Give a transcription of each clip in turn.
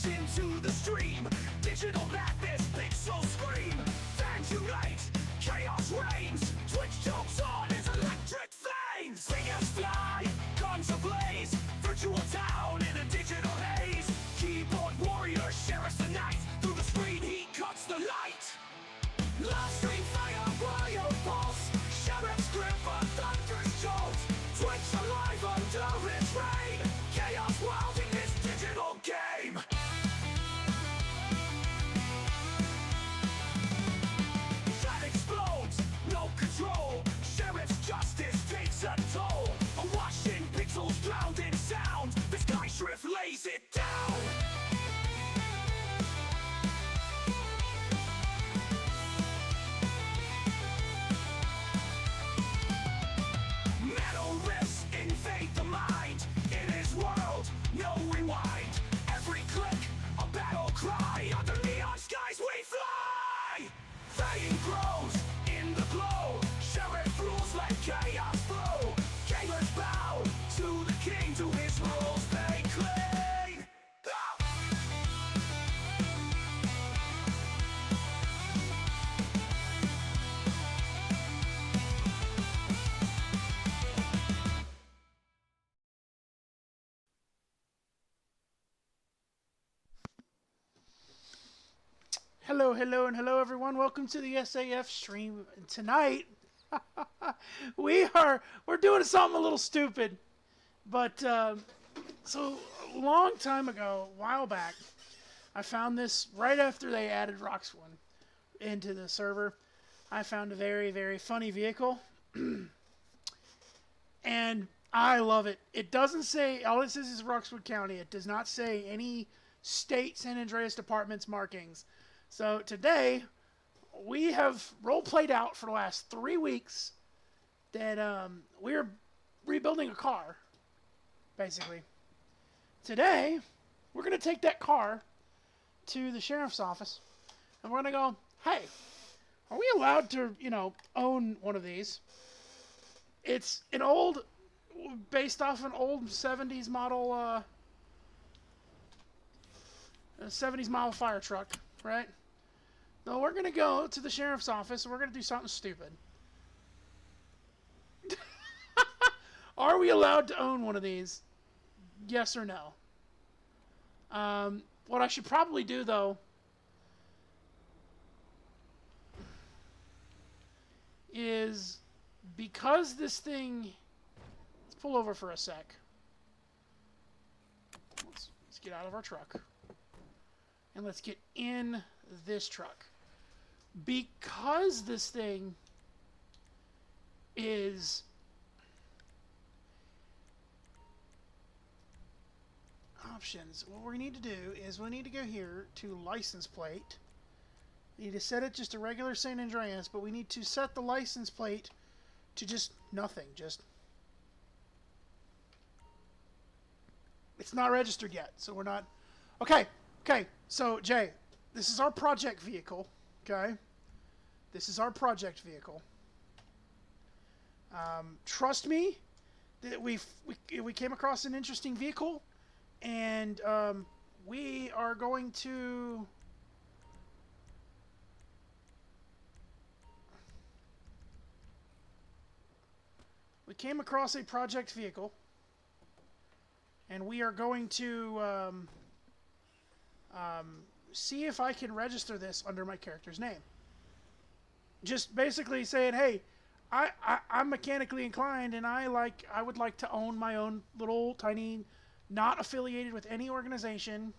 launch into the stream. Digital madness, pixels scream. Fans unite, chaos reigns. Twitch jokes on his electric flames. Singers fly, guns ablaze. Virtual town in a digital haze. Keyboard warriors share us the night. Through the screen he cuts the light. Live stream fire, wild pulse. Sheriff's grip, a thunderous jolt. Twitch alive under its reign. Chaos wilding his digital game. That explodes, no control. Sheriff's justice takes a toll. Awash in pixels, drowned in sound. The sky shrift lays it down. Metal riffs invade the mind. In his world, no rewind. Every click, a battle cry. Under neon skies we fly. Fame grows in the glow. Sheriff rules, let chaos flow. Gamers bow to the king. To his rules they cling. Ah! Hello, hello, and hello, everyone. Welcome to the SAF stream. Tonight, we're doing something a little stupid, but so a long time ago, a while back, I found this right after they added Roxone into the server. I found a very, very funny vehicle, and I love it. It doesn't say, all it says is Roxwood County. It does not say any state San Andreas Department's markings. So today, we have role-played out for the last 3 weeks that we're rebuilding a car, basically. Today, we're going to take that car to the sheriff's office, and we're going to go, hey, are we allowed to, own one of these? It's an old, based off an old 70s model, 70s model fire truck, right? No, we're going to go to the sheriff's office and we're going to do something stupid. Are we allowed to own one of these? Yes or no? What I should probably do, though, is because this thing... Let's pull over for a sec. Let's get out of our truck. And let's get in this truck. Because this thing is options, what we need to do is we need to go here to license plate. We need to set it just a regular San Andreas, but we need to set the license plate to just nothing. Just it's not registered yet, so we're not. Okay, so Jay, this is our project vehicle, okay? This is our project vehicle. Trust me, that we came across an interesting vehicle, and we are going to... We came across a project vehicle, and we are going to... see if I can register this under my character's name. Just basically saying, hey, I'm mechanically inclined, and I would like to own my own little tiny, not affiliated with any organization.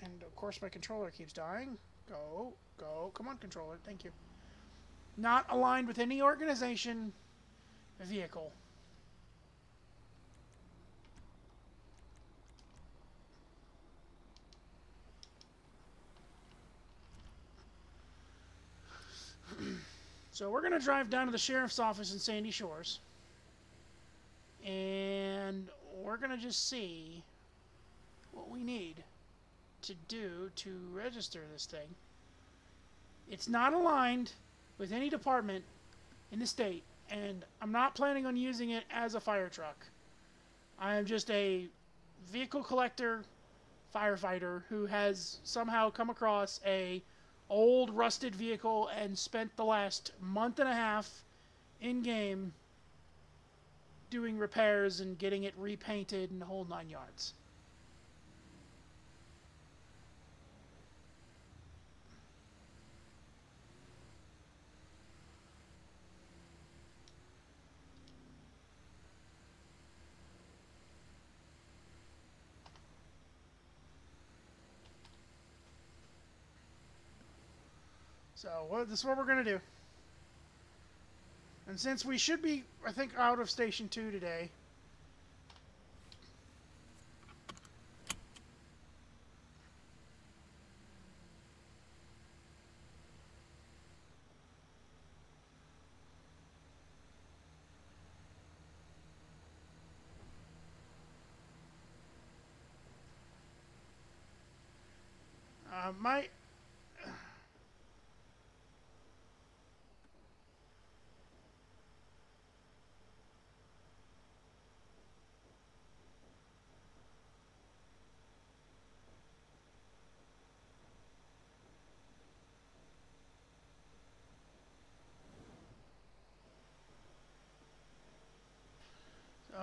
And of course my controller keeps dying. Go, come on controller, thank you. Not aligned with any organization vehicle. So we're going to drive down to the sheriff's office in Sandy Shores. And we're going to just see what we need to do to register this thing. It's not aligned with any department in the state, and I'm not planning on using it as a fire truck. I am just a vehicle collector firefighter who has somehow come across a old rusted vehicle and spent the last month and a half in game doing repairs and getting it repainted and the whole 9 yards. So this is what we're going to do. And since we should be, I think, out of Station 2 today, my...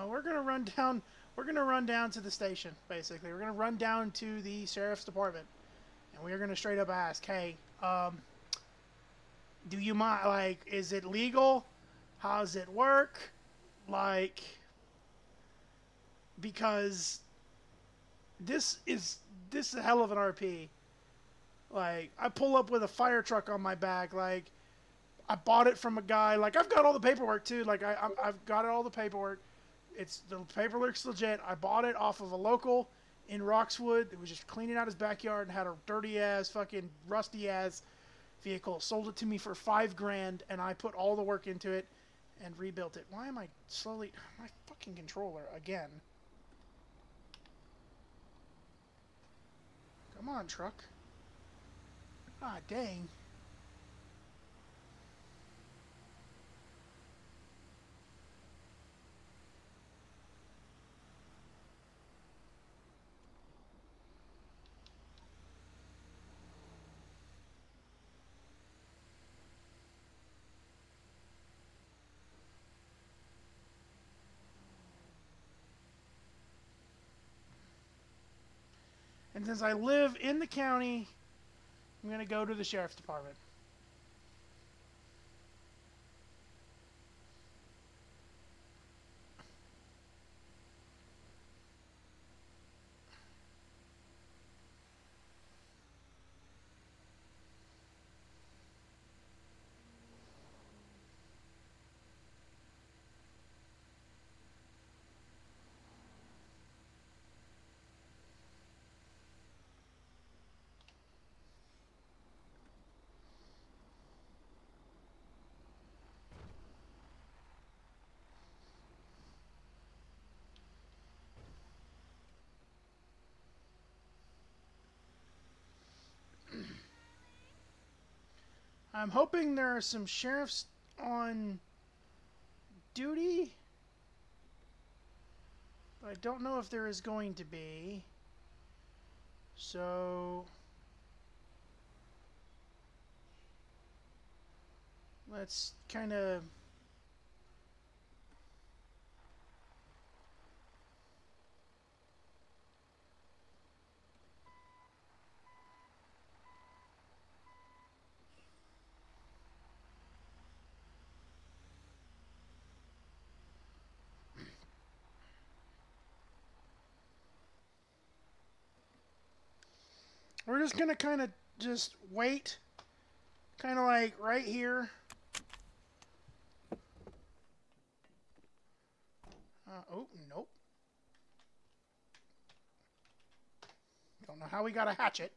we're gonna run down. We're gonna run down to the station. Basically, we're gonna run down to the sheriff's department, and we're gonna straight up ask, "Hey, do you mind? Like, is it legal? How does it work? Like, because this is a hell of an RP. Like, I pull up with a fire truck on my back. Like, I bought it from a guy. Like, I've got all the paperwork too. Like, I've got all the paperwork. The paperwork's legit. I bought it off of a local in Roxwood that was just cleaning out his backyard and had a dirty ass, fucking rusty ass vehicle. Sold it to me for $5,000, and I put all the work into it and rebuilt it. Why am I slowly... My fucking controller again. Come on, truck. Ah, dang. And since I live in the county, I'm going to go to the sheriff's department. I'm hoping there are some sheriffs on duty, but I don't know if there is going to be. So let's kind of... We're just going to kind of just wait, kind of like right here. Oh, nope. Don't know how we got a hatchet.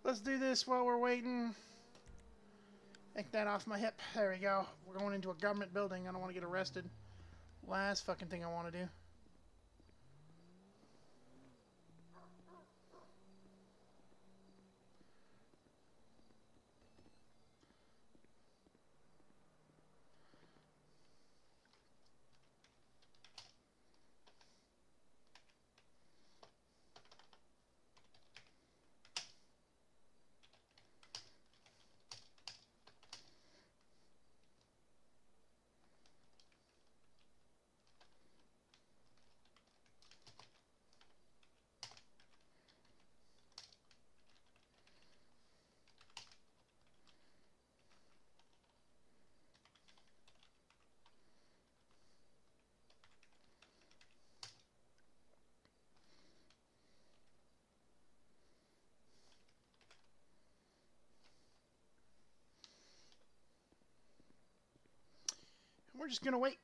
Let's do this while we're waiting. Take that off my hip. There we go. We're going into a government building. I don't want to get arrested. Last fucking thing I want to do. we're just gonna wait.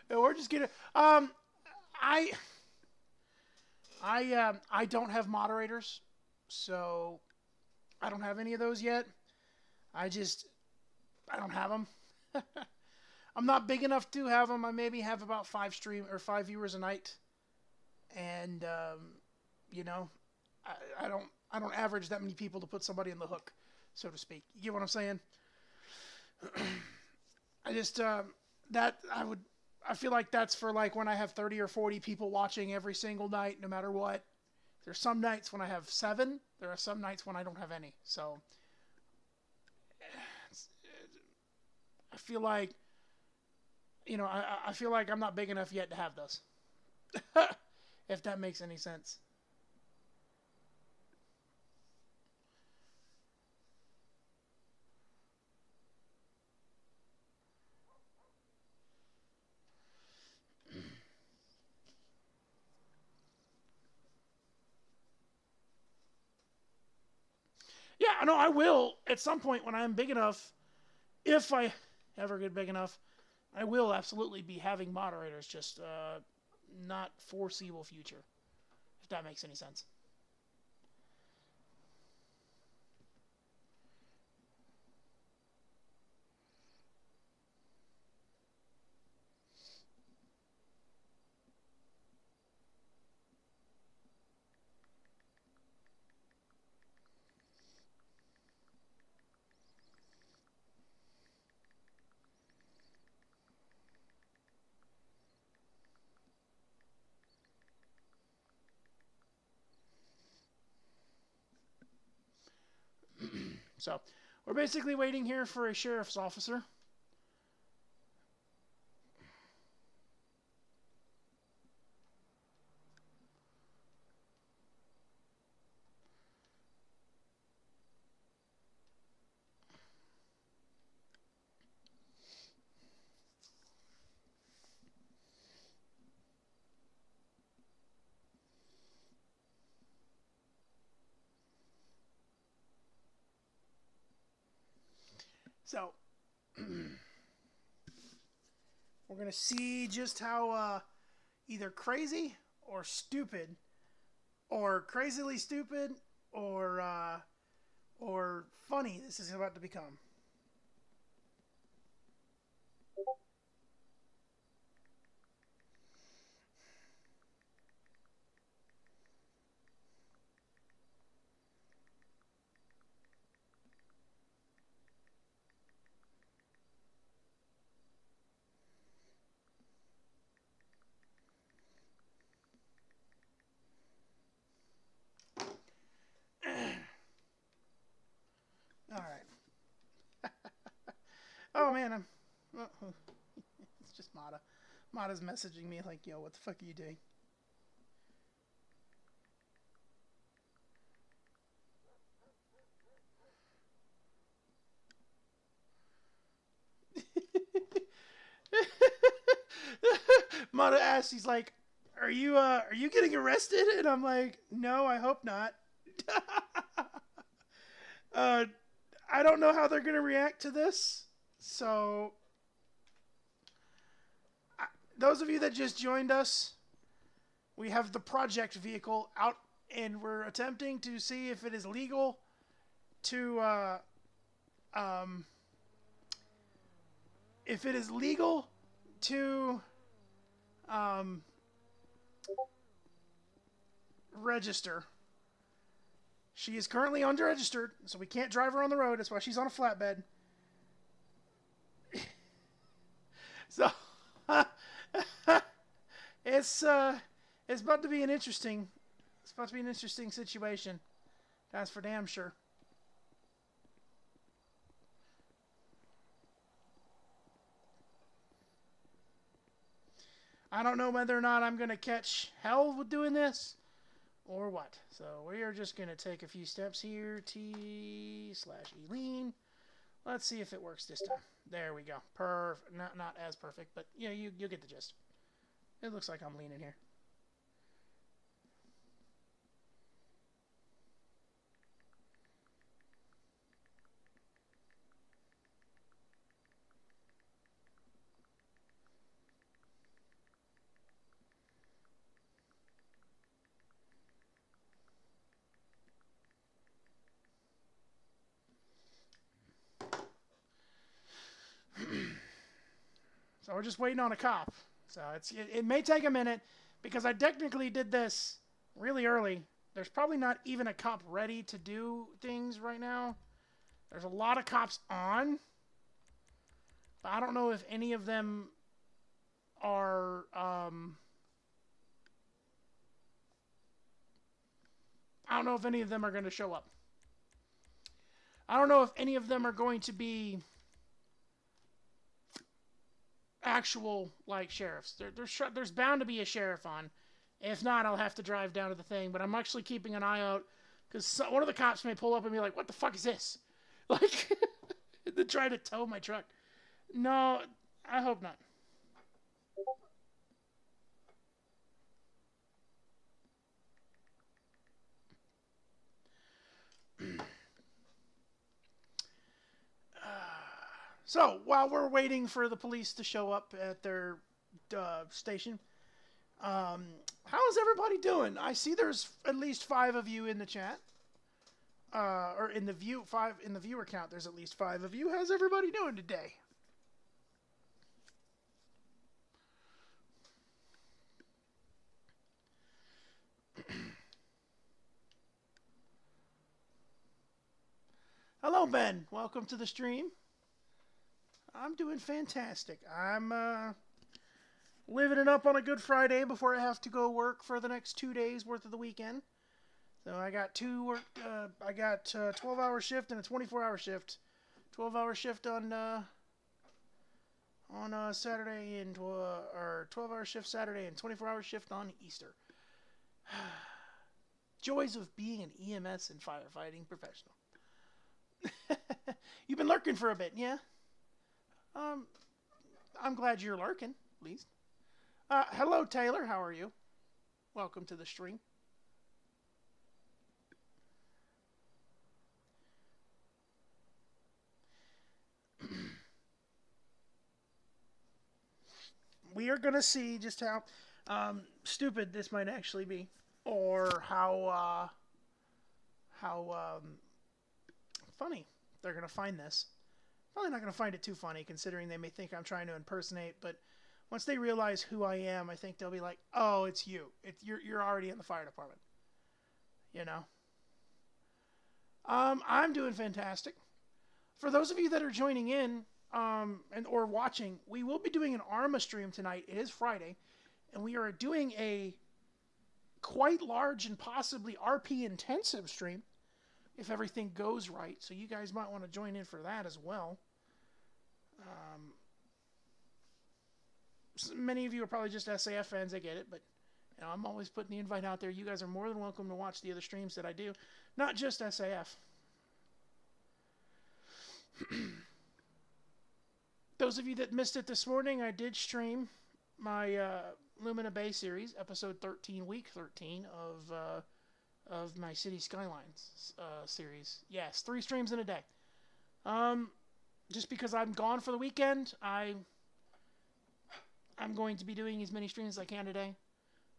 We're just gonna. I don't have moderators, so I don't have any of those yet. I don't have them. I'm not big enough to have them. I maybe have about 5 viewers a night, and you know, I don't average that many people to put somebody in the hook, so to speak. You get what I'm saying? I just I feel like that's for like when I have 30 or 40 people watching every single night, no matter what. There's some nights when I have 7. There are some nights when I don't have any. So I feel like, I feel like I'm not big enough yet to have those. If that makes any sense. Yeah, no, I will at some point when I'm big enough. If I ever get big enough, I will absolutely be having moderators. Just not foreseeable future. If that makes any sense. So, we're basically waiting here for a sheriff's officer. So, we're going to see just how either crazy or stupid, or crazily stupid, or funny this is about to become. All right. Oh man, it's just Mata. Mata's messaging me like, "Yo, what the fuck are you doing?" Mata asks, he's like, are you getting arrested?" And I'm like, "No, I hope not." I don't know how they're gonna react to this. So, those of you that just joined us, we have the project vehicle out, and we're attempting to see if it is legal to if it is legal to register. She is currently unregistered, so we can't drive her on the road. That's why she's on a flatbed. So it's about to be an interesting situation. That's for damn sure. I don't know whether or not I'm going to catch hell with doing this or what. So we are just going to take a few steps here. T/Eileen. Let's see if it works this time. There we go. Not as perfect, but yeah, you get the gist. It looks like I'm leaning here. So we're just waiting on a cop. So it may take a minute because I technically did this really early. There's probably not even a cop ready to do things right now. There's a lot of cops on, but I don't know if any of them are I don't know if any of them are going to show up. I don't know if any of them are going to be actual like sheriffs. There's bound to be a sheriff on. If not, I'll have to drive down to the thing. But I'm actually keeping an eye out because one of the cops may pull up and be like, "What the fuck is this?" Like, to try to tow my truck. No, I hope not. So while we're waiting for the police to show up at their station, how's everybody doing? I see there's at least 5 of you in the chat, or in the viewer count. There's at least 5 of you. How's everybody doing today? Hello, Ben. Welcome to the stream. I'm doing fantastic. I'm living it up on a Good Friday before I have to go work for the next 2 days worth of the weekend. So I got 12-hour shift and a 24-hour shift. 12-hour shift on Saturday and or 12-hour shift Saturday and 24-hour shift on Easter. Joys of being an EMS and firefighting professional. You've been lurking for a bit, yeah? I'm glad you're lurking, at least. Hello, Taylor. How are you? Welcome to the stream. We are going to see just how stupid this might actually be, or how funny they're going to find this. Probably not going to find it too funny, considering they may think I'm trying to impersonate, but once they realize who I am, I think they'll be like, "Oh, it's you. You're already in the fire department." You know. I'm doing fantastic. For those of you that are joining in or watching, we will be doing an ARMA stream tonight. It is Friday, and we are doing a quite large and possibly RP intensive stream if everything goes right. So you guys might want to join in for that as well. Many of you are probably just SAF fans. I get it, but you know, I'm always putting the invite out there. You guys are more than welcome to watch the other streams that I do, not just SAF. Those of you that missed it this morning, I did stream my Lumina Bay series, episode 13, week 13 of my City Skylines series. Yes, 3 streams in a day. Just because I'm gone for the weekend, I'm going to be doing as many streams as I can today.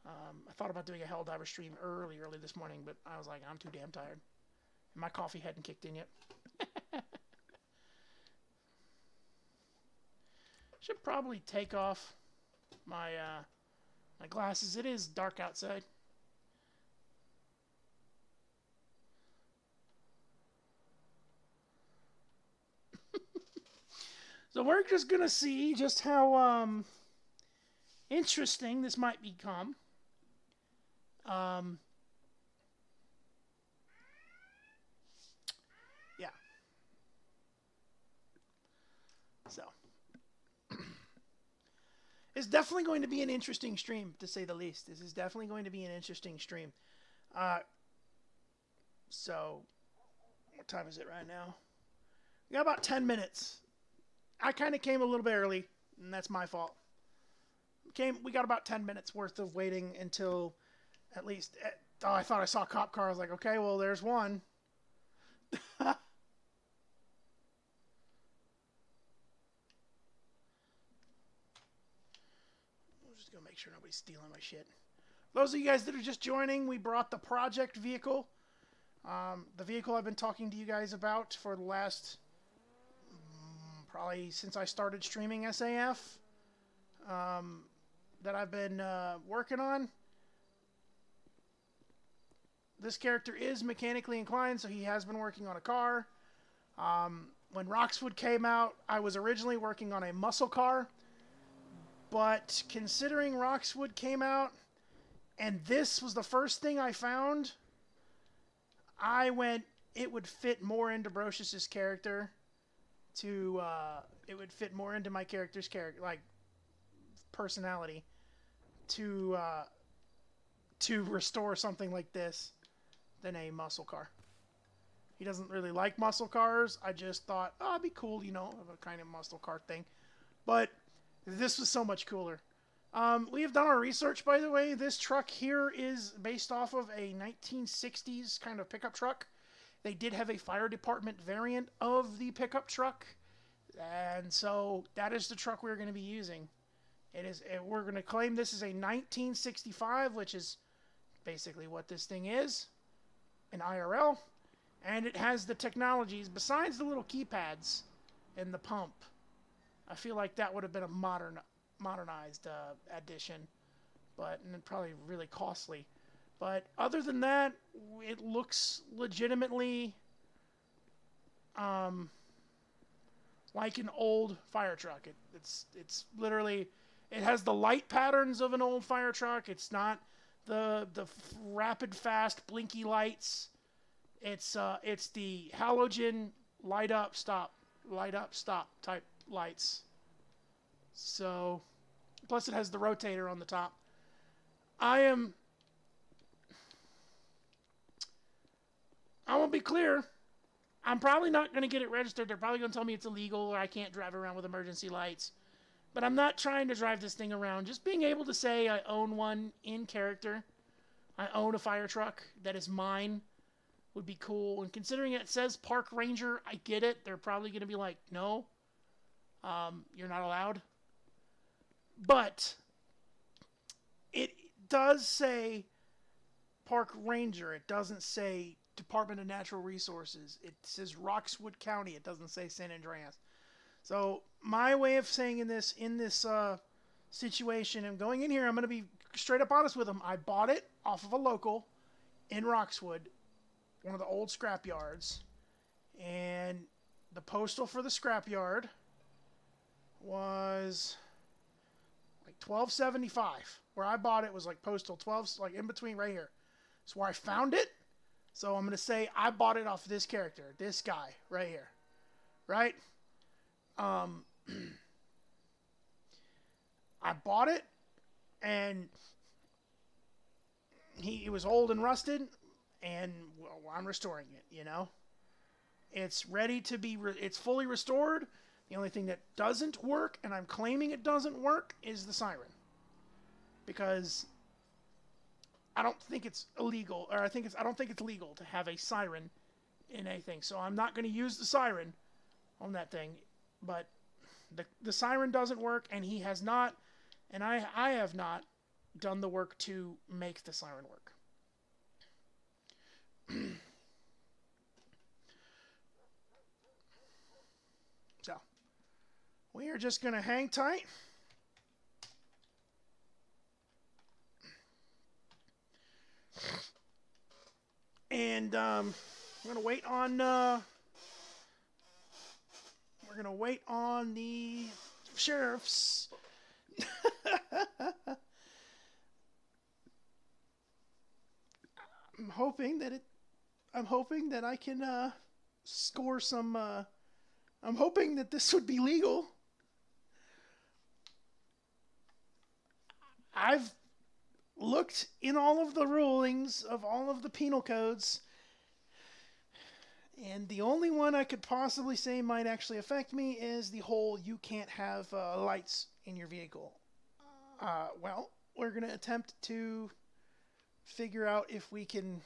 I thought about doing a Helldiver stream early this morning, but I was like, I'm too damn tired. And my coffee hadn't kicked in yet. Should probably take off my my glasses. It is dark outside. So we're just gonna see just how interesting this might become. Yeah. So it's definitely going to be an interesting stream, to say the least. This is definitely going to be an interesting stream. So what time is it right now? We got about 10 minutes I kind of came a little bit early, and that's my fault. We got about 10 minutes worth of waiting until at least. Oh, I thought I saw a cop car. I was like, okay, well, there's one. We'll just go make sure nobody's stealing my shit. Those of you guys that are just joining, we brought the project vehicle. The vehicle I've been talking to you guys about for the last, probably since I started streaming SAF, that I've been working on. This character is mechanically inclined, so he has been working on a car. When Roxwood came out, I was originally working on a muscle car, but considering Roxwood came out, and this was the first thing I found, I went, it would fit more into Brocious' character it would fit more into my character's like, personality to restore something like this than a muscle car. He doesn't really like muscle cars. I just thought, oh, it'd be cool, you know, of a kind of muscle car thing. But this was so much cooler. We have done our research, by the way. This truck here is based off of a 1960s kind of pickup truck. They did have a fire department variant of the pickup truck. And so that is the truck we're going to be using. We're going to claim this is a 1965, which is basically what this thing is in IRL. And it has the technologies, besides the little keypads and the pump. I feel like that would have been a modernized addition, and probably really costly. But other than that, it looks legitimately like an old fire truck. It's literally, it has the light patterns of an old fire truck. It's not the rapid fast blinky lights. It's the halogen light up stop type lights. So, plus it has the rotator on the top. I won't be clear. I'm probably not going to get it registered. They're probably going to tell me it's illegal or I can't drive around with emergency lights. But I'm not trying to drive this thing around. Just being able to say I own one in character. I own a fire truck that is mine would be cool. And considering it says Park Ranger, I get it. They're probably going to be like, no, you're not allowed. But it does say Park Ranger. It doesn't say Department of Natural Resources. It says Roxwood County. It doesn't say San Andreas. So my way of saying in this situation, and going in here, I'm going to be straight up honest with them. I bought it off of a local in Roxwood, one of the old scrap yards, and the postal for the scrap yard was like $12.75. Where I bought it was like postal 12, like in between right here. It's where I found it. So I'm going to say I bought it off this character, this guy right here. Right? I bought it, and it was old and rusted, and I'm restoring it, you know? It's ready to be, it's fully restored. The only thing that doesn't work, and I'm claiming it doesn't work, is the siren. Because I don't think it's illegal, or I don't think it's legal to have a siren in anything. So I'm not going to use the siren on that thing. But the siren doesn't work, and he has not, and I have not done the work to make the siren work. So we are just going to hang tight. And we're gonna wait on the sheriffs. I'm hoping that I can score some. I'm hoping that this would be legal. I've looked in all of the rulings of all of the penal codes, And the only one I could possibly say might actually affect me is the whole you can't have lights in your vehicle. Well, we're going to attempt to figure out if we can.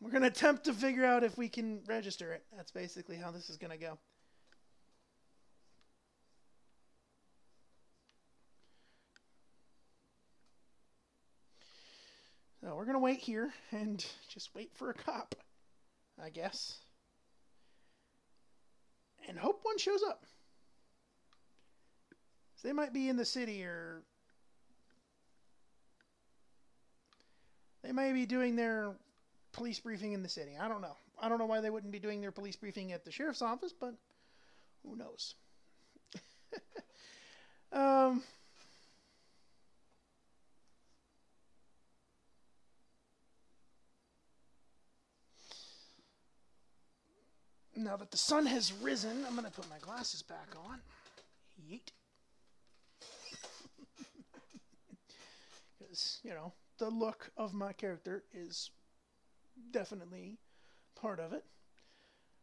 We're going to attempt to figure out if we can register it. That's basically how this is going to go. So we're going to wait here and just wait for a cop, I guess. And hope one shows up. So they might be in the city, or they may be doing their police briefing in the city. I don't know. I don't know why they wouldn't be doing their police briefing at the sheriff's office, but who knows? Now that the sun has risen, I'm going to put my glasses back on. Yeet. Because, the look of my character is definitely part of it.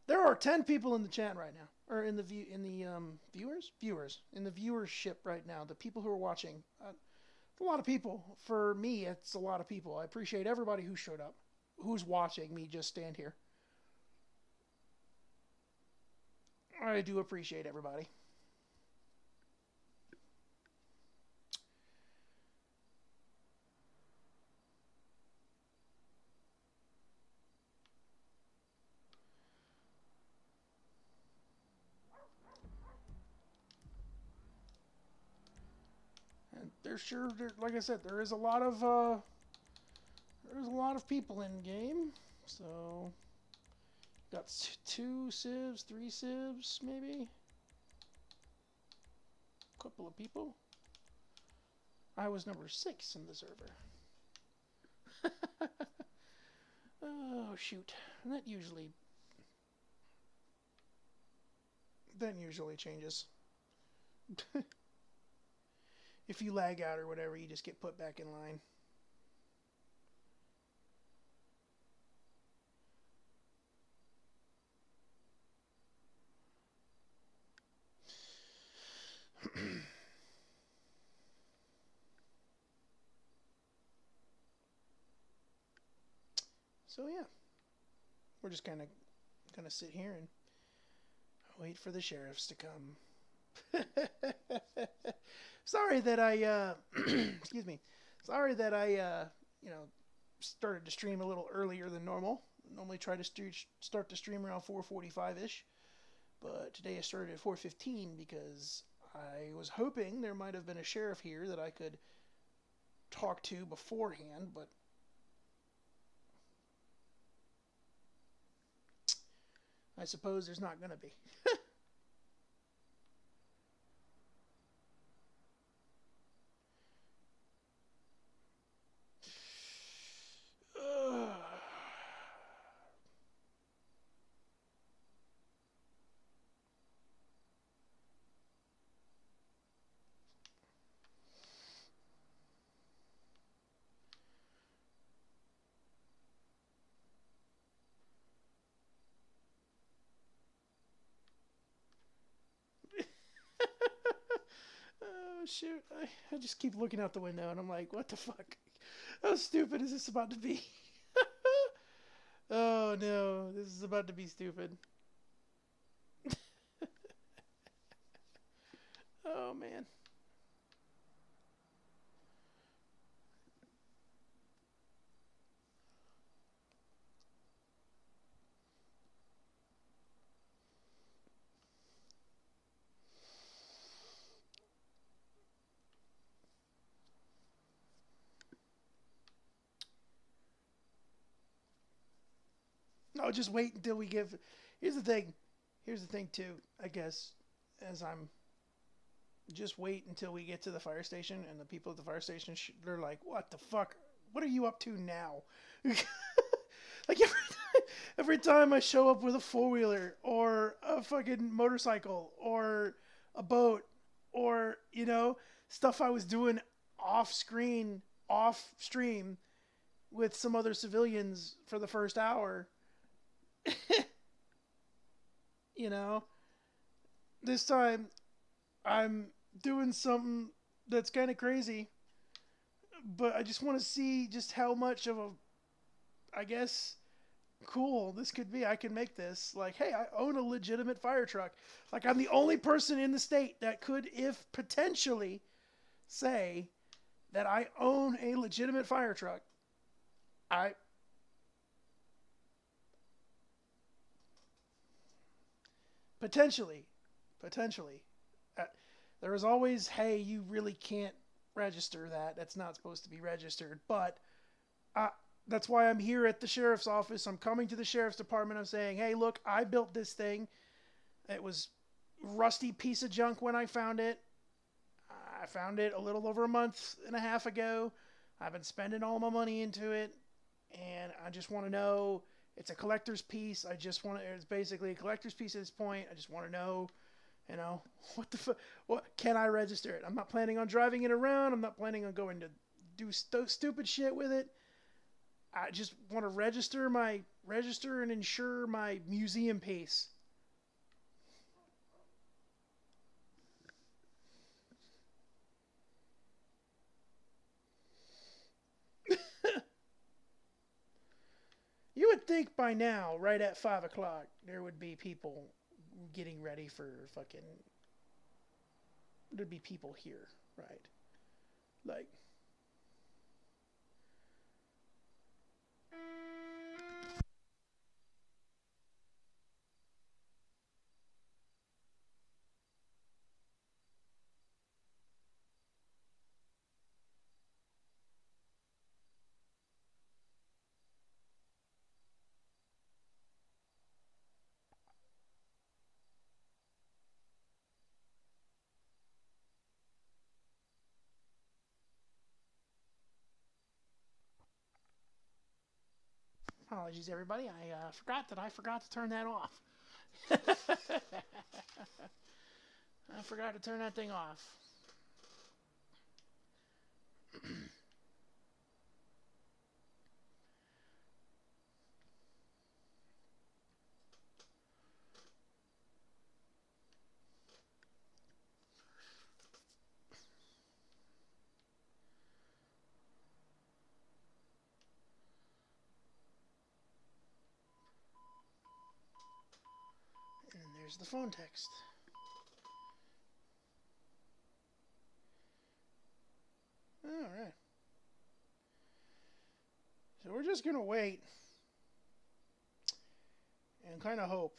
There are 10 people in the chat right now, or in the viewers in the viewership right now. The people who are watching, a lot of people. For me, it's a lot of people. I appreciate everybody who showed up, who's watching me just stand here. I do appreciate everybody. And like I said, there's a lot of people in game. So got 2 civs, 3 civs, maybe. A couple of people. I was number 6 in the server. Oh shoot! That usually changes. If you lag out or whatever, you just get put back in line. So yeah, we're just kind of gonna sit here and wait for the sheriffs to come. Sorry that I excuse me. Sorry that I started to stream a little earlier than normal. Normally try to start the stream around 4:45ish, but today I started at 4:15 because I was hoping there might have been a sheriff here that I could talk to beforehand, but I suppose there's not going to be. Oh, shoot. I just keep looking out the window and I'm like, what the fuck? How stupid is this about to be? Oh no, this is about to be stupid. Oh man. No, just wait until we give. Here's the thing. Here's the thing too. I guess as I'm just wait until we get to the fire station and the people at the fire station they're like, "What the fuck? What are you up to now?" Like every time I show up with a 4-wheeler or a fucking motorcycle or a boat or stuff I was doing off screen, off stream, with some other civilians for the first hour. You know, this time I'm doing something that's kind of crazy, but I just want to see just how much of a, I guess, cool this could be. I can make this. Like, hey, I own a legitimate fire truck. Like, I'm the only person in the state that could, if potentially, say that I own a legitimate fire truck. I potentially, potentially. Uh, there is always, hey, you really can't register that. That's not supposed to be registered. But uh, that's why I'm here at the sheriff's office. I'm coming to the sheriff's department. I'm saying, hey, look, I built this thing. It was rusty piece of junk when I found it. I found it a little over a month and a half ago. I've been spending all my money into it, and I just want to know. It's a collector's piece. I just want to. It's basically a collector's piece at this point. I just want to know, what the fuck? What can I register it? I'm not planning on driving it around. I'm not planning on going to do stupid shit with it. I just want to register and insure my museum piece. You would think by now, right at 5 o'clock, there would be people getting ready for fucking. There'd be people here, right? Like. Apologies, everybody. I forgot to turn that off. I forgot to turn that thing off. And there's the phone text. All right. So we're just gonna wait and kind of hope.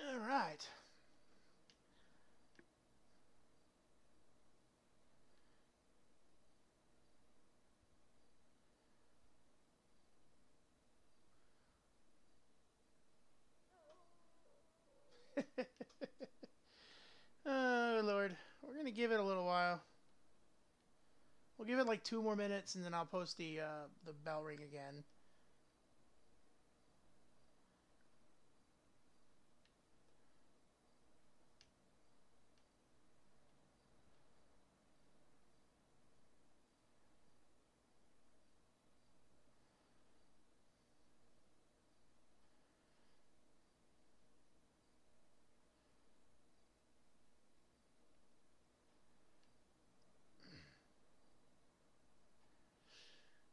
All right. Oh Lord, we're gonna give it a little while. We'll give it like 2 more minutes, and then I'll post the bell ring again.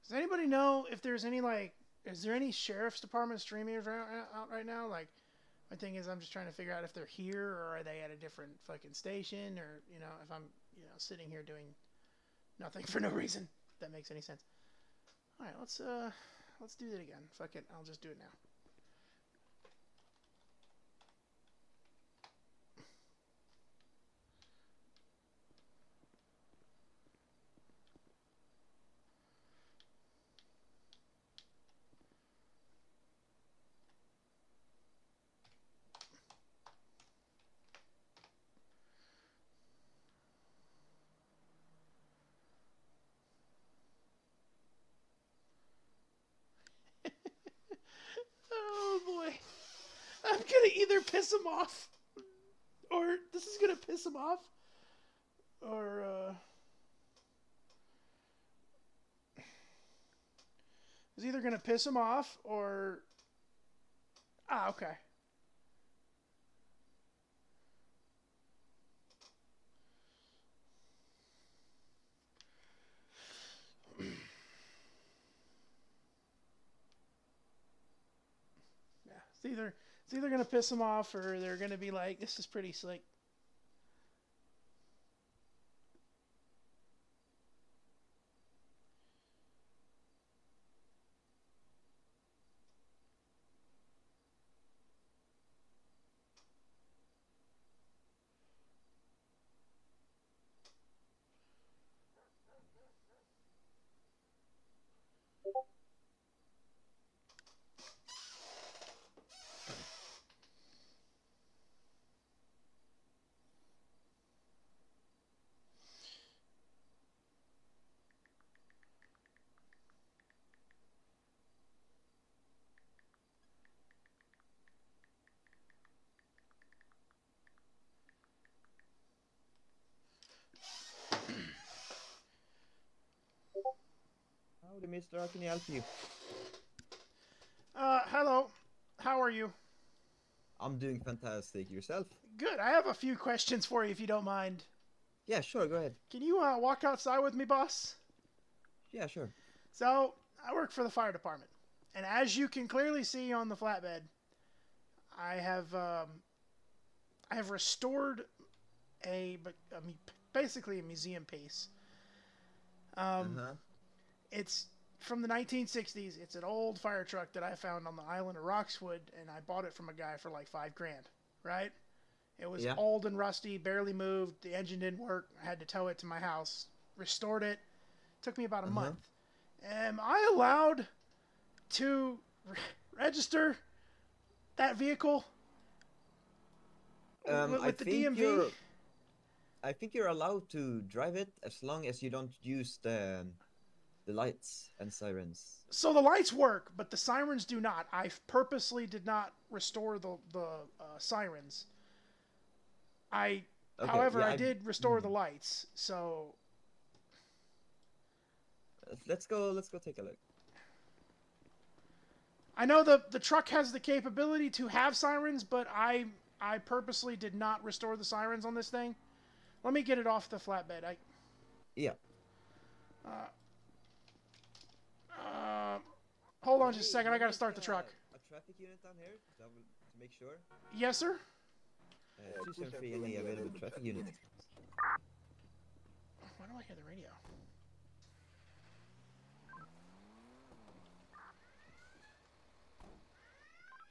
Does anybody know if there's any like, is there any sheriff's department streaming out right now? Like, my thing is, I'm just trying to figure out if they're here or are they at a different fucking station, or if I'm sitting here doing nothing for no reason. If that makes any sense. All right, let's do that again. Fuck it, I'll just do it now. either piss him off, or this is gonna piss him off, or it's either gonna piss him off, or okay. Yeah, it's either gonna piss them off, or they're gonna be like, "This is pretty slick." Howdy, mister. How can I help you? Hello. How are you? I'm doing fantastic. Yourself? Good. I have a few questions for you, if you don't mind. Yeah, sure. Go ahead. Can you walk outside with me, boss? Yeah, sure. So, I work for the fire department, and as you can clearly see on the flatbed, I have restored basically a museum piece. Uh-huh. It's from the 1960s. It's an old fire truck that I found on the island of Roxwood, and I bought it from a guy for like $5,000. Right? It was old and rusty, barely moved. The engine didn't work. I had to tow it to my house. Restored it. Took me about a month. Am I allowed to register that vehicle with the DMV? I think you're allowed to drive it as long as you don't use the lights and sirens. So the lights work, but the sirens do not. I purposely did not restore the sirens. However, I did restore the lights. So let's go take a look. I know the truck has the capability to have sirens, but I purposely did not restore the sirens on this thing. Let me get it off the flatbed. Yeah. Hold on just a second. I gotta start the truck. A traffic unit down here to make sure. Yes, sir. 273 any available traffic unit. Why do I hear the radio?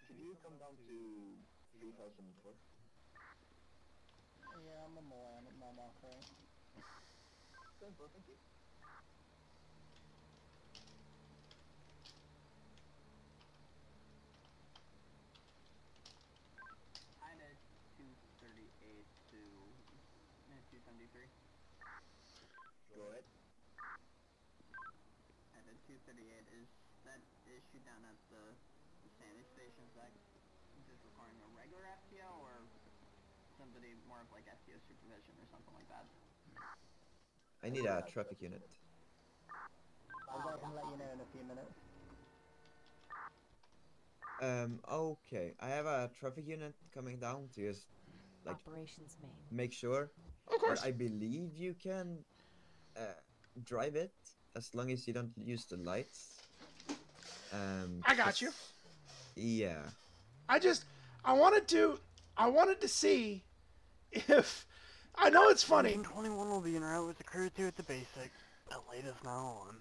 Can you come down to 3004? Yeah, I'm on the line. I'm not okay. Thank you. I did 238 to 273. Go ahead. I did 238. Is that issue down at the sanity station? Is that just requiring a regular FTO or somebody more of like FTO supervision or something like that? I need a traffic unit. I'll go ahead and let you know in a few minutes. Okay. I have a traffic unit coming down to just Operations main. make sure. Of course. But I believe you can drive it as long as you don't use the lights. I got you. Yeah. I wanted to see if I know it's funny. 21 will be en route with the crew 2 at the basic. The latest now on.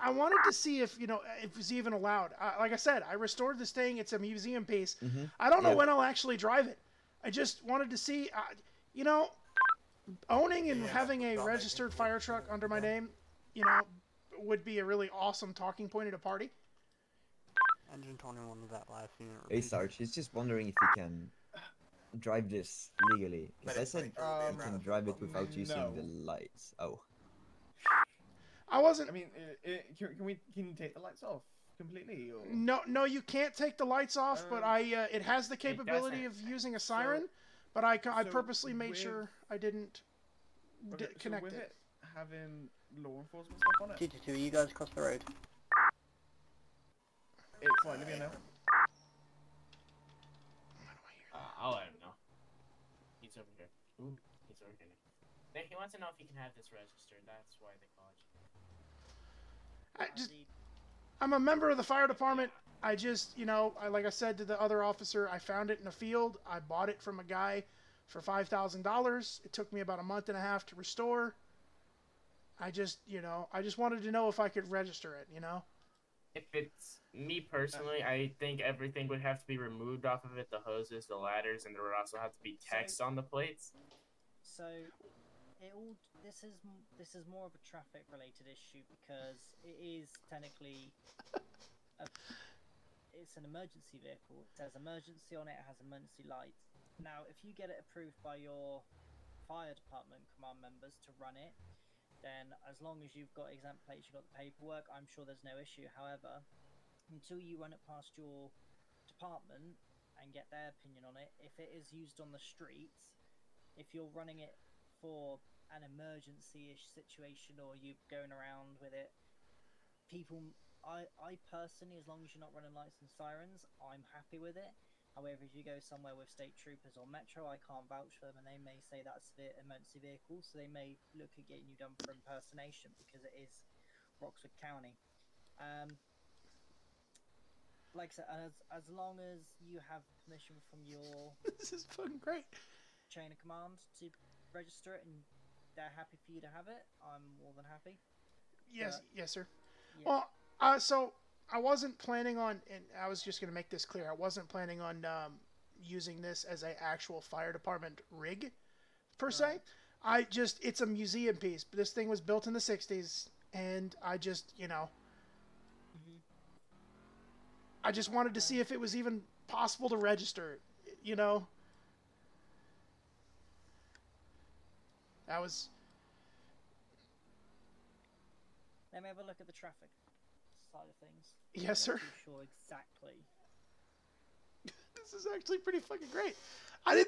I wanted to see if if it's even allowed. Like I said, I restored this thing. It's a museum piece. I don't know when I'll actually drive it. I just wanted to see, owning and having a registered fire truck under my name, would be a really awesome talking point at a party. Engine 21 of that last unit. Hey Sarge, he's just wondering if he can drive this legally. Because I said you can drive it without using the lights. Oh. I wasn't. I mean, can you take the lights off? completely? Or? No, you can't take the lights off, but it has the capability of using a siren, but I purposely made sure I didn't connect with it. having law enforcement stuff on it, 222, you guys cross the road. it's like living now. I'll let him know. He's over here. Ooh, he's over here. He wants to know if he can have this registered. That's why they called you. I'm a member of the fire department. I just, like I said to the other officer, I found it in a field. I bought it from a guy for $5,000. It took me about a month and a half to restore. I just wanted to know if I could register it, If it's me personally, I think everything would have to be removed off of it. The hoses, the ladders, and there would also have to be text on the plates. So, this is more of a traffic related issue because it is technically it's an emergency vehicle. It says emergency on it. It has emergency lights. Now, if you get it approved by your fire department command members to run it, then as long as you've got exempt plates, you've got the paperwork, I'm sure there's no issue. However, until you run it past your department and get their opinion on it, if it is used on the streets, if you're running it for an emergency-ish situation or you're going around with it, I personally, as long as you're not running lights and sirens, I'm happy with it. However, if you go somewhere with state troopers or metro, I can't vouch for them, and they may say that's the emergency vehicle, so they may look at getting you done for impersonation because it is Roxwood County. Like I said, as long as you have permission from your This is fucking great. chain of command to register it and they're happy for you to have it, I'm more than happy. Yes, yes, sir. Yeah. Well, so I wasn't planning on, and I was just going to make this clear, I wasn't planning on using this as an actual fire department rig, per se. It's a museum piece. This thing was built in the 60s, and I just wanted to see if it was even possible to register it, That was... Let me have a look at the traffic side of things. Yes, sir. I'm not too sure exactly. This is actually pretty fucking great. I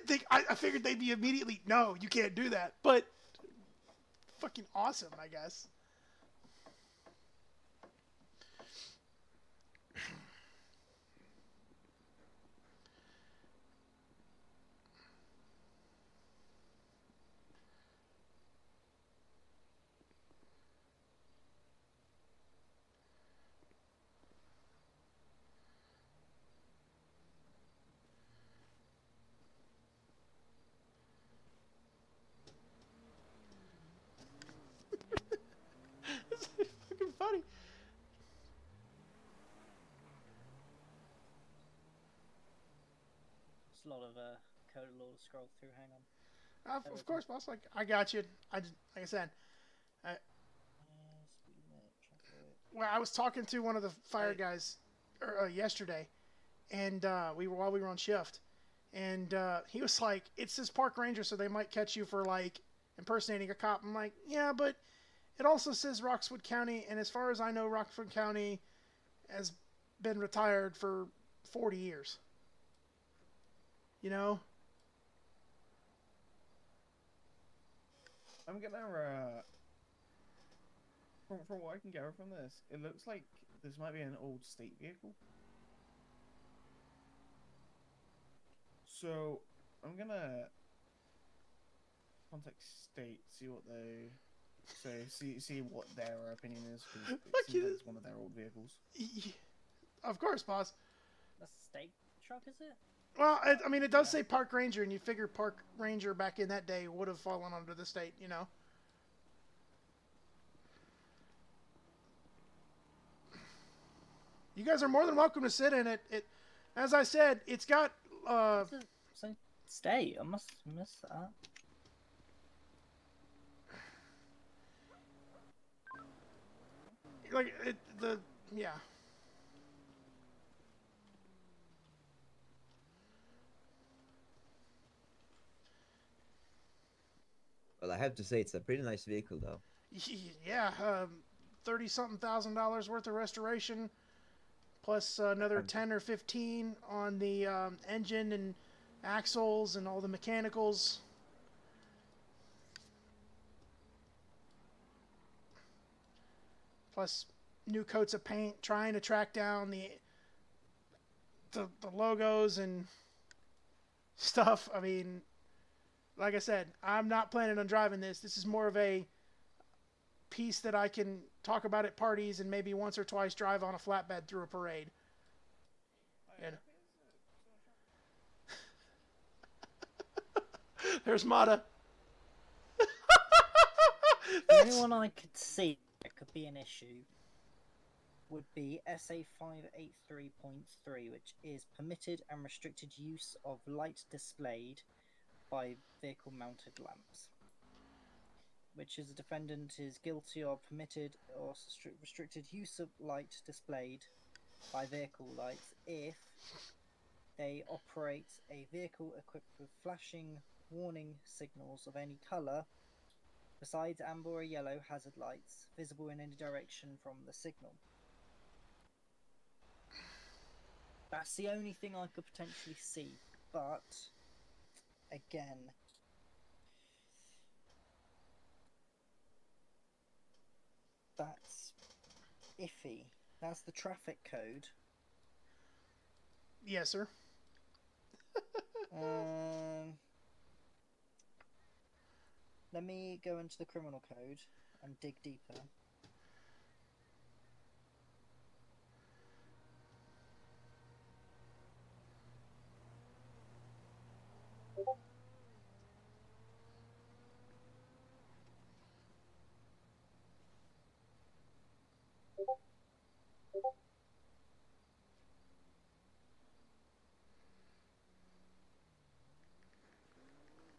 figured they'd be immediately, no, you can't do that. But fucking awesome, I guess. It's fucking funny. It's a lot of code law to scroll through. Hang on. Of course, boss. Like, I got you. Like I said, well, I was talking to one of the fire guys yesterday, and while we were on shift, and he was like, "It says park ranger, so they might catch you for like impersonating a cop." I'm like, "Yeah, but it also says Roxwood County, and as far as I know, Roxwood County has been retired for 40 years. You know?" I'm gonna from what I can gather from this, it looks like this might be an old state vehicle. So I'm gonna contact state, see what they say, see what their opinion is, because it seems like it's one of their old vehicles. Of course, boss. That's a state truck, is it? Well, I mean, it does say park ranger, and you figure park ranger back in that day would have fallen under the state, you know? You guys are more than welcome to sit in it. As I said, it's got So state. I must miss that. like yeah. Well, I have to say it's a pretty nice vehicle, though. Yeah, $30-something thousand worth of restoration. plus another 10 or 15 on the engine and axles and all the mechanicals. Plus new coats of paint, trying to track down the logos and stuff. I mean, like I said, I'm not planning on driving this. This is more of a piece that I can talk about at parties and maybe once or twice drive on a flatbed through a parade. And there's Mata. The only one I could see that could be an issue would be SA 583.3, which is permitted and restricted use of light displayed by vehicle mounted lamps, which is a defendant is guilty of permitted or restricted use of light displayed by vehicle lights if they operate a vehicle equipped with flashing warning signals of any colour besides amber or yellow hazard lights visible in any direction from the signal. That's the only thing I could potentially see, but again, that's iffy. That's the traffic code. Yes, sir. Let me go into the criminal code and dig deeper.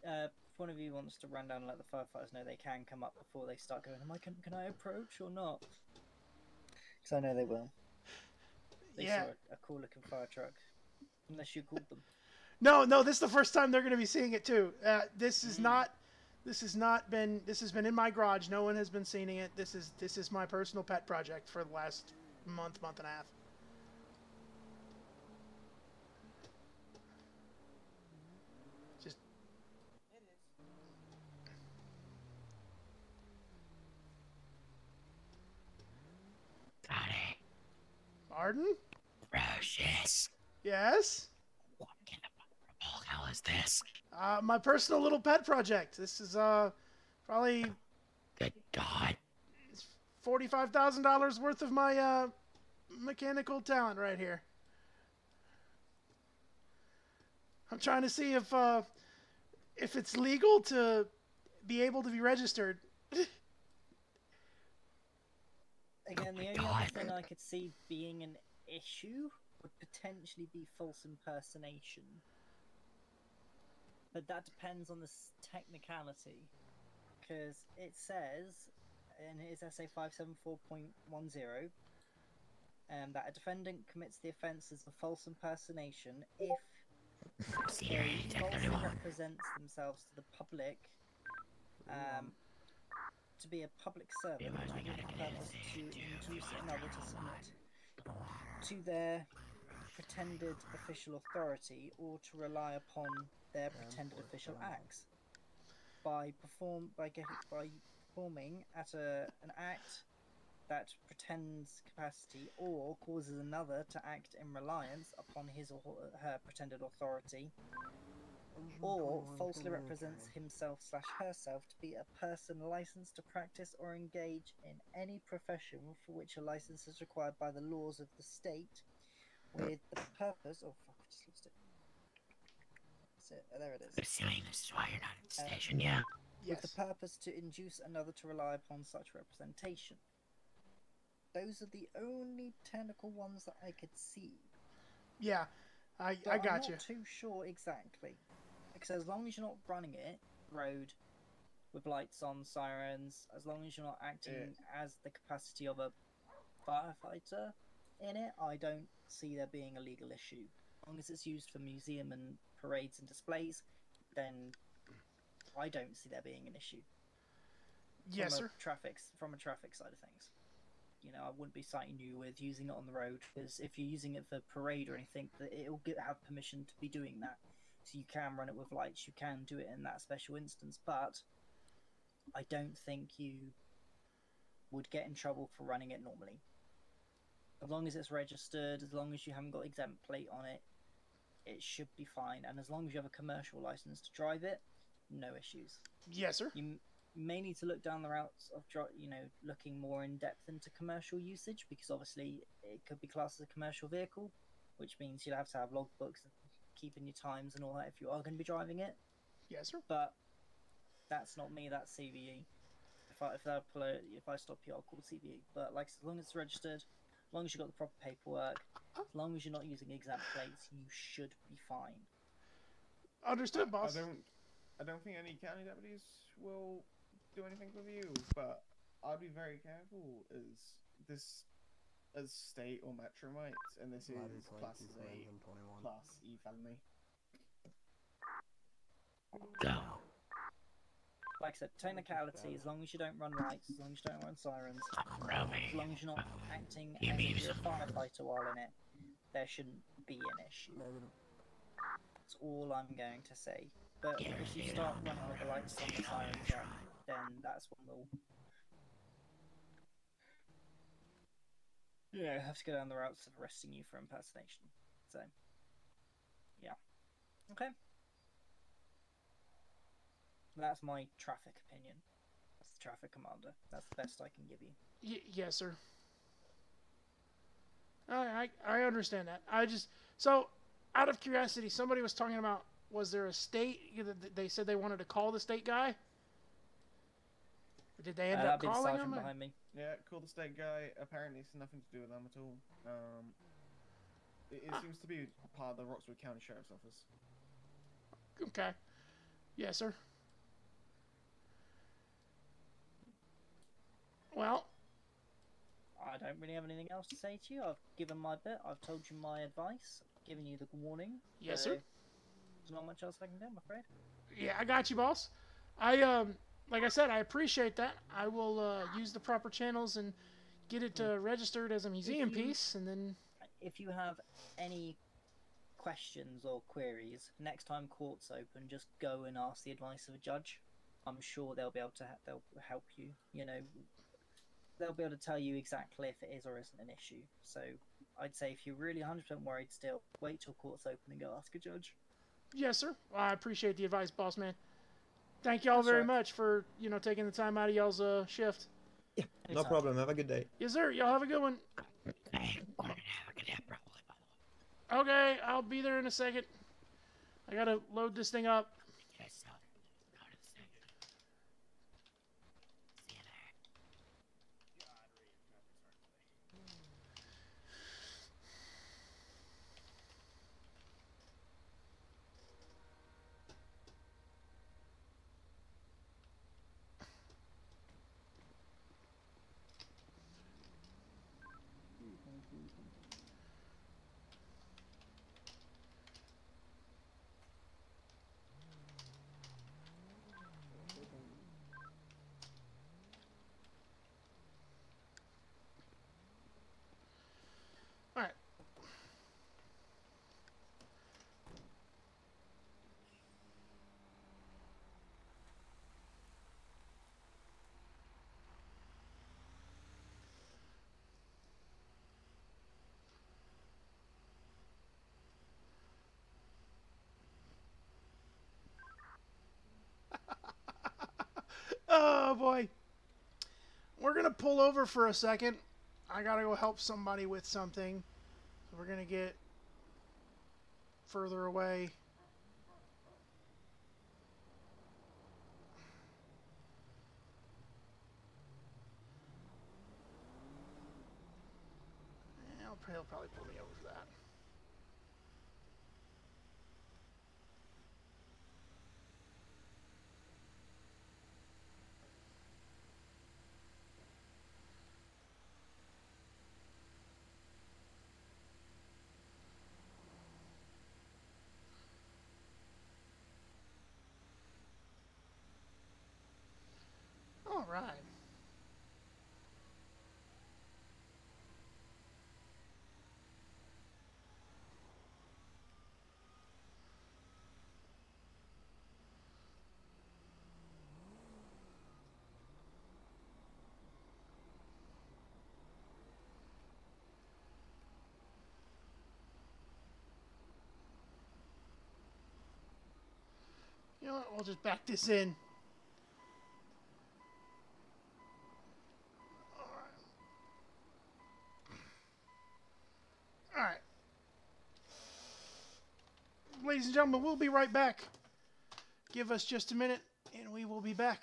If one of you wants to run down and let the firefighters know, they can come up before they start going, can I approach or not? Because I know they will. They saw a cool looking fire truck. Unless you called them. No, this is the first time they're going to be seeing it too. This has been in my garage. No one has been seeing it. This is my personal pet project for the last month and a half. Just Daddy. Pardon? Precious. Yes? What kind of hell is this? My personal little pet project. This is probably Good God. $45,000 worth of my mechanical talent right here. I'm trying to see if it's legal to be able to be registered. Again, the only other thing I could see being an issue would potentially be false impersonation. But that depends on the technicality. Because it says, in his SA 574.10, that a defendant commits the offences of false impersonation if they falsely represents themselves to the public to be a public servant with the purpose to induce another to submit to their pretended official authority or to rely upon their pretended official acts by performing at an act that pretends capacity or causes another to act in reliance upon his or her pretended authority, or falsely represents himself/herself to be a person licensed to practice or engage in any profession for which a license is required by the laws of the state with the purpose... Oh, fuck, I just lost it. That's it. Oh, there it is. Assuming this is why you're not at the station, yeah. With the purpose to induce another to rely upon such representation. Those are the only technical ones that I could see. Yeah, I got you. I'm not too sure exactly. Because as long as you're not running it, road, with lights on, sirens, as long as you're not acting as the capacity of a firefighter in it, I don't see there being a legal issue. As long as it's used for museum and parades and displays, then I don't see there being an issue. Yes, sir. From a traffic side of things. I wouldn't be citing you with using it on the road, because if you're using it for parade or anything, that it'll have permission to be doing that. So you can run it with lights, you can do it in that special instance, but I don't think you would get in trouble for running it normally. As long as it's registered, as long as you haven't got exempt plate on it, it should be fine. And as long as you have a commercial license to drive it, no issues. Yes, sir. You may need to look down the routes of looking more in depth into commercial usage, because obviously it could be classed as a commercial vehicle, which means you'll have to have logbooks, keeping your times and all that if you are going to be driving it. Yes, sir. But that's not me. That's CVE. If I stop you, I'll call CVE. But like, as long as it's registered, as long as you've got the proper paperwork, as long as you're not using exempt plates, you should be fine. Understood, boss. I don't think any county deputies will do anything with you, but I'd be very careful as state or metro mates, and this is class A plus E felony. Go. Like I said, technicality, as long as you don't run lights, as long as you don't run sirens, as long as you're not acting as if you're a firefighter while in it, there shouldn't be an issue. That's all I'm going to say. But if you start running with the lights on, the sirens on, then that's when we'll have to go down the routes of arresting you for impersonation. So, yeah. Okay. That's my traffic opinion. That's the traffic commander. That's the best I can give you. Yes, sir. I understand that. So, out of curiosity, somebody was talking about, was there a state, they said they wanted to call the state guy? Or did they end up calling him? Behind me. Yeah, call the state guy. Apparently it's nothing to do with them at all. It seems to be part of the Roxwood County Sheriff's Office. Okay. Yes, sir. Well, I don't really have anything else to say to you. I've given my bit. I've told you my advice. I've given you the warning. Yes, so sir. There's not much else I can do, I'm afraid. Yeah, I got you, boss. Like I said, I appreciate that. I will use the proper channels and get it registered as a museum piece, and then... If you have any questions or queries, next time court's open, just go and ask the advice of a judge. I'm sure they'll be able to they'll help you. They'll be able to tell you exactly if it is or isn't an issue. So I'd say if you're really 100% worried still, wait till court's open and go ask a judge. Yes, sir. Well, I appreciate the advice, boss man. Thank y'all very much for, taking the time out of y'all's shift. Yeah, no problem. Have a good day. Yes, sir. Y'all have a good one. Okay, we're gonna have a good day, probably, by the way. Okay, I'll be there in a second. I gotta load this thing up. Okay, so, go to the station. See you there. All right. Oh, boy. We're going to pull over for a second. I got to go help somebody with something. So we're going to get further away. He'll probably pull me over for that. All right. I'll just back this in. Alright. Ladies and gentlemen, we'll be right back. Give us just a minute, and we will be back.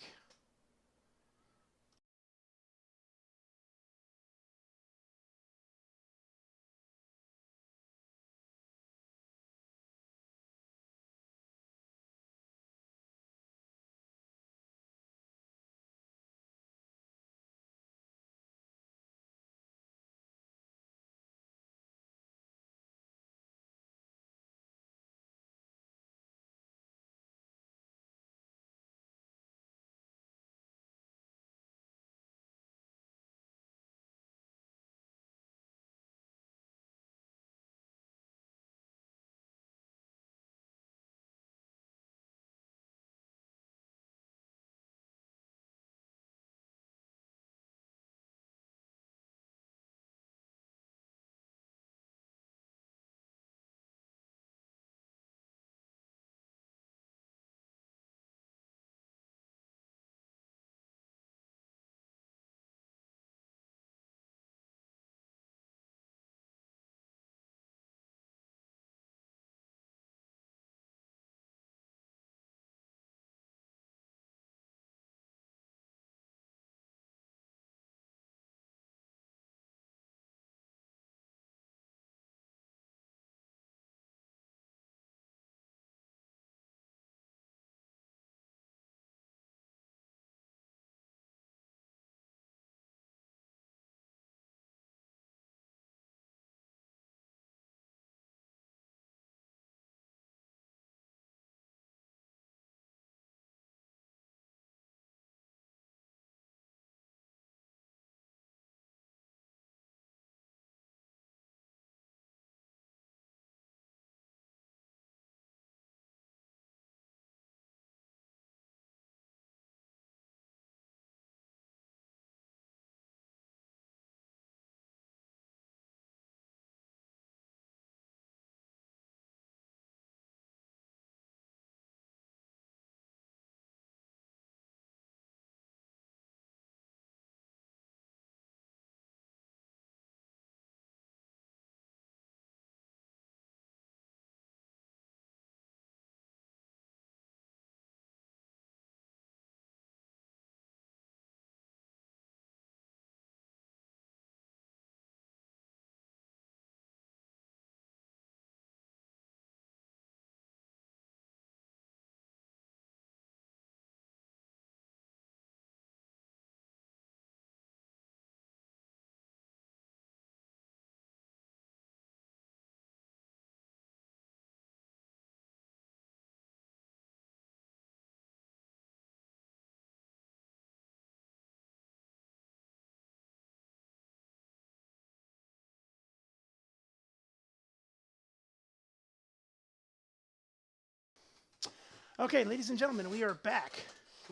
Okay, ladies and gentlemen, we are back.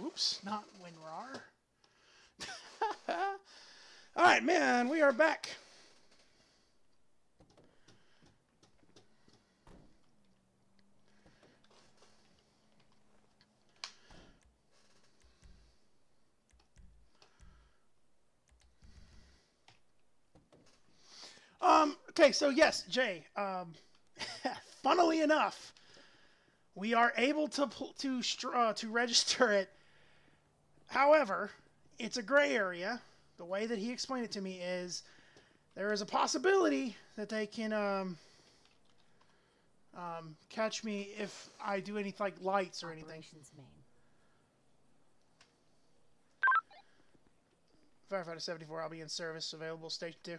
Oops, not WinRAR. All right, man, we are back. Okay, so yes, Jay. Funnily enough, we are able to register it. However, it's a gray area. The way that he explained it to me is there is a possibility that they can catch me if I do anything like lights or anything. Firefighter 74, I'll be in service. Available station 2.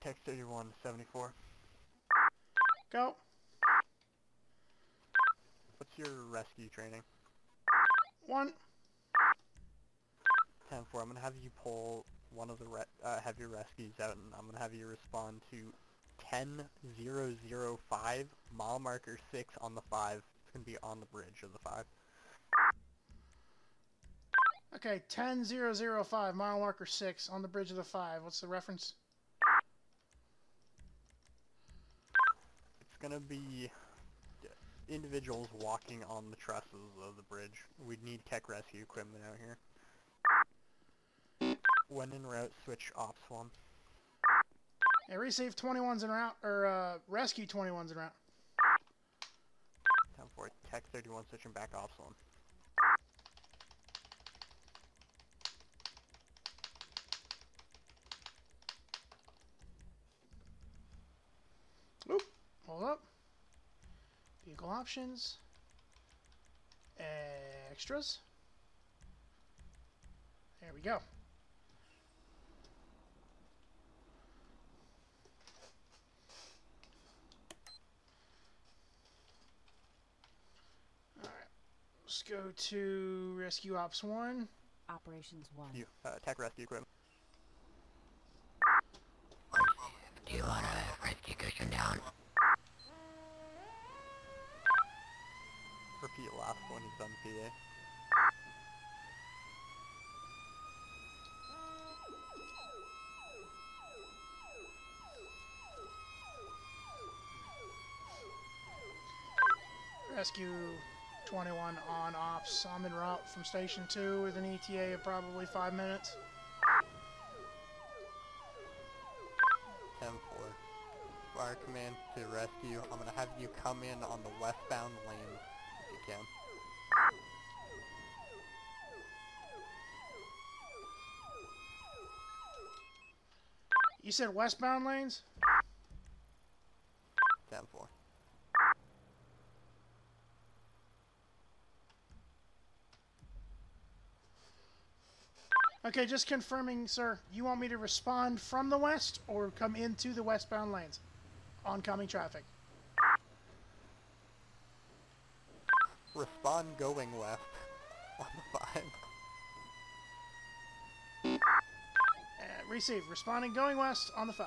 Text 8174. Go. What's your rescue training? 1. 10-4. I'm going to have you pull one of the heavy rescues out, and I'm going to have you respond to 10-005, mile marker 6 on the 5. It's going to be on the bridge of the 5. Okay, 10-005, mile marker 6 on the bridge of the 5. What's the reference? gonna be individuals walking on the trusses of the bridge. We'd need tech rescue equipment out here. When in route, switch ops 1. Hey, receive 21's en route, or rescue 21's en route. 10-4, tech 31 switching back ops 1. Oop, hold up. Vehicle options. Extras. There we go. Alright. Let's go to Rescue Ops 1. Operations 1. You, tech rescue equipment. Do you want to rescue cushion down? Repeat last one, he's done PA. Rescue 21 on ops. I'm en route from Station 2 with an ETA of probably 5 minutes. 10-4. Fire command to rescue. I'm gonna have you come in on the westbound lane if you can. You said westbound lanes? 10-4. Okay, just confirming, sir. You want me to respond from the west or come into the westbound lanes? Oncoming traffic. Respond going left on the 5. Receive. Responding going west on the 5.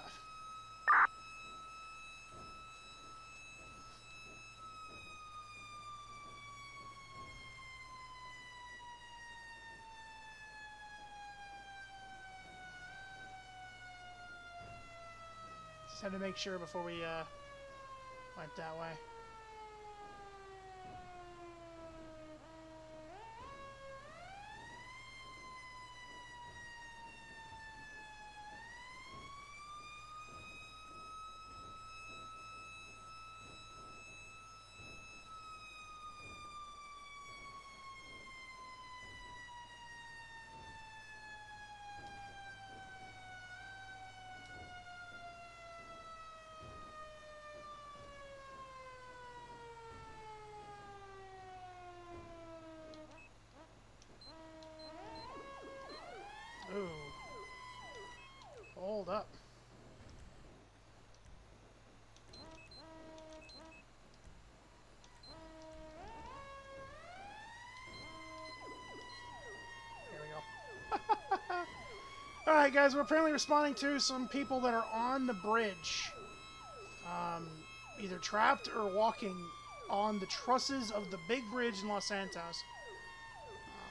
Just had to make sure before we went that way. Ooh. Hold up. Here we go. Alright guys, we're apparently responding to some people that are on the bridge. Either trapped or walking on the trusses of the big bridge in Los Santos.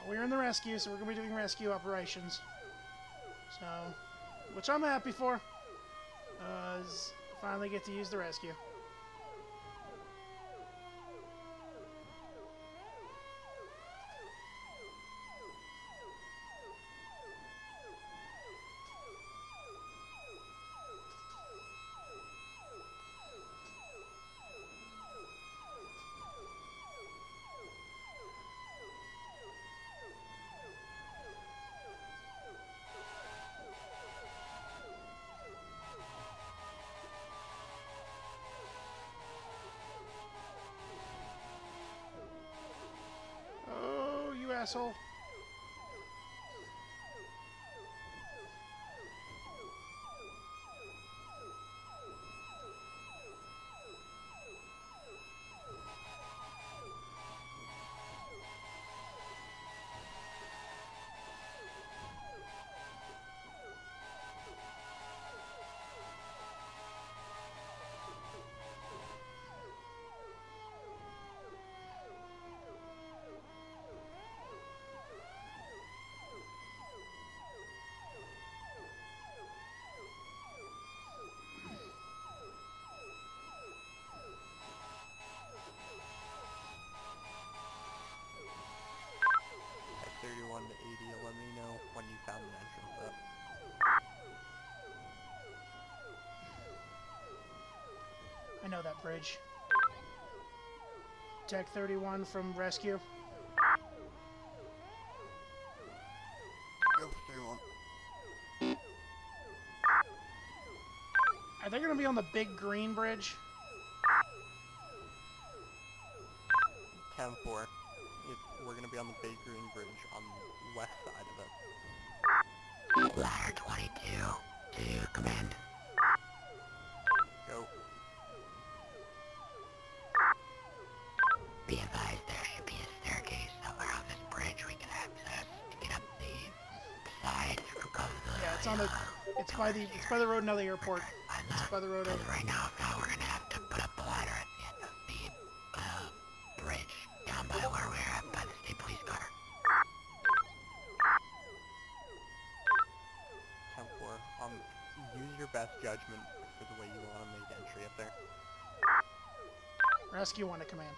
We're in the rescue, so we're going to be doing rescue operations. So, which I'm happy for. Is finally get to use the rescue. Oh, you asshole. 31 to 80. Let me know when you found an entrance up. I know that bridge. Tech 31 from rescue. Go 31. Are they going to be on the big green bridge? 10-4. We're going to be on the Big Green Bridge on the west side of it. Ladder 22 to command. Go. Be advised there should be a staircase somewhere on this bridge we can access to get up the side of the Yeah, it's on the. It's by the road near the airport. It's by the road. Because right now we're gonna have to put up a ladder at the end of the bridge down by where we're at by the state police car. 10-4. Use your best judgment for the way you want to make entry up there. Rescue 1 to command.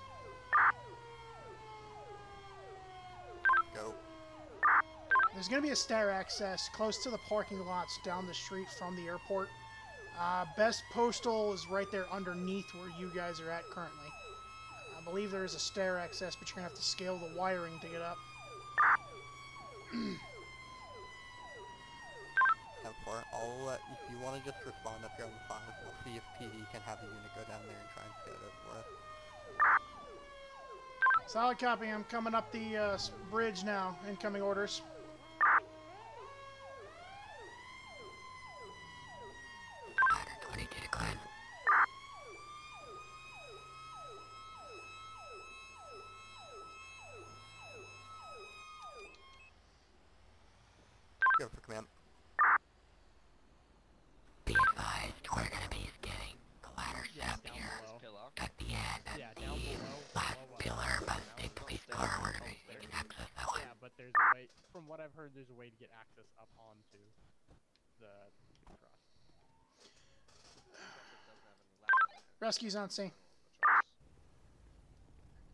Go. There's going to be a stair access close to the parking lots down the street from the airport. Best postal is right there underneath where you guys are at currently. I believe there is a stair access, but you're going to have to scale the wiring to get up. 10-4. I'll if you want to just respond up here on the 5, we'll see if PD can have a unit go down there and try and scale it for us. Solid copy. I'm coming up the bridge now. Incoming orders. Ladder 22 to climb. Go for command. Be advised, we're gonna be getting the ladder set up here at the end. Yeah, down below. Last pillar by the state police car. We're gonna we can access that one. Yeah, but there's a way. From what I've heard, there's a way to get access up onto the cross. Rescue's on scene.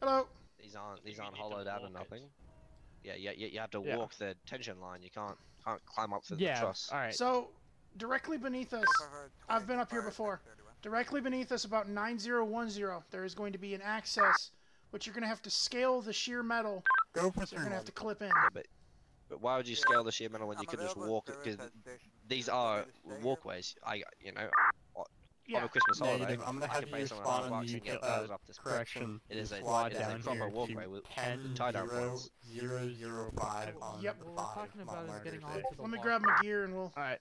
Hello. These aren't hollowed out or nothing. Yeah, you have to walk the tension line. You can't climb up through the truss. All right. So, directly beneath us, I've been up here before. Directly beneath us, about 9010, there is going to be an access, which you're going to have to scale the sheer metal. Go for So you're going to have to clip in. Yeah, but why would you scale the sheer metal when you could just walk it? Because these are walkways. On a Christmas holiday, Negative. I'm gonna have you respond on the up this correction. It is a Squad proper down here walkway to with 10 tie-down points. 005 on Yep. the What we're 5 talking about is getting Monmouth onto Street. the Let me grab my gear and we'll... Alright,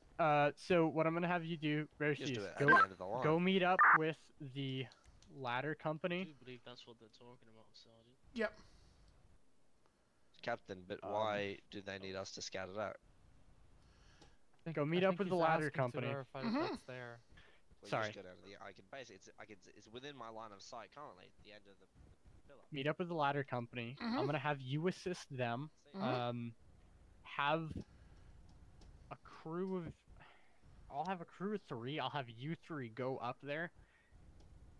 so what I'm gonna have you do, Roshi, Just do is it at the end of the line. go meet up with the ladder company. I do believe that's what they're talking about, Sergeant. Yep. Captain, but why do they need us to scout it out? Go meet up with the ladder company. That's there. Well, Sorry. Just go down to it's within my line of sight currently at the end of the pillar. Meet up with the ladder company. I'm gonna have you assist them. Have a crew of... I'll have a crew of 3. I'll have you 3 go up there.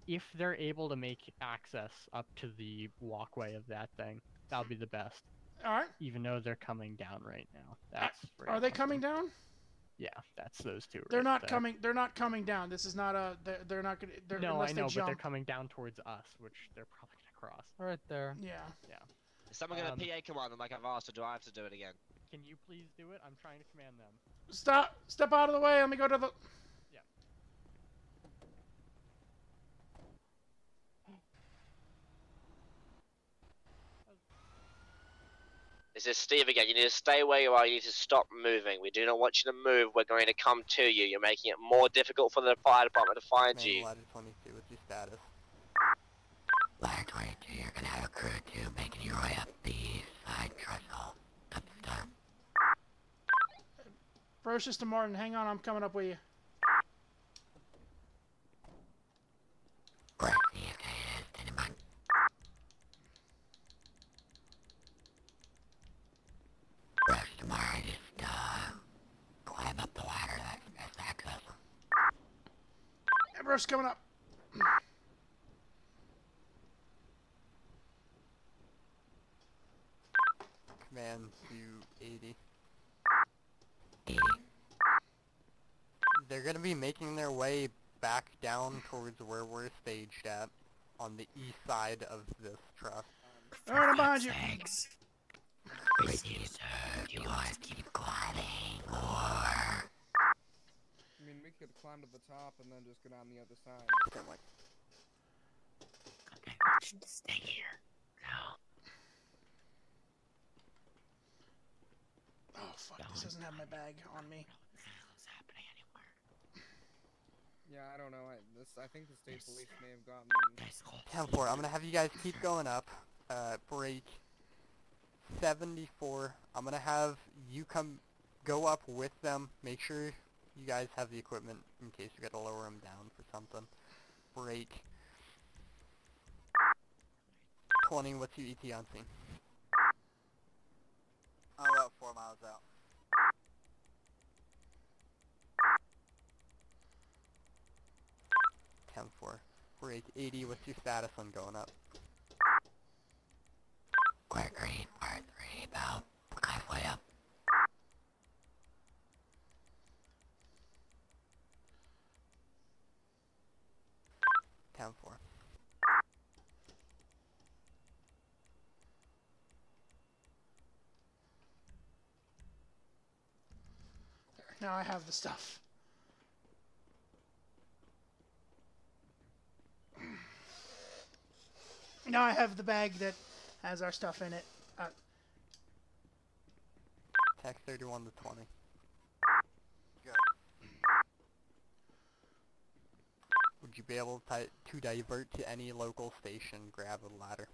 If they're able to make access up to the walkway of that thing, that'll be the best. Alright. Even though they're coming down right now. That's Are they coming down? Yeah, that's those 2. They're right not there. coming. They're not coming down. This is not a. They're not gonna. No, unless I know, they but jump. they're coming down towards us, which they're probably gonna cross. Right there. Yeah. Yeah. Is someone gonna PA command them like I've asked, or do I have to do it again? Can you please do it? I'm trying to command them. Stop! Step out of the way. Let me go to the. Yeah. This is Steve again. You need to stay where you are. You need to stop moving. We do not want you to move. We're going to come to you. You're making it more difficult for the fire department to find you. Ladder 22, what's your status? Ladder 22, you're gonna have a crew 2 making your way up the side trestle. Up the start. Brocious to Martin, hang on. I'm coming up with you. Right, the okay, it is. Stand in mind. Rush tomorrow, just climb up the ladder. That's access. Hey, Brocious coming up. Command to 80. 80. They're gonna be making their way back down towards where we're staged at, on the east side of this truck. Alright, I'm behind you. Thanks. Receive, sir. Do you want to keep climbing, or... I mean, we could climb to the top and then just go down the other side. Stand like... Okay, we should stay here. No. Oh, fuck. This doesn't have my bag on me. What the hell is happening anywhere? Yeah, I don't know. I think the state police may have gotten them. 10-4, I'm gonna have you guys keep going up. Break 74. I'm gonna have you go up with them. Make sure you guys have the equipment in case you gotta lower them down for something. Break 20. What's your ET on scene? I'm about 4 miles out. 10-4. Break 80. What's your status on going up? We're green, we're 3, about halfway up. Town 4. Now I have the stuff. Now I have the bag that has our stuff in it. Text 31 to 20. Good. Would you be able to divert to any local station, grab a ladder?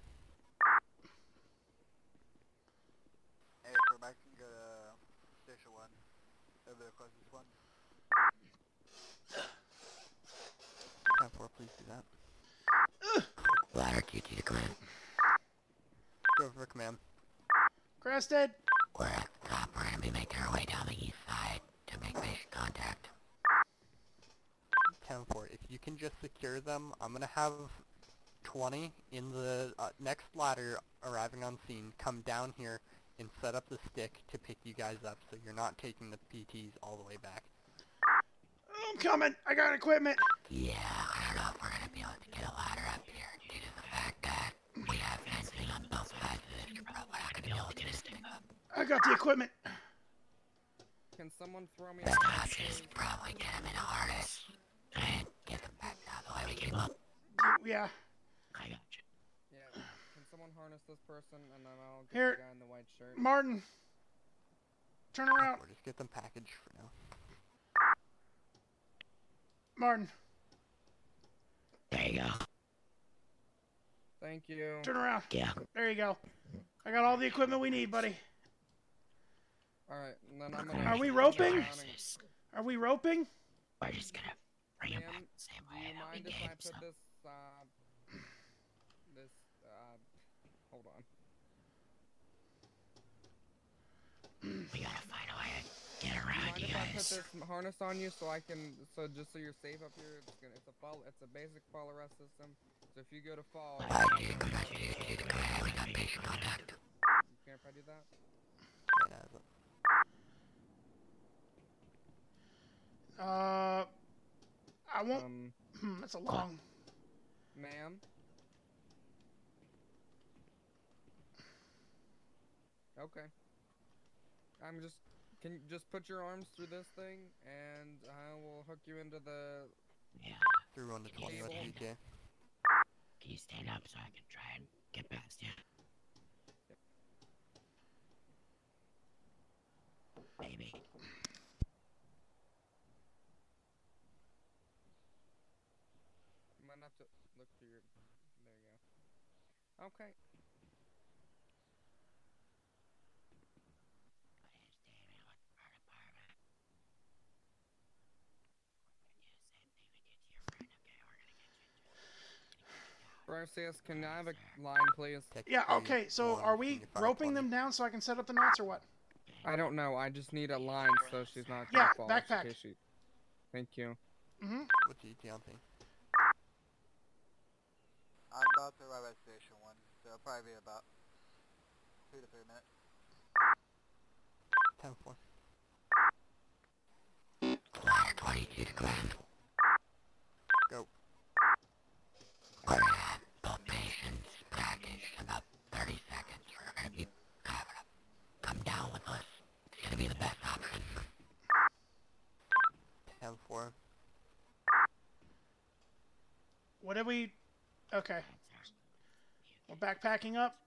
Hey, for Mike, can go to Station 1. Over the closest one. 10-4, please do that. Ladder QT to command. Go for command. Crested. We're at the top. We're gonna be making our way down the east side to make basic contact. 10-4, if you can just secure them, I'm gonna have 20 in the next ladder arriving on scene come down here and set up the stick to pick you guys up so you're not taking the PTs all the way back. I'm coming. I got equipment. Yeah, I don't know if we're gonna be able to get a ladder up here due to the fact that we have fencing on both sides of it. You're probably not gonna be able to get a stick up. I got the equipment. Can someone throw me Best option is to probably get him in a harness and get them back down the way we came up. Yeah. I got you. Yeah. Can someone harness this person and then I'll get Here. the guy in the white shirt? Martin. Turn around. Or just get them packaged for now. Martin. There you go. Thank you. Turn around. Yeah. There you go. I got all the equipment we need, buddy. Alright, and then I'm gonna... Are we roping? Are we roping? We're just gonna bring him back Ma'am, the same do way you that we mind if came, I put so. hold on. We gotta find a way to get Do you around mind you if I put guys. this harness on you so I can, just so you're safe up here? It's a basic fall arrest system. So if you go to fall, We got patient contact. you care if I do that? I won't. That's a long. Ma'am? Okay. Can you just put your arms through this thing, and I will hook you into the... Yeah. Through on the 20 with PK. Can you stand up so I can try and get past you? Maybe. You might have to look through your... There you go. Okay. Brocius, can I have a line, please? Yeah, okay, so are we roping them down so I can set up the knots or what? I don't know, I just need a line so she's not gonna fall. Backpack. Thank you. What's your ET on thing? I'm about to arrive at Station 1, so it'll probably be about 2 to 3 minutes. Execute command. Go. We're gonna have both patients packaged in about 30 seconds. We're gonna be having them come down with us. It's gonna be the best option. 10-4. What did we... Okay. We're backpacking up.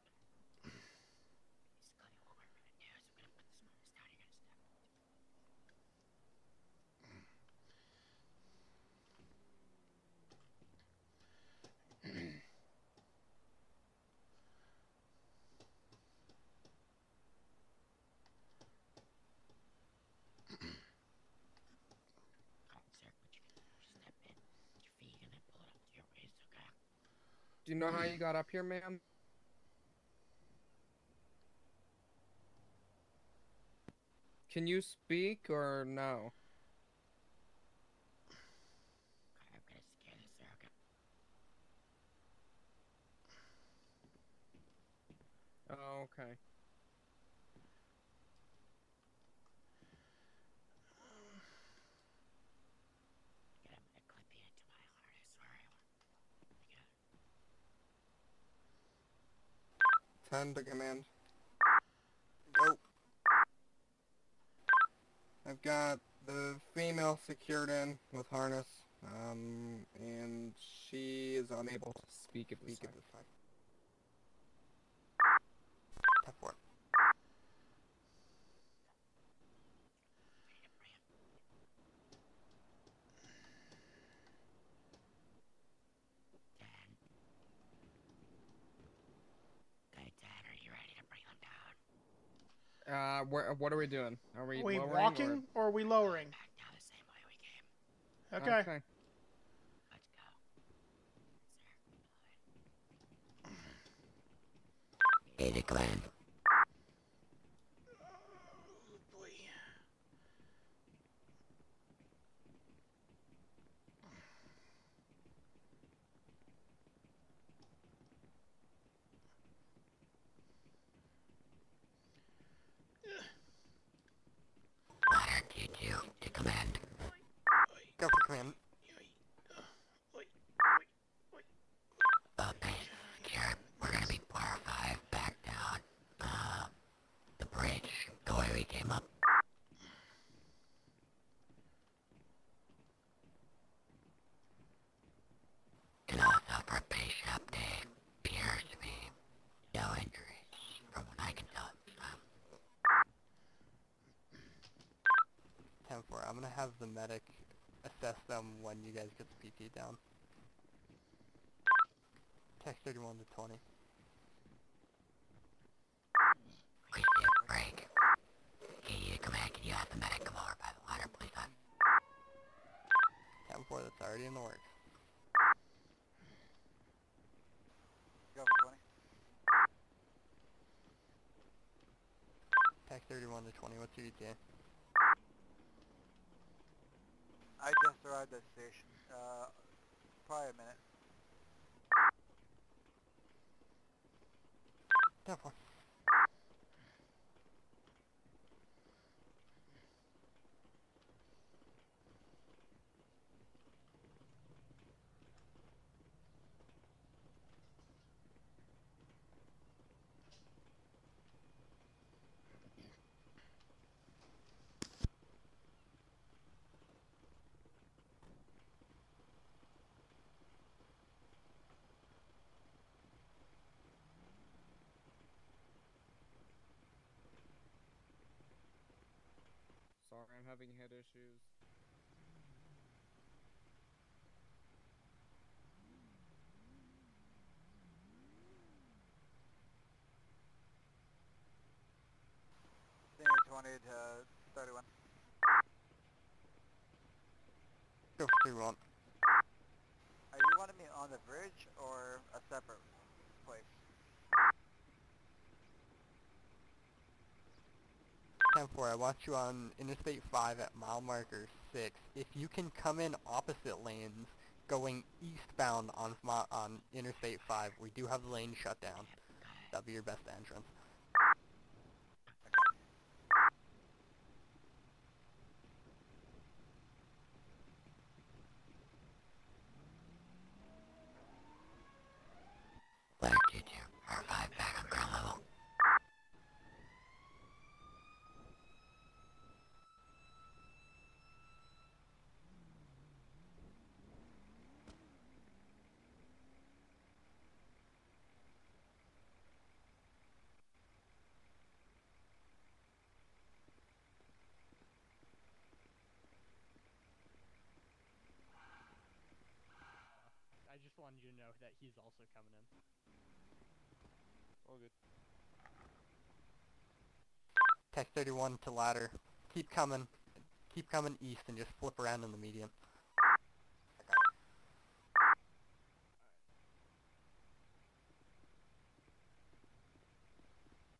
Do you know how you got up here, ma'am? Can you speak or no? Oh, okay. Ten to command. Go. I've got the female secured in with harness, and she is unable to Speak at this speak time. at this time. 10-4. Okay, Dad, are you ready to bring them down? What are we doing? Are we Are we lowering walking or are we lowering? Back down the same way we came. Okay. Okay. Let's go. Data command. Ladder T2 to command. Go for command. Base secure. We're gonna be 4 or 5 back down. The bridge. The way we came up. And also for patient update. Appears to be no injuries from what I can tell. 10-4. I'm gonna have the medic assess them when you guys get the PT down. Text 31 to 20. We see a break. Hey, command, can you have the medic come over by the ladder, please, hon? 10-4, that's already in the works. Go for 20. Text 31 to 20. What's your ETA? I just arrived at the station. Probably a minute. 10-4. Sorry, I'm having head issues. Senior 20 to 31. Go for 31. Are you wanting me on the bridge or a separate place? 10-4, I want you on Interstate 5 at mile marker 6. If you can come in opposite lanes, going eastbound on Interstate 5, we do have the lane shut down. That'll be your best entrance. wanted you to know that he's also coming in. All good. Tech 31 to ladder. Keep coming east and just flip around in the median.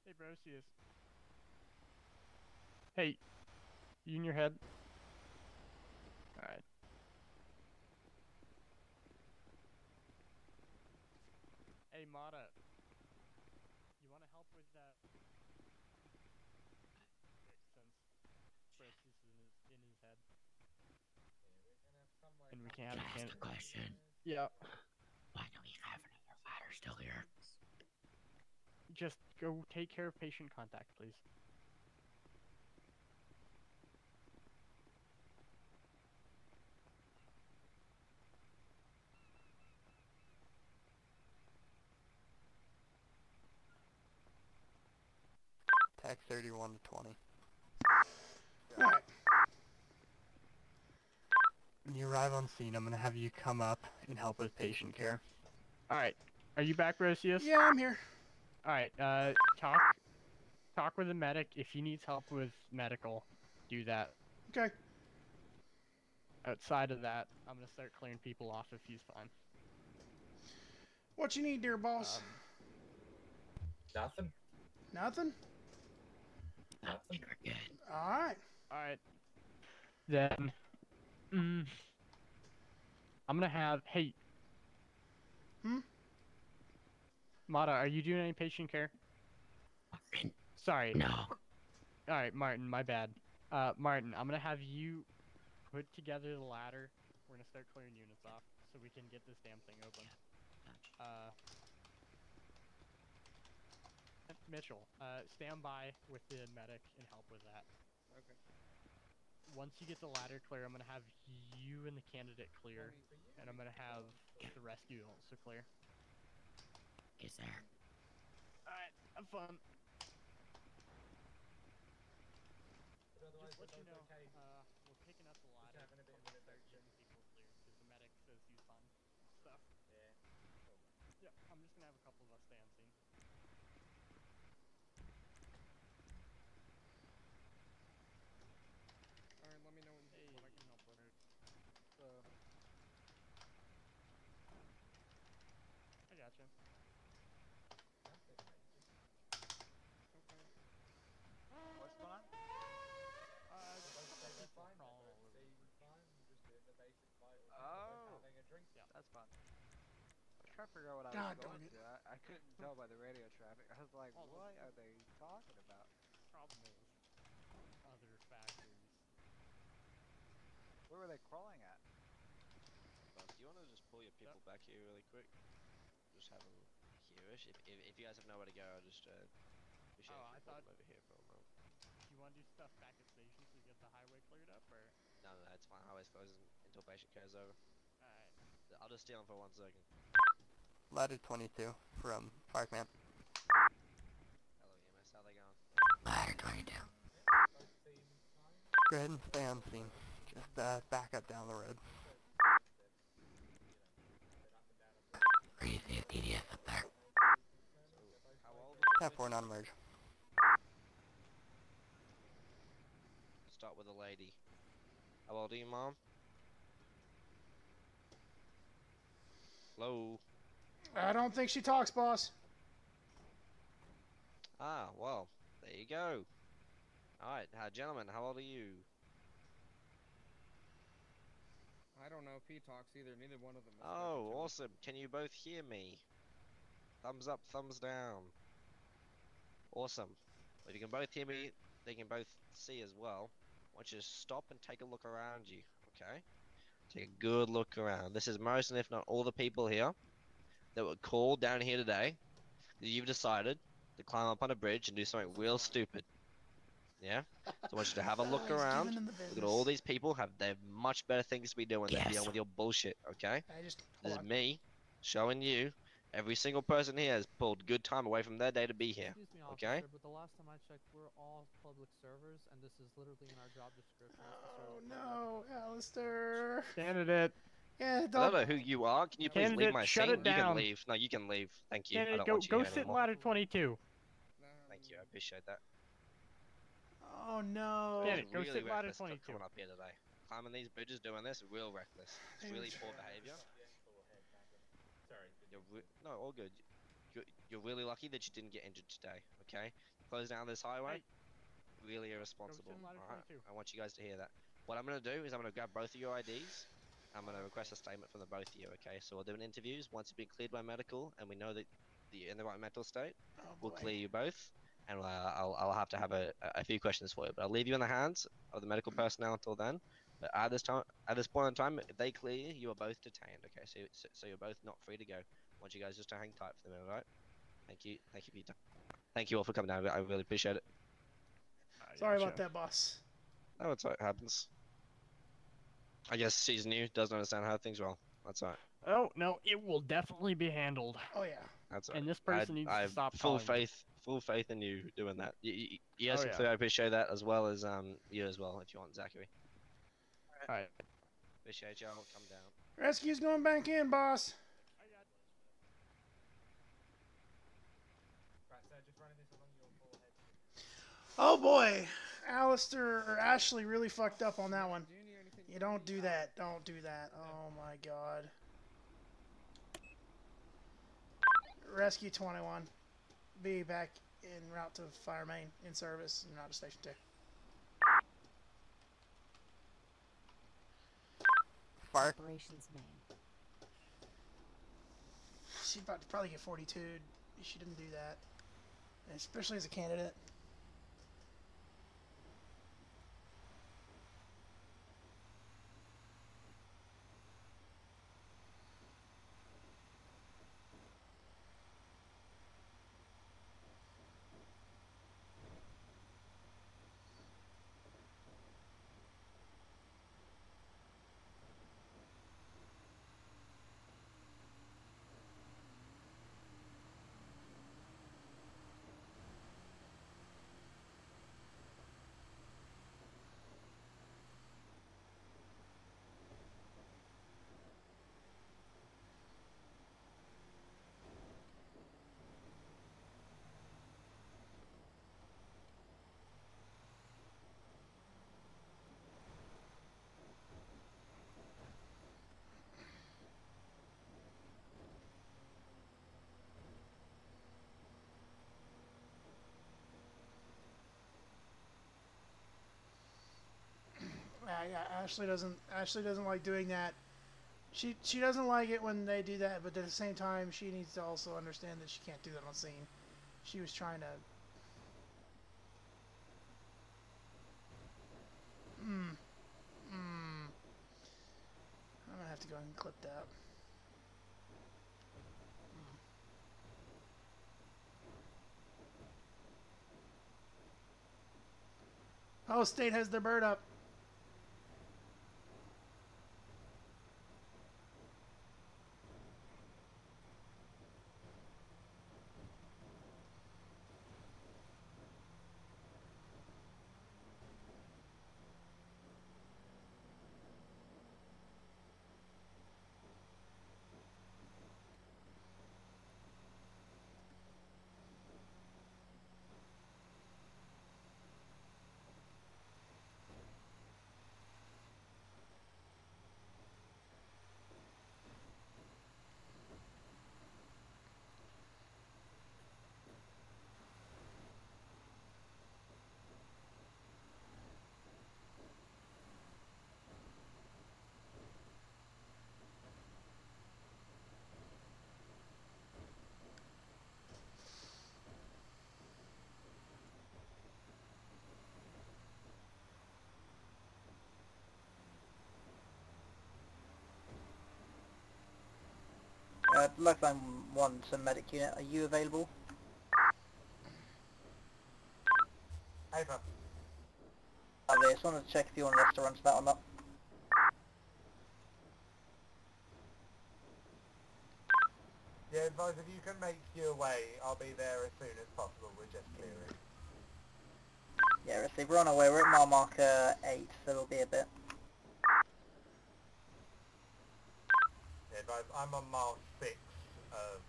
Hey, Brosius. Hey, you in your head? Alright. Hey, Mata. You want to help with that? Since Brosius is in his head. And we can't have a Can I ask a question? Yeah. Why don't you have another ladder still here? Just go take care of patient contact, please. Tech 31 to 20. Alright. When you arrive on scene, I'm gonna have you come up and help with patient care. Alright. Are you back, Brosius? Yeah, I'm here. Alright, talk with the medic. If he needs help with medical, do that. Okay. Outside of that, I'm gonna start clearing people off if he's fine. What you need, dear boss? Nothing. Nothing? Nothing. We're good. Alright. Alright. Then, I'm gonna have, hey. Mata, are you doing any patient care? Sorry. No. Alright, Martin, my bad. Martin, I'm gonna have you put together the ladder. We're gonna start clearing units off so we can get this damn thing open. Mitchell, stand by with the medic and help with that. Okay. Once you get the ladder clear, I'm gonna have you and the candidate clear, and I'm gonna have the rescue also clear. Is there? Alright, have fun. Just let you know, we're picking up the ladder. I'm gonna start getting people cleared because the medic says he's fine. Stuff. Yeah. Yeah, I'm just gonna have a couple of us stay on scene. Alright, let me know what I can help with. I gotcha. Okay. What's going on? People crawling all over the place. Oh, Yeah. that's fun. I was trying to figure out what I God was darn going it. to. I couldn't tell by the radio traffic. I was like, what are they talking about? Problem is, other factors. Where were they crawling at? But do you want to just pull your people back here really quick? Just have them here-ish. If you guys have nowhere to go, I'll just appreciate if you pull them over here for a moment. Do you want to do stuff back at station so we get the highway cleared up, or? No, it's fine. Highway's closed until patient care is over. Alright. I'll just steal them for 1 second. Ladder 22 from Fireman. Hello, EMS. How they going? Ladder 22. Go ahead and stay on scene. Just back up down the road. Crazy TDS up there. How old? 10-4 non-emerge. Start with a lady. How old are you, Mom? Hello? I don't think she talks, boss. Ah, well, there you go. Alright, gentlemen, how old are you? I don't know if he talks either. Neither one of them. Oh, awesome. Can you both hear me? Thumbs up, thumbs down. Awesome. If you can both hear me, they can both see as well. I want you to stop and take a look around you, okay? Take a good look around. This is most and if not all the people here that were called down here today. You've decided to climb up on a bridge and do something real stupid. Yeah? So I want you to have a look He's around. giving them the Look at all business. these people. They have much better things to be doing than dealing with your bullshit, okay? This is me showing you every single person here has pulled good time away from their day to be here. Excuse me, Okay? officer, but the last time I checked, we're all public servers, and this is literally in our job description. Oh no, Alistair. Candidate. Yeah, I don't know who you are. Can you please leave Candidate, my shut scene? it You can down. leave. No, you can leave. Thank you. I Candidate, don't go want you go here sit in anymore. ladder 22. Thank you. I appreciate that. Oh no. It was Candidate, go really sit in ladder reckless 22. coming up here today. Climbing these bridges, doing this, real reckless. It's really poor behavior. Sorry. No, all good. You're really lucky that you didn't get injured today. Okay, close down this highway. Really irresponsible. Alright, I want you guys to hear that. What I'm gonna do is I'm gonna grab both of your IDs. I'm gonna request a statement from the both of you. Okay, so we'll do an interviews. Once you've been cleared by medical and we know that you're in the right mental state, we'll clear you both. And I'll have to have a few questions for you. But I'll leave you in the hands of the medical personnel until then. But at this point in time, if they clear you, you are both detained. Okay, so you're both not free to go. I want you guys just to hang tight for the minute, all right? Thank you for your time. Thank you all for coming down. I really appreciate it. Sorry about that, boss. No, it's what happens. I guess she's new, doesn't understand how things roll. That's all right. Oh no, it will definitely be handled. Oh yeah. That's all And right. this person needs I to have stop full calling me. faith in you doing that. You Oh, guys can yeah. clear. I appreciate that as well as you as well if you want, Zachary. Alright. Appreciate y'all. Come down. Rescue's going back in, boss. Oh boy, Alistair or Ashley really fucked up on that one. You don't do that. Don't do that. Oh my god. Rescue 21. Be back en route to Fire Main in service and out of Station 2. Fire. Operations main. She's about to probably get 42. She didn't do that. Especially as a candidate. Yeah, Ashley doesn't like doing that. She doesn't like it when they do that, but at the same time, she needs to also understand that she can't do that on scene. She was trying to. I'm gonna have to go ahead and clip that. Oh, State has their bird up. Lifeline 1 to medic unit, are you available? Over. I just wanted to check if you want us to run to that or not. Yeah, advise if you can make your way, I'll be there as soon as possible. We're just clearing. Yeah, receive. We're on our way. We're at mile marker 8, so it'll be a bit. guys. I'm on mile 6 of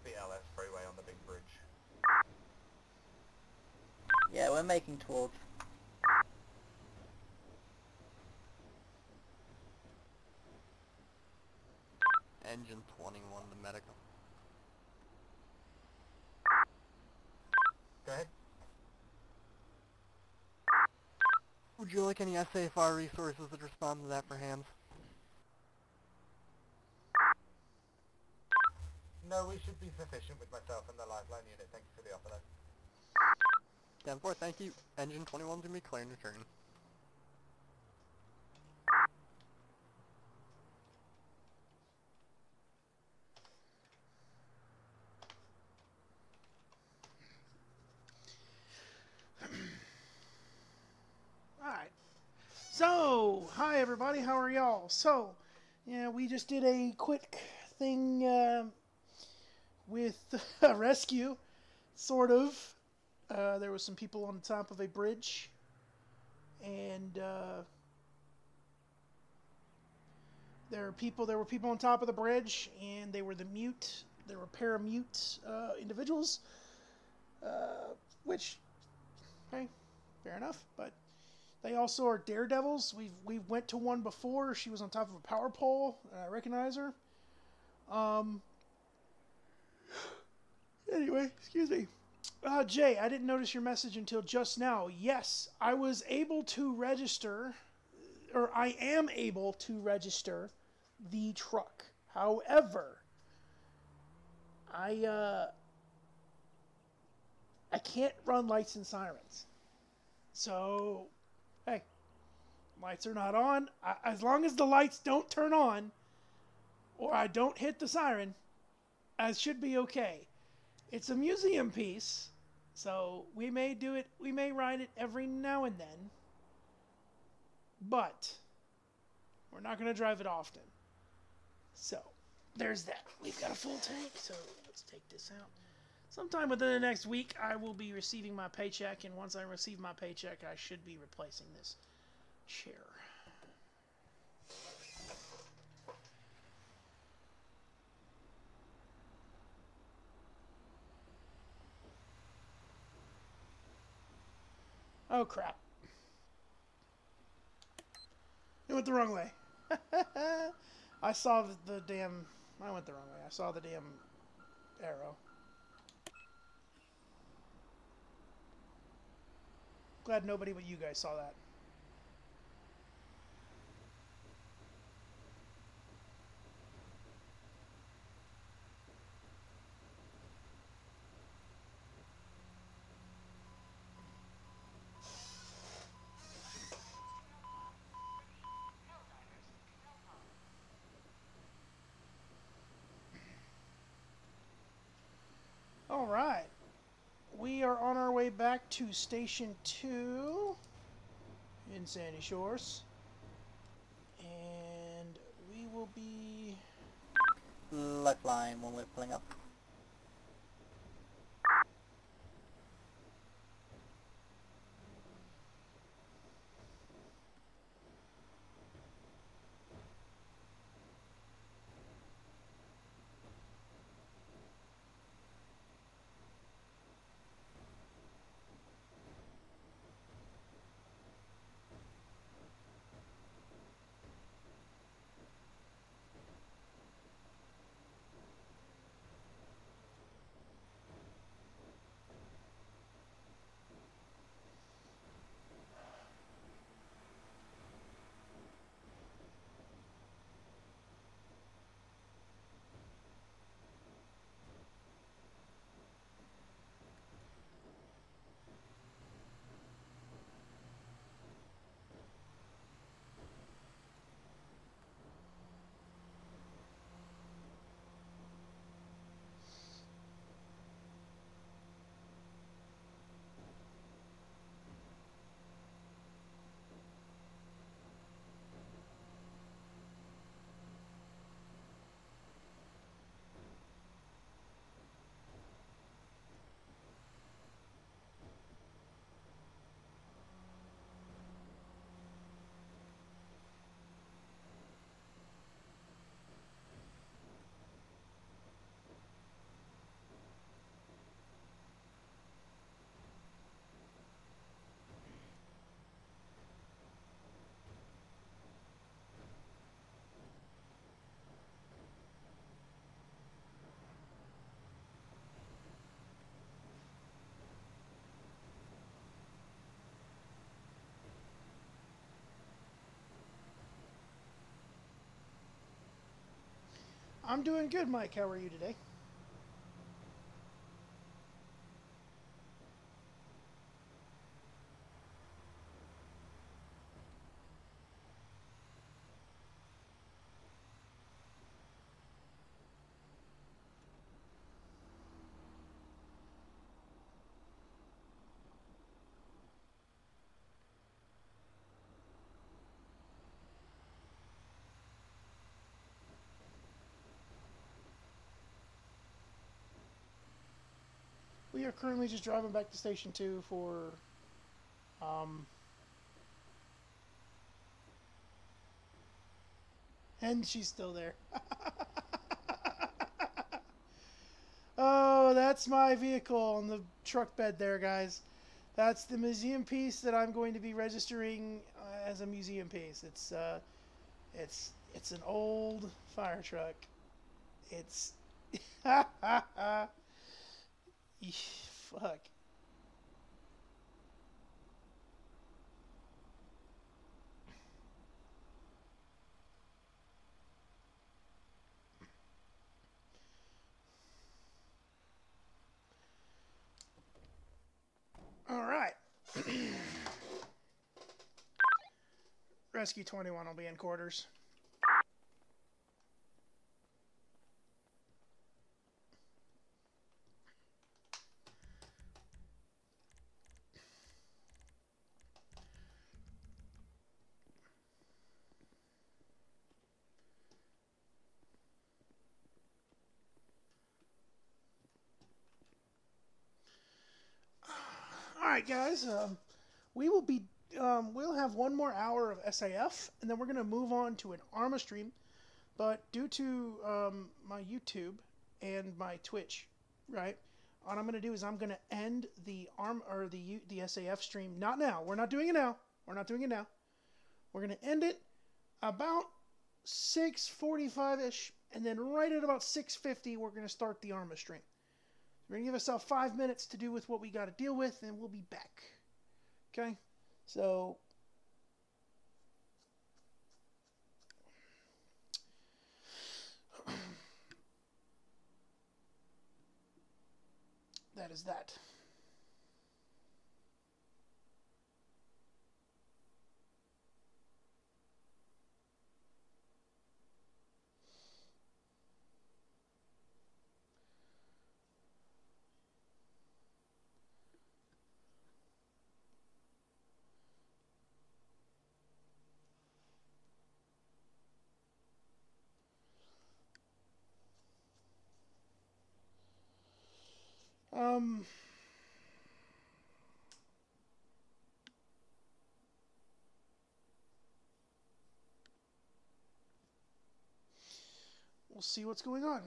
the LS freeway on the big bridge. Yeah, we're making towards. Engine 21, the medical. Go ahead. Would you like any SAFR resources that respond to that for hands? No, we should be sufficient with myself and the lifeline unit. Thank you for the offer, though. 10-4, thank you. Engine 21's gonna be clearing to turn. Alright. So, hi everybody, how are y'all? So, yeah, we just did a quick thing with a rescue, sort of. There was some people on the top of a bridge, and there were people on top of the bridge, and they were there were paramute individuals, which, hey, fair enough, but they also are daredevils. We went to one before. She was on top of a power pole, and I recognize her. Anyway, excuse me. Jay, I didn't notice your message until just now. Yes, I was able to register, or I am able to register the truck. However, I can't run lights and sirens. So, hey, lights are not on. As long as the lights don't turn on, or I don't hit the siren, I should be okay. It's a museum piece, so we may do it, we may ride it every now and then, but we're not going to drive it often. So, there's that. We've got a full tank, so let's take this out. Sometime within the next week, I will be receiving my paycheck, and once I receive my paycheck, I should be replacing this chair. Oh, crap. It went the wrong way. I saw the damn... I went the wrong way. I saw the damn arrow. Glad nobody but you guys saw that. All right. We are on our way back to Station 2 in Sandy Shores. And we will be... Lifeline when we're pulling up. I'm doing good, Mike. How are you today? We are currently just driving back to Station 2 for, and she's still there. Oh, that's my vehicle on the truck bed there, guys. That's the museum piece that I'm going to be registering as a museum piece. It's an old fire truck. It's fuck. All right. Rescue 21 will be in quarters. All right, guys. We will be. We'll have one more hour of SAF, and then we're gonna move on to an ARMA stream. But due to my YouTube and my Twitch, right? What I'm gonna do is I'm gonna end the the SAF stream. Not now. We're not doing it now. We're not doing it now. We're gonna end it about 6:45 ish, and then right at about 6:50, we're gonna start the ARMA stream. We're gonna give ourselves 5 minutes to do with what we got to deal with, and we'll be back. Okay, so that is that. Um, we'll see what's going on.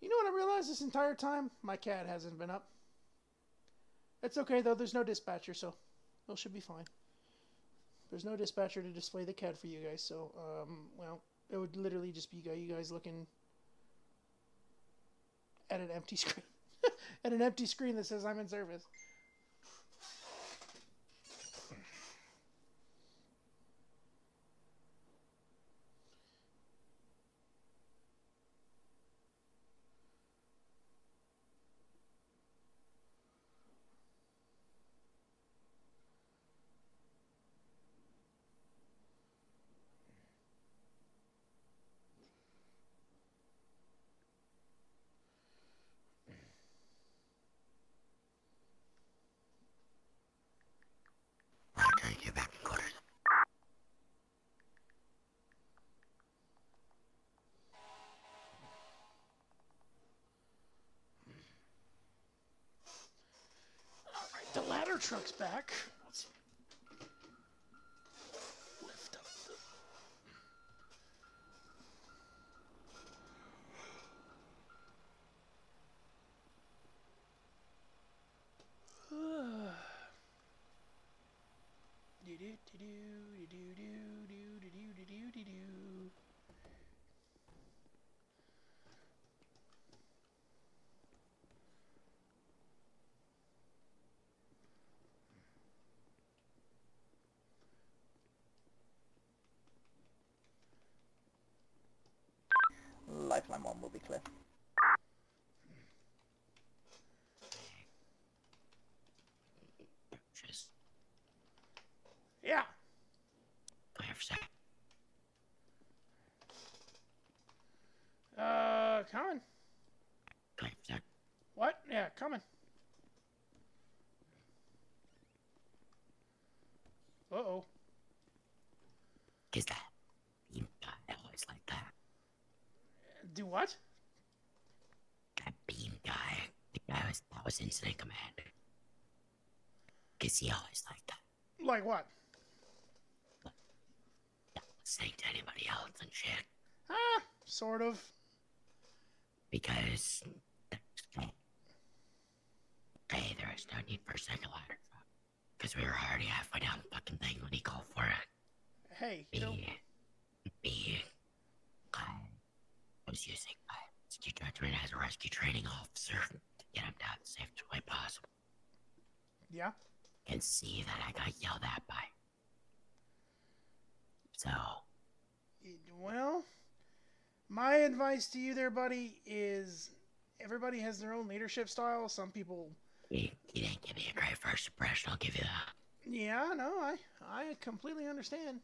You know what I realized this entire time? My cat hasn't been up. It's okay though, there's no dispatcher, so it should be fine. There's no dispatcher to display the cat for you guys, so, well, it would literally just be you guys looking at an empty screen. At an empty screen that says I'm in service. Roger, you're back in quarters. Alright, the ladder truck's back. Let's lift up the... Do do do do do do do do do do do do. lifeline one will be clear. Just Yeah. go here for a second. Coming. Go here for a second. What? Yeah, coming. Uh-oh. Is that beam guy always like that? Do what? That beam guy. The guy that was incident commander. Is he always like that? Like what? Not listening to anybody else and shit. Sort of. Because hey, there is no need for a second ladder. Because we were already halfway down the fucking thing when he called for it. Hey, I was using my rescue judgment as a rescue training officer to get him down the safest way possible. Yeah? And see that I got yelled at by. So. Well, my advice to you there, buddy, is everybody has their own leadership style. Some people... You didn't give me a great first impression, I'll give you that. Yeah, no, I completely understand.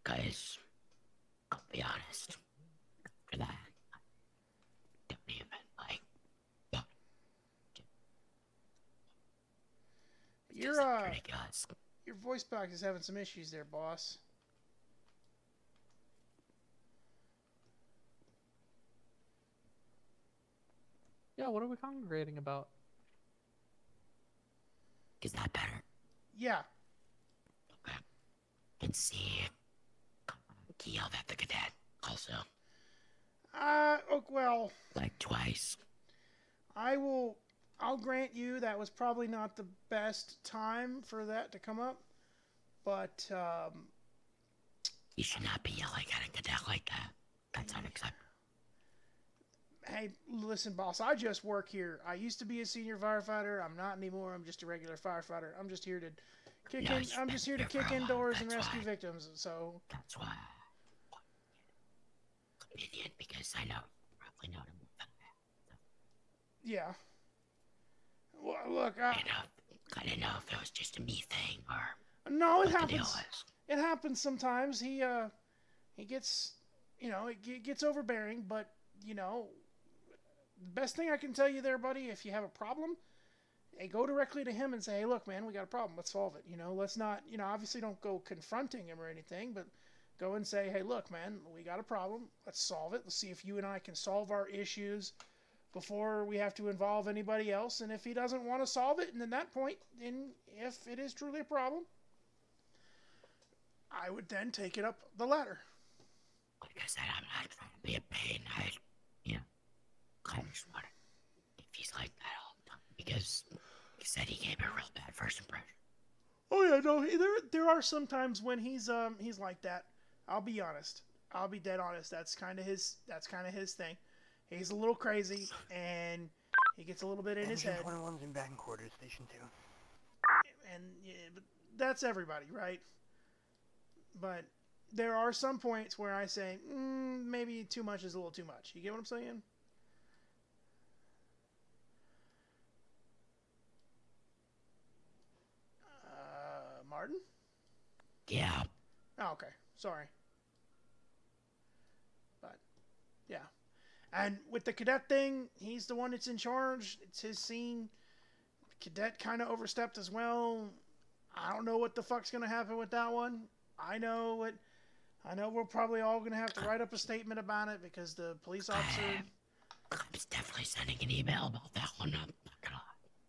Guys, I'll be honest. For that, I don't even like. Your voice box is having some issues there, boss. Yeah, what are we congregating about? Is that better? Yeah. Okay. And see. He yelled at the cadet, also. Well. Like twice. I'll grant you that was probably not the best time for that to come up. But, You should not be yelling at a cadet like that. That's unacceptable. Hey, listen, boss, I just work here. I used to be a senior firefighter. I'm not anymore. I'm just a regular firefighter. I'm just here to kick in. I'm just here to kick in doors and rescue victims. So that's why opinion, because I know probably know him more than I. Yeah. Well, look, I didn't know if it was just a me thing or. No, it happens. It happens sometimes. He gets, it gets overbearing. But the best thing I can tell you there, buddy, if you have a problem, hey, go directly to him and say, hey, look, man, we got a problem. Let's solve it. Let's not, obviously don't go confronting him or anything, but go and say, hey, look, man, we got a problem. Let's solve it. Let's see if you and I can solve our issues before we have to involve anybody else. And if he doesn't want to solve it, and at that point, then if it is truly a problem, I would then take it up the ladder. Like I said, I'm not trying to be a pain. I just wonder if he's like that all the time. Because he said he gave me a real bad first impression. Oh yeah, no, there are some times when he's like that. I'll be honest. I'll be dead honest. That's kind of his thing. He's a little crazy and he gets a little bit in his head. 21's in back quarters, station 2. And yeah, but that's everybody, right? But there are some points where I say, maybe too much is a little too much. You get what I'm saying? Martin? Yeah. Oh, okay. Sorry. But, yeah. And with the cadet thing, he's the one that's in charge. It's his scene. Cadet kind of overstepped as well. I don't know what the fuck's going to happen with that one. I know we're probably all going to have to write up a statement about it because the police officer... I was definitely sending an email about that one. I'm not gonna lie.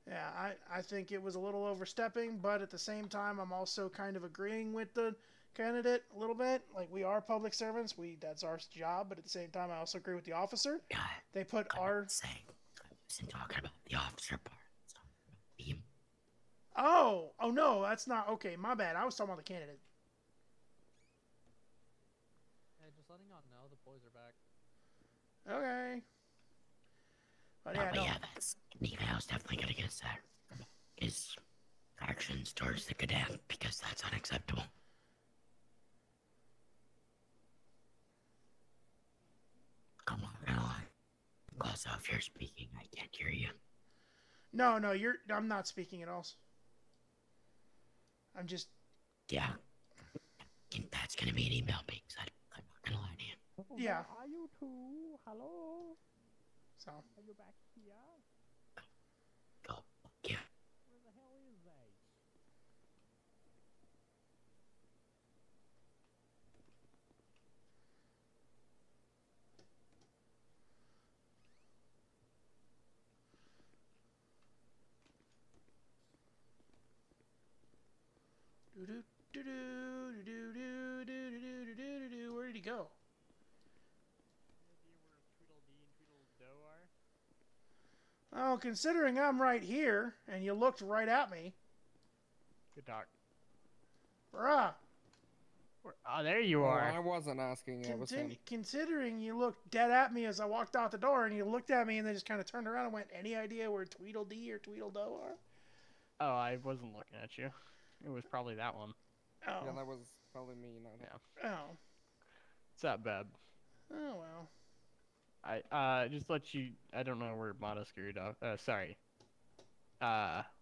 Yeah, I think it was a little overstepping, but at the same time, I'm also kind of agreeing with the candidate a little bit. Like, we are public servants. That's our job, but at the same time, I also agree with the officer. Yeah, they put I wasn't talking about the officer part. Oh no, that's not... Okay, my bad. I was talking about the candidate. Hey, just letting y'all know the boys are back. Okay. But that's the email's definitely gonna get set. His actions towards the cadet, because that's unacceptable. Also, if you're speaking, I can't hear you. No, I'm not speaking at all. I'm just. Yeah. That's gonna be an email because I'm not gonna lie to you. Yeah. Are you two? Hello? So. Are you back here? Go. Yeah. Where the hell is they? Where did he go? Oh, considering I'm right here and you looked right at me. Good talk. Bruh. Oh, there you Oh, are. I wasn't asking. It was him. Considering you looked dead at me as I walked out the door and you looked at me and then just kind of turned around and went, any idea where Tweedledee or Tweedledoe are? Oh, I wasn't looking at you. It was probably that one. Oh. Yeah, that was probably me, not him. Oh. What's up, Beb? Oh, well. I just let you. I don't know where Mata scurried off. Sorry.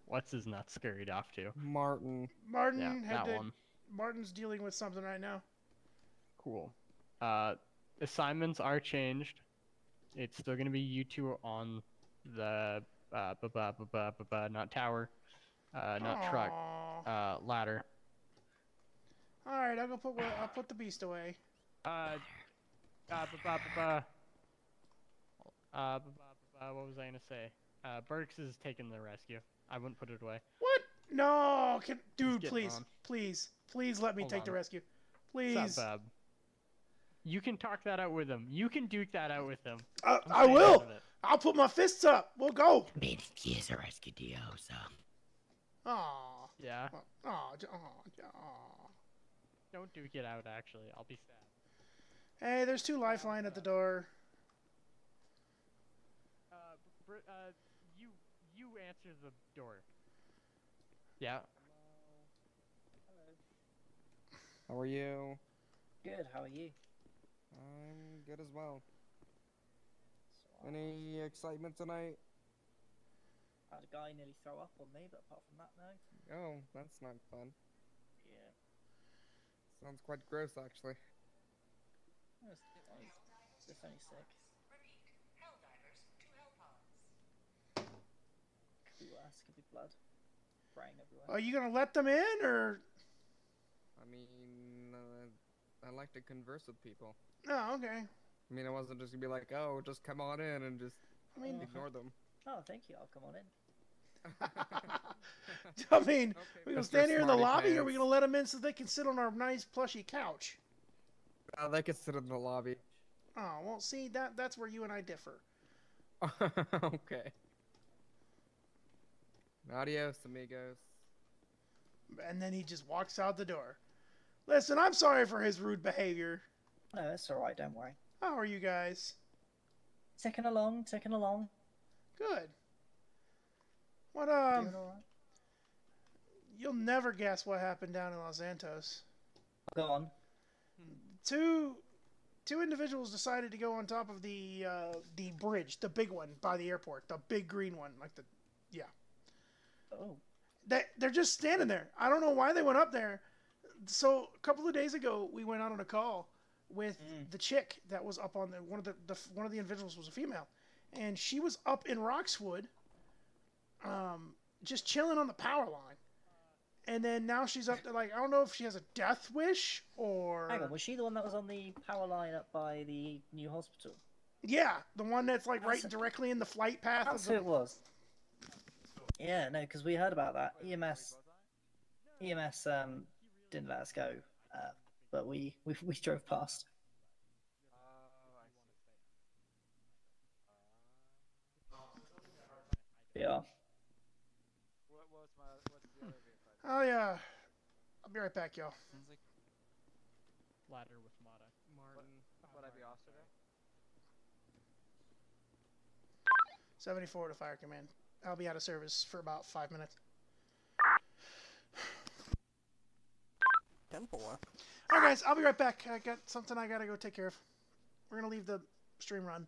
What's his nuts scurried off to? Martin. Martin Yeah, that one. Martin's dealing with something right now. Cool. Assignments are changed. It's still gonna be you two on the not tower, not truck, ladder. All right, I'll put the beast away. What was I gonna say? Burks is taking the rescue. I wouldn't put it away. What? No, dude, please, please let me take the rescue. Please. What's up, Bub? You can talk that out with him. You can duke that out with him. I will. I'll put my fists up. We'll go. I mean, he is a rescue DO, so. Aw. Yeah. Aw. Don't duke it out, actually. I'll be sad. Hey, there's 2 lifeline at the door. You answer the door. Yeah. Hello. How are you? Good, how are you? I'm good as well. Any excitement tonight? I had a guy nearly throw up on me, but apart from that, no. Oh, that's not fun. Yeah. Sounds quite gross, actually. It's only sick. Could be worse, could be blood. Spraying everywhere. Are you gonna let them in, or? I mean, I like to converse with people. Oh, okay. I mean, I wasn't just gonna be like, oh, just come on in and just ignore them. Oh, thank you, I'll come on in. I mean, okay, we gonna Mr. stand here in the Smarty lobby, or are we Pants. gonna let them in so they can sit on our nice plushy couch? They can sit in the lobby. Oh, well, see, that's where you and I differ. Okay. Adios, amigos. And then he just walks out the door. Listen, I'm sorry for his rude behavior. No, it's alright, don't worry. How are you guys? Ticking along, ticking along. Good. What, Doing alright? You'll never guess what happened down in Los Santos. Go on. Two individuals decided to go on top of the bridge, the big one by the airport, the big green one, yeah. Oh. They're just standing there. I don't know why they went up there. So a couple of days ago, we went out on a call with the chick that was up on one of the individuals was a female, and she was up in Roxwood, just chilling on the power line. And then now she's up there, I don't know if she has a death wish or... Hang on, was she the one that was on the power line up by the new hospital? Yeah, the one that's right directly in the flight path. That's who it was. Yeah, no, because we heard about that. EMS didn't let us go, but we drove past. Yeah. Oh yeah, I'll be right back, y'all. Ladder with Mata. Martin. Would I be off today? 74 to Fire Command. I'll be out of service for about 5 minutes. 10-4. Alright guys, I'll be right back. I got something I gotta go take care of. We're gonna leave the stream run.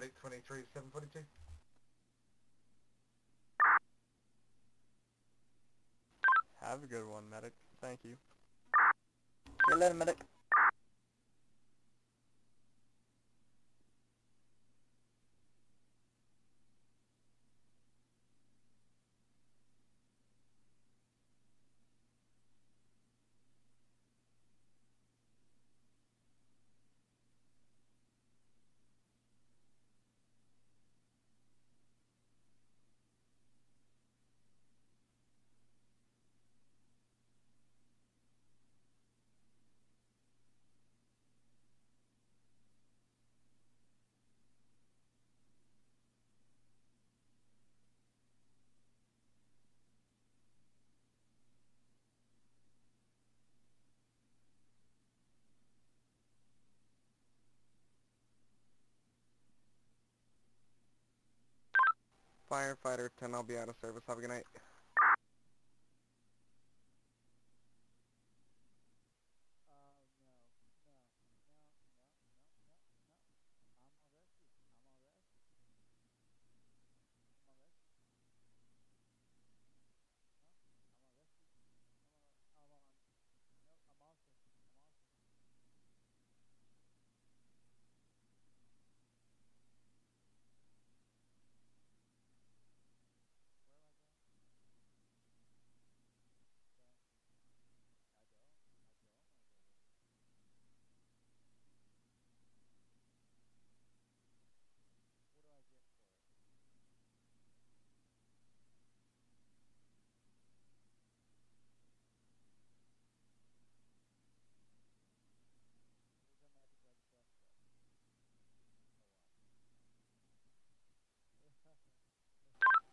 Medic 23, 742. Have a good one, medic. Thank you. See you later, medic. Firefighter 10, I'll be out of service. Have a good night.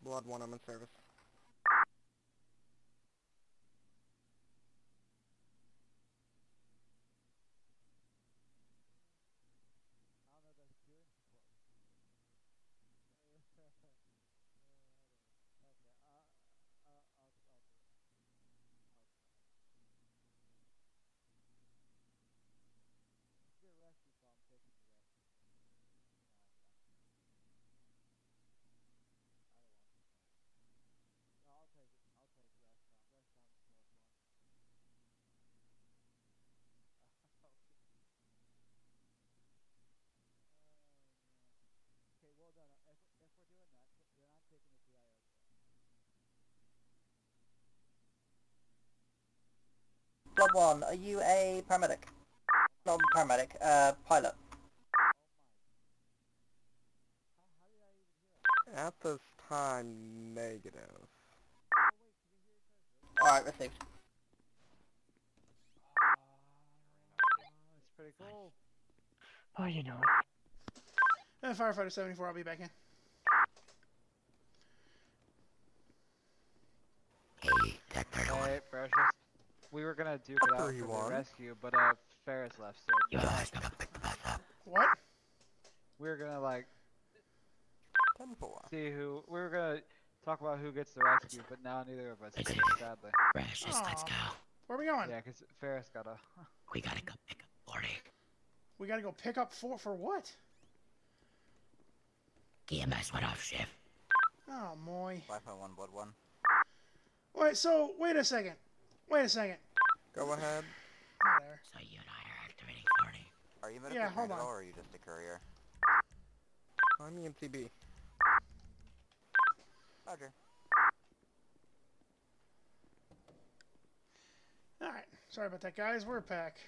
Blood 1, I'm in service. Blood 1, are you a paramedic? Not a paramedic, pilot. At this time, negative. Alright, received. It's pretty cool. Oh, you know. Firefighter 74, I'll be back in. Hey, Precious. We were gonna duke it out for the 3-1. rescue, but Ferris left, so What? we were gonna like 10-4. see who we were gonna talk about who gets the rescue, but now neither of us do, sadly. Precious, let's go. Where are we going? Yeah, 'cause Ferris got a. We gotta go pick up 40. We gotta go pick up 4 for what? EMS went off shift. Oh, boy. 501, Blood 1. Wait, so, wait a second. Wait a second. Go ahead. There. So you and I are activating 40. Are you Yeah, hold on. or are you just a courier? I'm EMTB. Roger. Alright. Sorry about that, guys. We're back.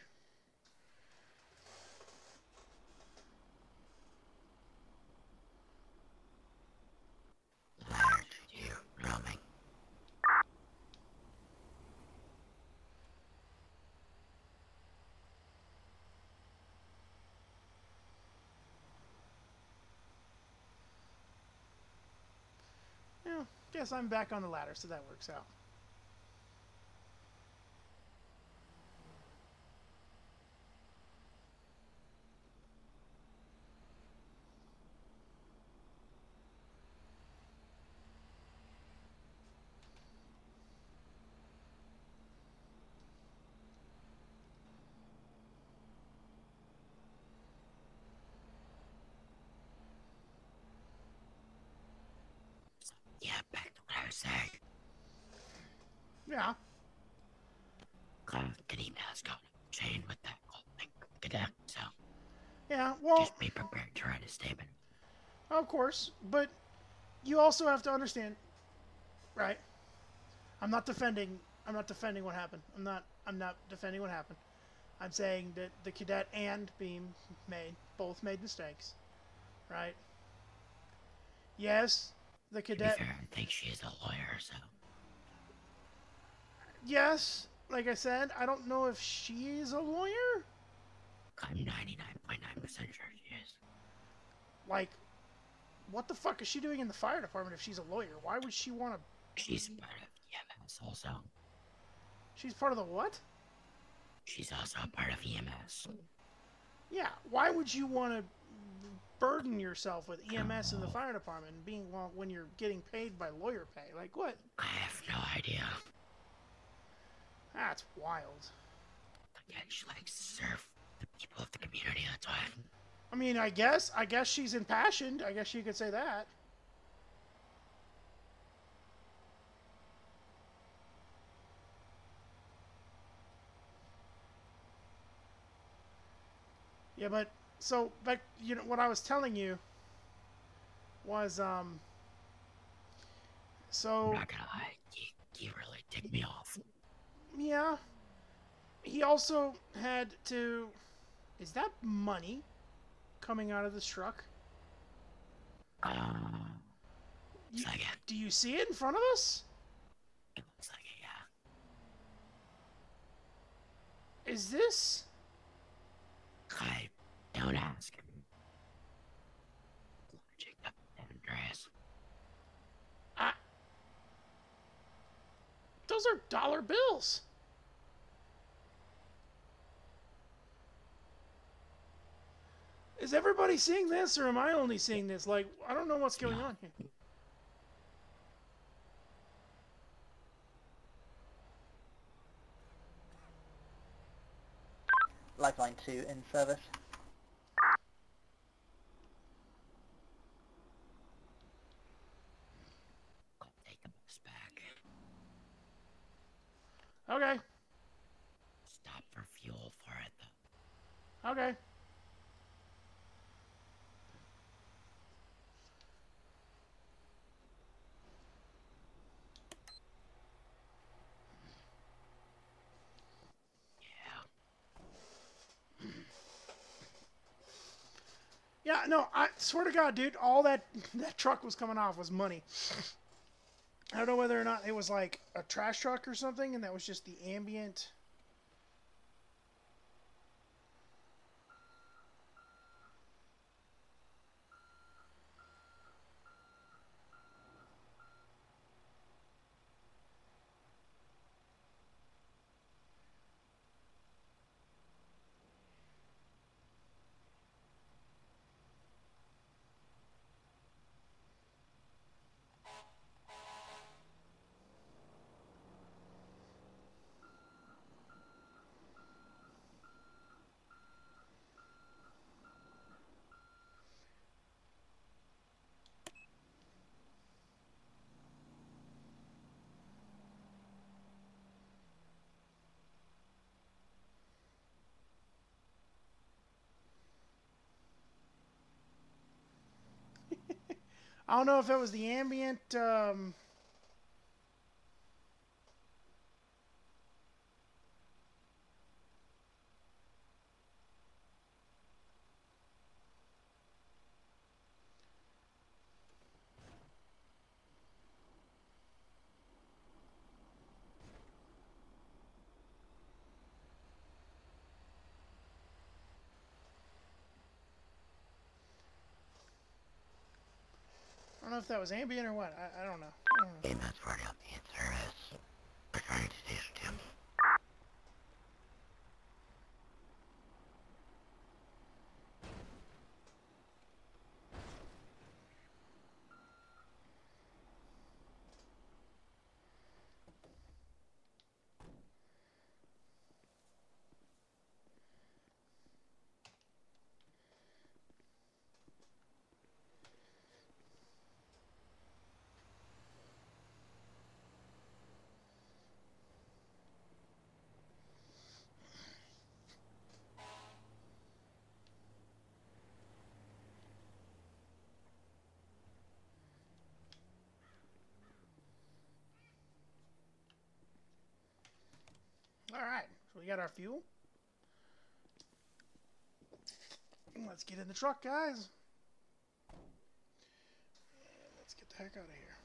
Ladder 2, roaming. Yeah, guess I'm back on the ladder, so that works out. Yeah, back to what I was saying. Yeah. Good email's going up chain with that whole thing cadet, so Yeah, well, just be prepared to write a statement. of course, but you also have to understand, right? I'm not defending what happened. I'm not defending what happened. I'm saying that the cadet and Beam both made mistakes, right? Yes, the cadet. To be fair, I think she's a lawyer, so Yes, like I said, I don't know if she's a lawyer. I'm 99.9% sure she is. Like, what the fuck is she doing in the fire department if she's a lawyer? Why would she want to? She's part of EMS also. She's part of the what? She's also a part of EMS. Yeah, why would you want to burden yourself with EMS in the fire department when you're getting paid by lawyer pay? Like what? I have no idea. That's wild. Again, she likes to serve the people of the community, that's why. I mean, I guess she's impassioned. I guess you could say that. Yeah, but so like what I was telling you was so I'm not gonna lie, you really ticked me off. yeah. He also had to. Is that money coming out of this truck? Looks like it. Do you see it in front of us? It looks like it, yeah. Is this? Don't ask. Logic up, Andreas. Those are dollar bills. Is everybody seeing this, or am I only seeing this? Like, I don't know what's going on here. Lifeline 2 in service. Take the bus back. Okay. Stop for fuel for it, though. Okay. Yeah, no, I swear to God, dude, all that truck was coming off was money. I don't know whether or not it was like a trash truck or something, and that was just the ambient. I don't know if it was the ambient. I don't know if that was ambient or what. I don't know. That's already on the in-service. We're trying to station him. Alright, so we got our fuel. Let's get in the truck, guys. And let's get the heck out of here.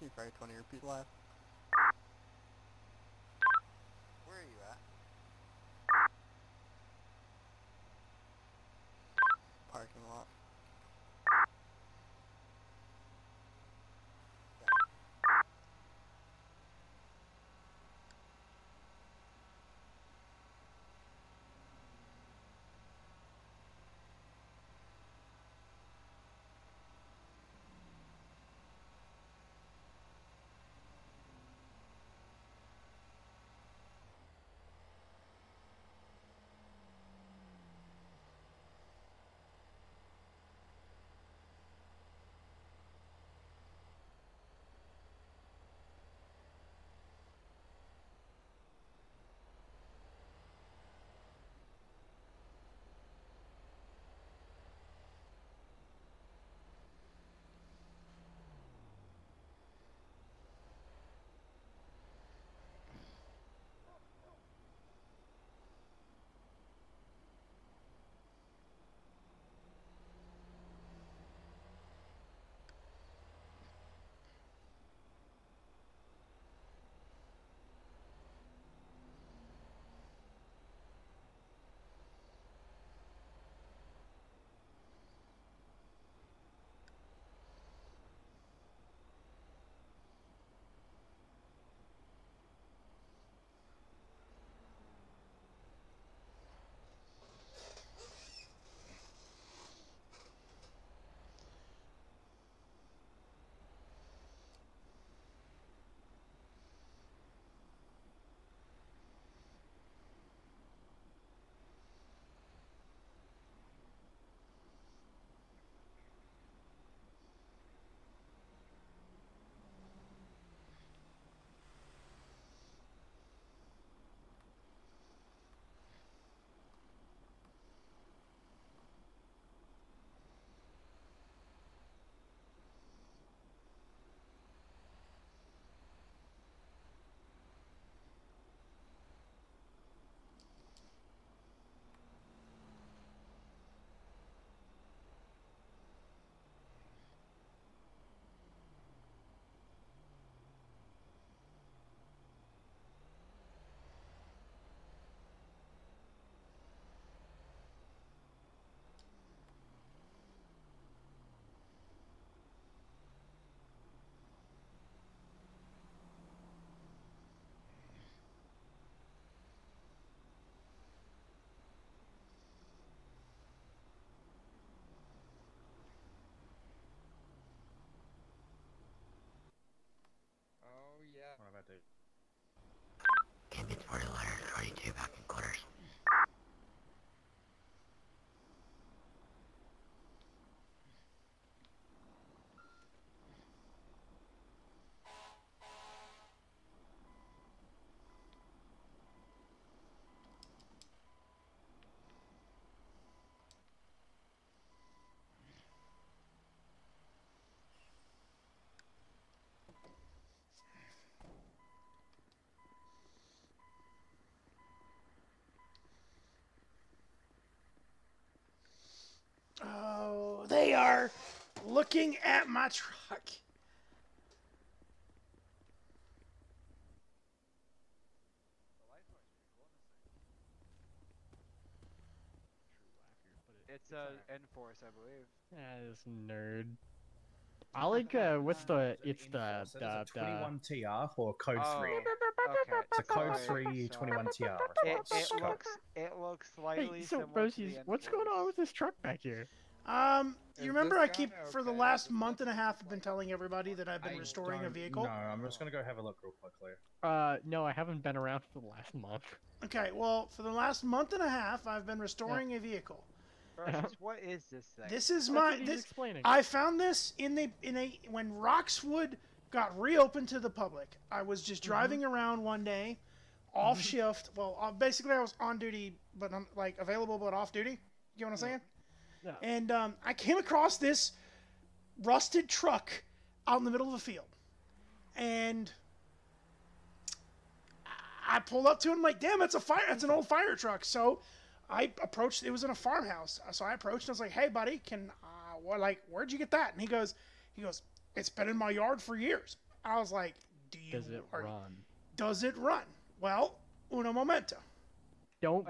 You probably 20 rupees left. Where are you at? Parking lot. Oh yeah. What about the Came in for the letter 22 back in quarters. Oh, they are looking at my truck. It's enforce, I believe. Yeah, this nerd. I like what's the it's the 21 TR or code 3. Okay. It's a code Sorry, 3 21 TR it looks Hey, slightly so similar to the Rosie's, what's going on with this truck back here? You remember this I guy keep for the okay? last month and a half I've been telling everybody that I've been restoring a vehicle. No, I'm just gonna go have a look real quickly. No, I haven't been around for the last month. Okay, well, for the last month and a half, I've been restoring a vehicle. Versus, what is this thing? This is That's my what he's this. explaining. I found this when Roxwood got reopened to the public. I was just driving around one day, off shift. Well, basically I was on duty, but I'm like available but off duty. You know what I'm saying? Yeah. And I came across this rusted truck out in the middle of the field, and I pulled up to it. I'm like, damn, that's an old fire truck. So I approached. It was in a farmhouse. So I approached and I was like, hey, buddy, where'd you get that? And he goes, it's been in my yard for years. I was like, Does it run? Does it run? Well, uno momento. Don't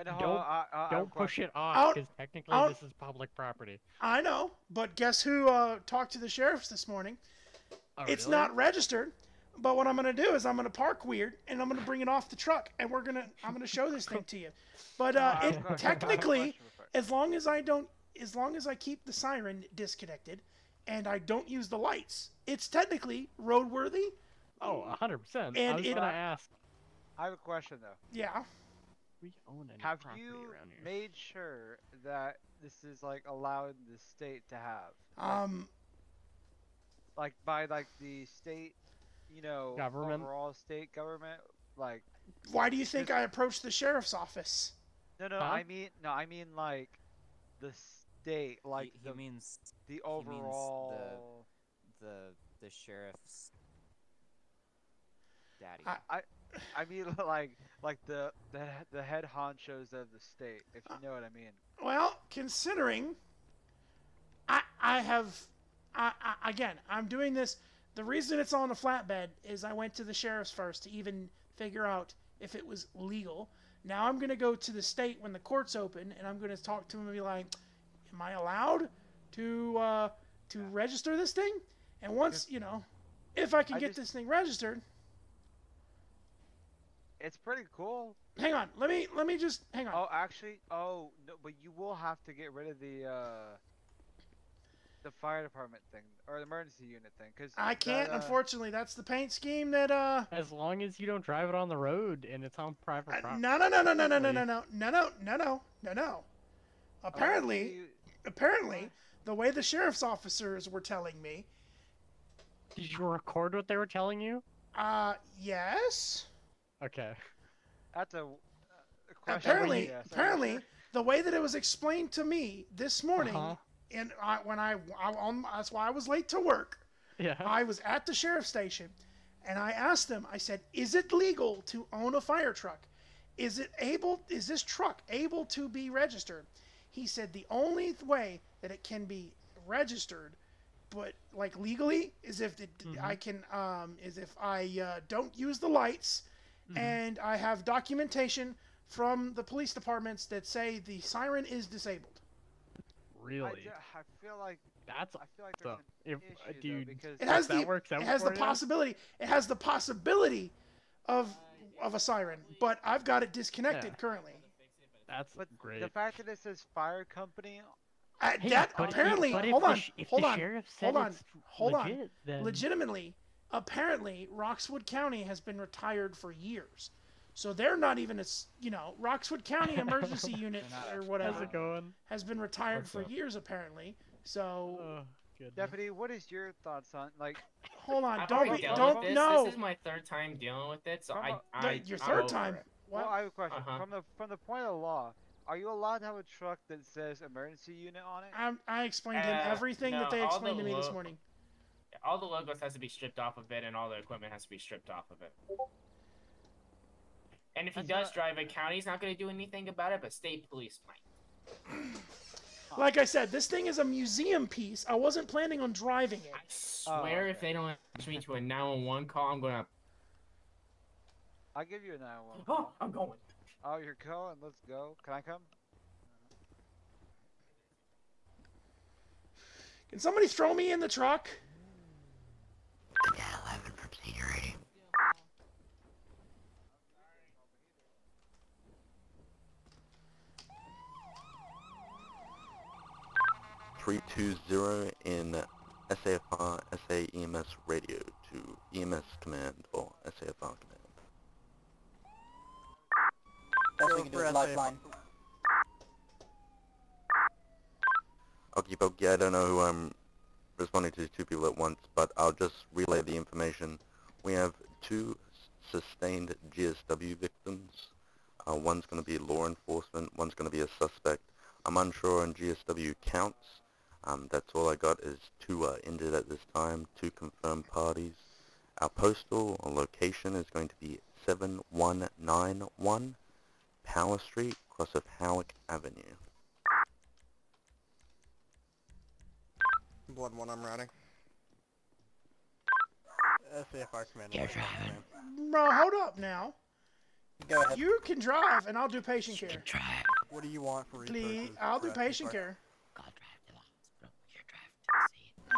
push it off Out- because technically out- this is public property. I know, but guess who talked to the sheriffs this morning? Oh, It's really? not registered. But what I'm gonna do is I'm gonna park weird and I'm gonna bring it off the truck and I'm gonna show this thing to you. But technically, as long as I keep the siren disconnected and I don't use the lights, it's technically roadworthy. Oh, 100%. And I was gonna ask. I have a question though. Yeah. We own any Have property you around here? made sure that this is like allowed the state to have? Like by like the state, Government? overall state government, like. Why do you think I approached the sheriff's office? No, I mean like the state, like he means the overall. He means the sheriff's daddy. I mean like the head honchos of the state, if you know what I mean. Well, considering again, I'm doing this. The reason it's on the flatbed is I went to the sheriff's first to even figure out if it was legal. Now I'm going to go to the state when the court's open, and I'm going to talk to him and be like, am I allowed to register this thing? And once, if I can get this thing registered. It's pretty cool. Hang on. Let me just hang on. Oh, actually, no, but you will have to get rid of the fire department thing or the emergency unit thing, because I can't. Unfortunately, that's the paint scheme that. As long as you don't drive it on the road and it's on private property. No. Apparently, the way the sheriff's officers were telling me. Did you record what they were telling you? Yes. Okay. That's a question. Apparently, the way that it was explained to me this morning, and that's why I was late to work. Yeah. I was at the sheriff's station, and I asked them. I said, "Is it legal to own a fire truck? Is this truck able to be registered?" He said the only way that it can be registered, but like legally, is if I don't use the lights. And I have documentation from the police departments that say the siren is disabled. Really? I feel like that's. I feel like there's an issue, dude, though, because It has the possibility. It has the possibility of a siren, but I've got it disconnected currently. That's great. The fact that it says fire company. Apparently, hold on. Then... Legitimately, apparently, Roxwood County has been retired for years. So they're not even Roxwood County Emergency Unit or whatever. How's it going? Has been retired for years apparently. So Deputy, what is your thoughts on Hold on, don't no. This is my third time dealing with it, so your third time. Well, I have a question. From the point of law, are you allowed to have a truck that says emergency unit on it? I explained to him everything that they explained to me this morning. All the logos has to be stripped off of it, and all the equipment has to be stripped off of it. And if he does drive it, county's not going to do anything about it, but state police might. Like I said, this thing is a museum piece. I wasn't planning on driving it. I swear if they don't answer me to a 911 call, I'm going to... I'll give you a 911 call. I'm going. Oh, you're going? Let's go. Can I come? Can somebody throw me in the truck? Yeah, 11 from security. .320 in SAFR SAEMS radio to EMS command or SAFR command. Best we can do is lifeline. Okie dokie, I don't know who I'm responding to two people at once, but I'll just relay the information. We have 2 sustained GSW victims. One's going to be law enforcement, one's going to be a suspect. I'm unsure on GSW counts. That's all I got is 2 injured at this time, 2 confirmed parties. Our postal location is going to be 7191 Power Street, cross of Howick Avenue. Blood 1, I'm routing. SAFR command. Bro, hold up now. Go ahead. You can drive, and I'll do patient care. What do you want for Please, resources? I'll do patient care.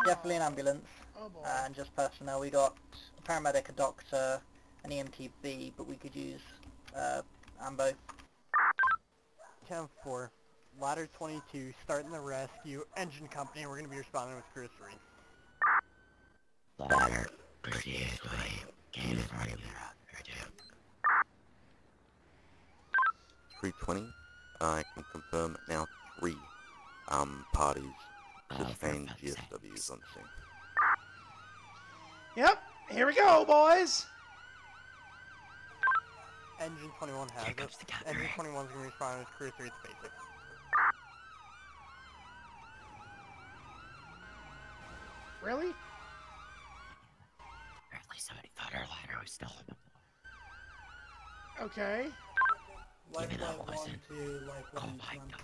Definitely an ambulance. Oh boy. And just personnel. We got a paramedic, a doctor, an EMTB, but we could use ambo. 10-4. Ladder 22, starting the rescue. Engine company, we're going to be responding with crew 3. Ladder, proceed away. Game is already been around here too. 320, I can confirm now 3 parties sustained GSWs on the scene. Yep, here we go, boys. Engine 21 has it. Engine 21 is going to be responding with crew 3, it's basic. Really? Apparently somebody thought our ladder was still on the floor. Okay. Even though it wasn't. Oh my god.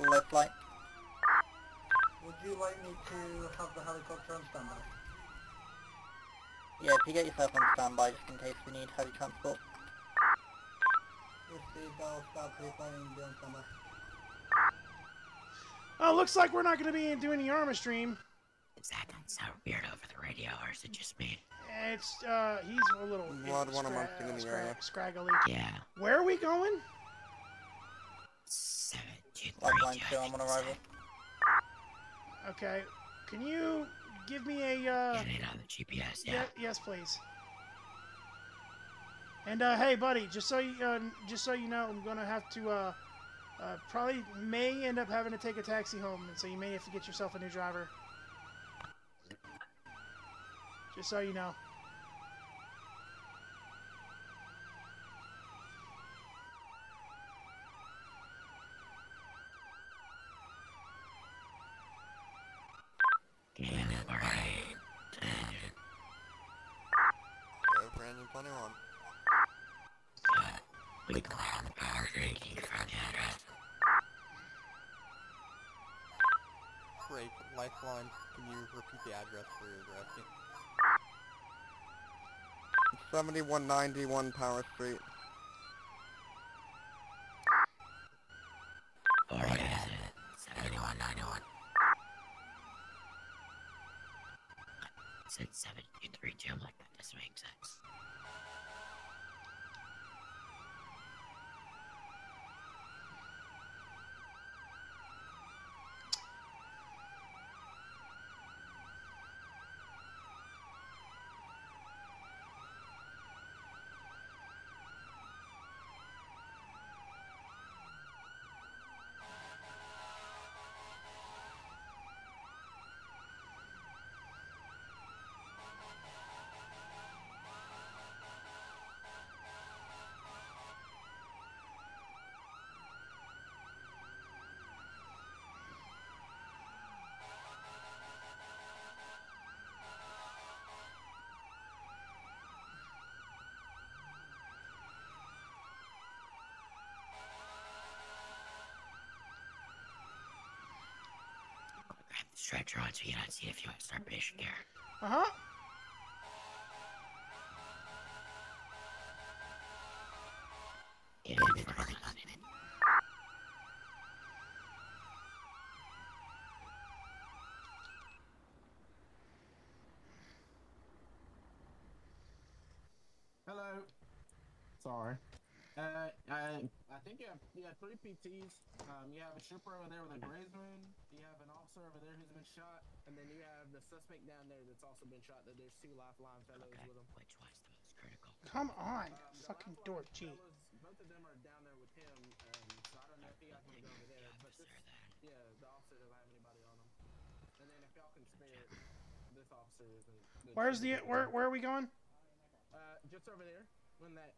Left light. Would you like me to have the helicopter on standby? Yeah, if you get yourself on standby just in case we need heavy transport. Received, I'll start pre-planning and be on standby. Oh, looks like we're not going to be doing the armor stream. Is that sound weird over the radio, or is it just me? It's, he's a little Blood 1 amongst you in the area. scraggly. Yeah. Where are we going? 7, 2, 3, Lifeline 2, 2, I'm on arrival. Okay. Can you give me a, Get it on the GPS, yeah. Yes, please. And, hey, buddy, just so you know, I'm going to have to, probably may end up having to take a taxi home, and so you may have to get yourself a new driver. Just so you know. Alright. Go for engine 21. We clear on the power grid, can you confirm the address? Great. Lifeline, can you repeat the address for the rescue? 7191 Power Street. Alright, is it? 7191. It said 7232, I'm like, that doesn't make sense. Grab the stretcher once we get on, see if you want to start patient care. Uh-huh. Get in before Sorry. I think you have 3 PTs. You have a trooper over there with a graze wound. You have an officer over there who's been shot, and then you have the suspect down there that's also been shot. That there's 2 lifeline fellows with him. Which one's the most critical? Come on, fucking dork, G. Both of them are down there with him, so I don't know if you guys want to go over there. But this, yeah, the officer doesn't have anybody on him. And then if y'all can spare it, this officer isn't. Where are we going? Just over there.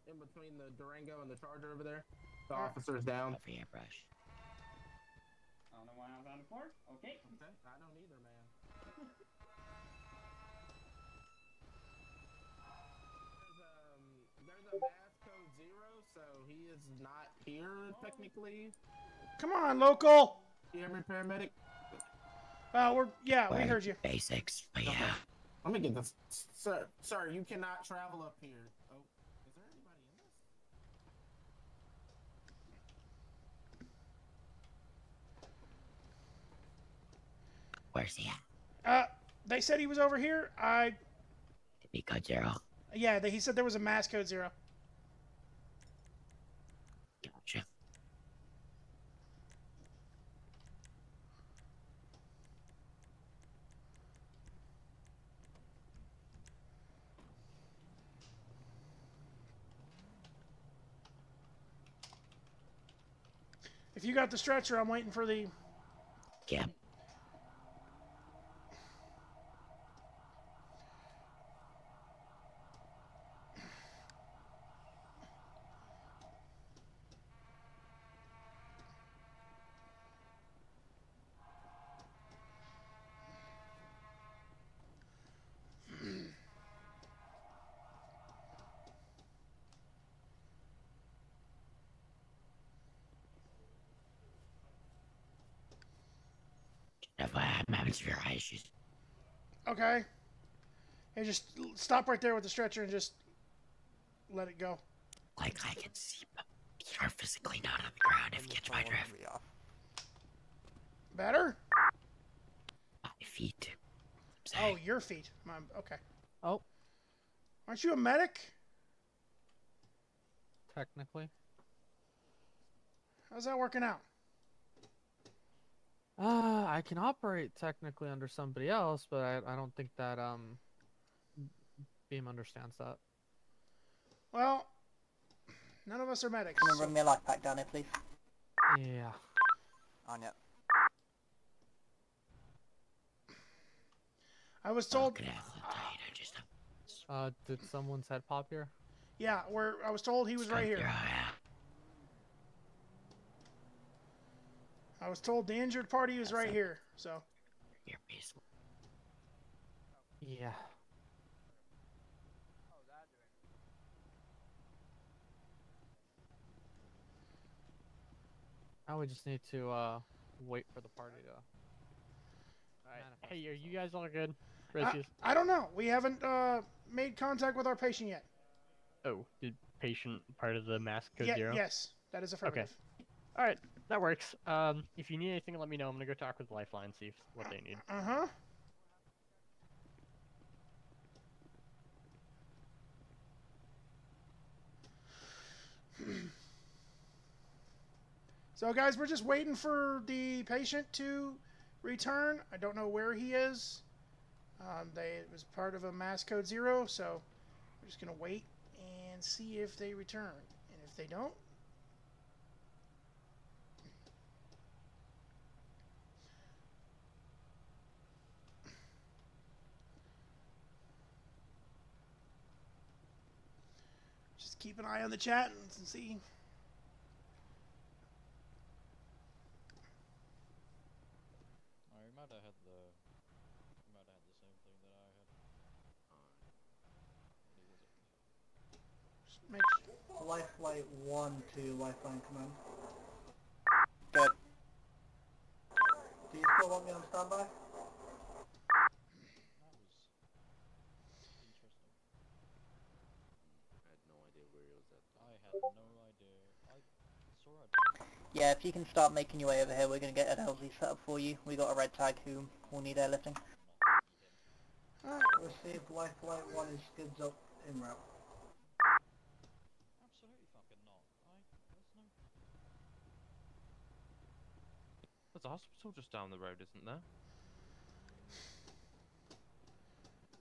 In between the Durango and the Charger over there. The officer's down. Over here, Brush. I don't know why I was on the floor. Okay. I don't either, man. There's a mass code 0, so he is not here technically. Come on, local. You hear me, paramedic? We heard you. Basics, but yeah. Okay. Let me get this. Sir, you cannot travel up here. Oh, is there anybody in this? Where's he at? They said he was over here. Be code 0. Yeah, he said there was a mass code 0. Gotcha. If you got the stretcher, I'm waiting for the... Yeah. I'm having severe eye issues. Okay. Hey, just stop right there with the stretcher and just let it go. Like I can see, but you're physically not on the ground if you catch my drift. Better? My feet. Oh, your feet. Okay. Oh. Aren't you a medic? Technically. How's that working out? I can operate technically under somebody else, but I don't think that Beam understands that. Well, none of us are medics. Can you bring me a life pack down here, please? Yeah. On it. I was told. Did someone's head pop here? Yeah, I was told he was right here. I was told the injured party was right here, so. Yeah. Now we just need to wait for the party to. Alright. Hey, are you guys all good? I don't know. We haven't made contact with our patient yet. Oh, did patient part of the mass code 0? Yes, that is affirmative. Okay. Alright, that works. If you need anything, let me know. I'm gonna go talk with Lifeline, see what they need. Uh-huh. So, guys, we're just waiting for the patient to return. I don't know where he is. It was part of a mass code 0, so we're just going to wait and see if they return. And if they don't, just keep an eye on the chat and see. You might have had the same thing that I had. Lifelight 1 to Lifeline Command. Good. Do you still want me on standby? That was interesting. I had no idea where he was at. I had no idea. I saw it. Yeah, if you can start making your way over here, we're going to get an LZ set up for you. We got a red tag who will need airlifting. Received Lifelight 1 is skids up en route. Absolutely There's a hospital just down the road, isn't there?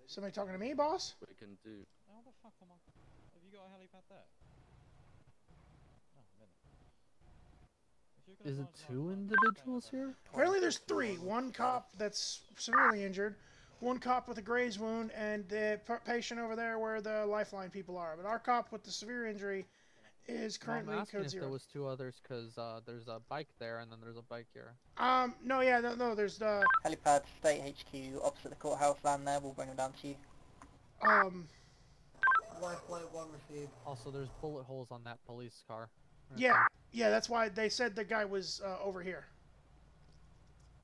Somebody talking to me, boss? We can do. How the fuck am I? Have you got a helipad there? Oh, a minute. If you can Is it advise my 2 driver, individuals here? Apparently there's 3. One cop that's severely injured, one cop with a graze wound, and the patient over there where the lifeline people are. But our cop with the severe injury is currently I'm asking code if 0. there was 2 others, because there's a bike there, and then there's a bike here. No, yeah, no, there's the... Helipad, State HQ, opposite the courthouse land there, we'll bring them down to you. Life flight 1 received. Also, there's bullet holes on that police car. Right Yeah, there. yeah, that's why they said the guy was over here.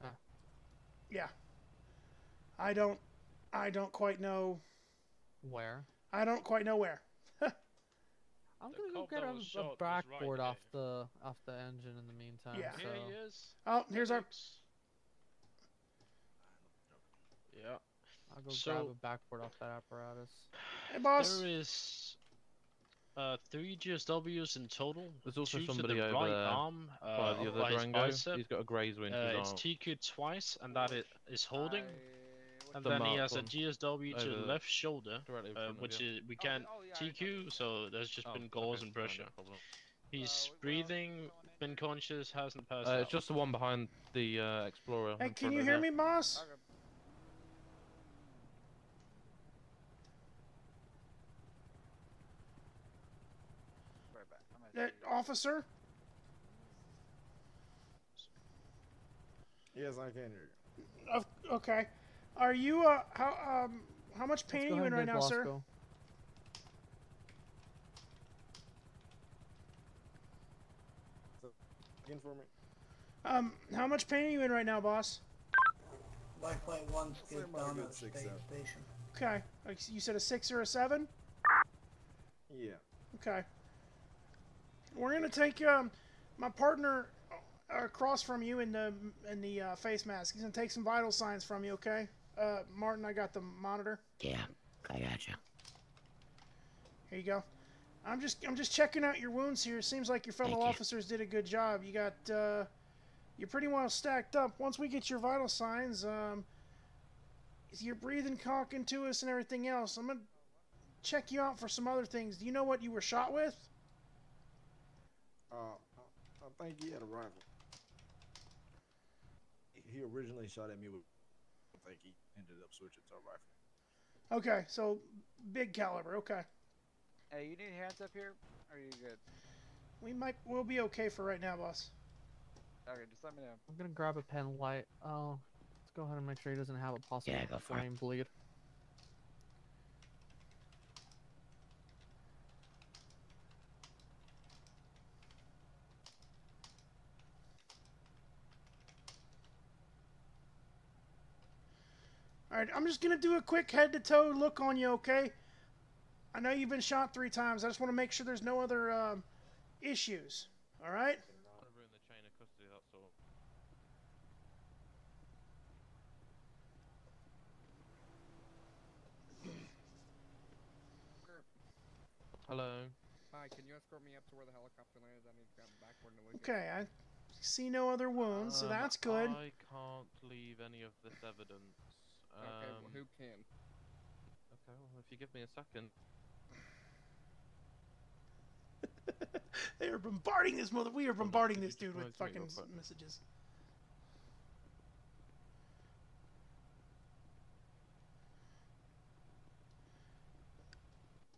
Ah. Yeah. I don't quite know... Where? I don't quite know where. I'm gonna go get a backboard off the engine in the meantime. Yeah. So. Here he is. Oh, here's our... Yeah. I'll go grab a backboard off that apparatus. Hey, boss. There is 3 GSWs in total. There's also 2 somebody to the over right there arm by the other by his Durango. bicep. He's got a graze wound. It's TQ twice, and that is holding. And The then he mark has a one. GSW to the Over left shoulder, directly in front of which you. is we can't TQ, so there's just been gauze and pressure. No problem. He's breathing, been conscious, hasn't passed out. It's just the one behind the Explorer. Hey, in can front you of hear me, boss? Officer? Yes, I can hear you. Okay. Are you, how much pain are you in right now, sir? Again for me. How much pain are you in right now, boss? Life flight 1's Say good about a down good at the 6, station. 7. Okay. Like you said a 6 or a 7? Yeah. Okay. We're gonna take my partner across from you in the face mask. He's gonna take some vital signs from you. Okay. Martin, I got the monitor. Yeah, I got you. Here you go. I'm just checking out your wounds here. Seems like your fellow officers did a good job. You got you're pretty well stacked up. Once we get your vital signs, you're breathing, talking to us, and everything else. I'm gonna check you out for some other things. Do you know what you were shot with? I think he had a rifle. He originally shot at me with. I think he ended up switching to a rifle. Okay, so big caliber. Okay. Hey, you need hands up here? Or are you good? We'll be okay for right now, boss. Okay, just let me know. I'm gonna grab a pen light. Oh, let's go ahead and make sure he doesn't have a possible brain bleed. Alright, I'm just gonna do a quick head-to-toe look on you, okay? I know you've been shot 3 times. I just want to make sure there's no other issues. Alright? Over in the chain of custody, that's all. Hello. Hi, can you escort me up to where the helicopter landed? I need to grab a backboard and a wig. Okay, I see no other wounds, so that's good. I can't leave any of this evidence. Okay, well, who can? Okay, well, if you give me a second. They are bombarding this mother. We are bombarding this dude with provide to me fucking real quick? messages.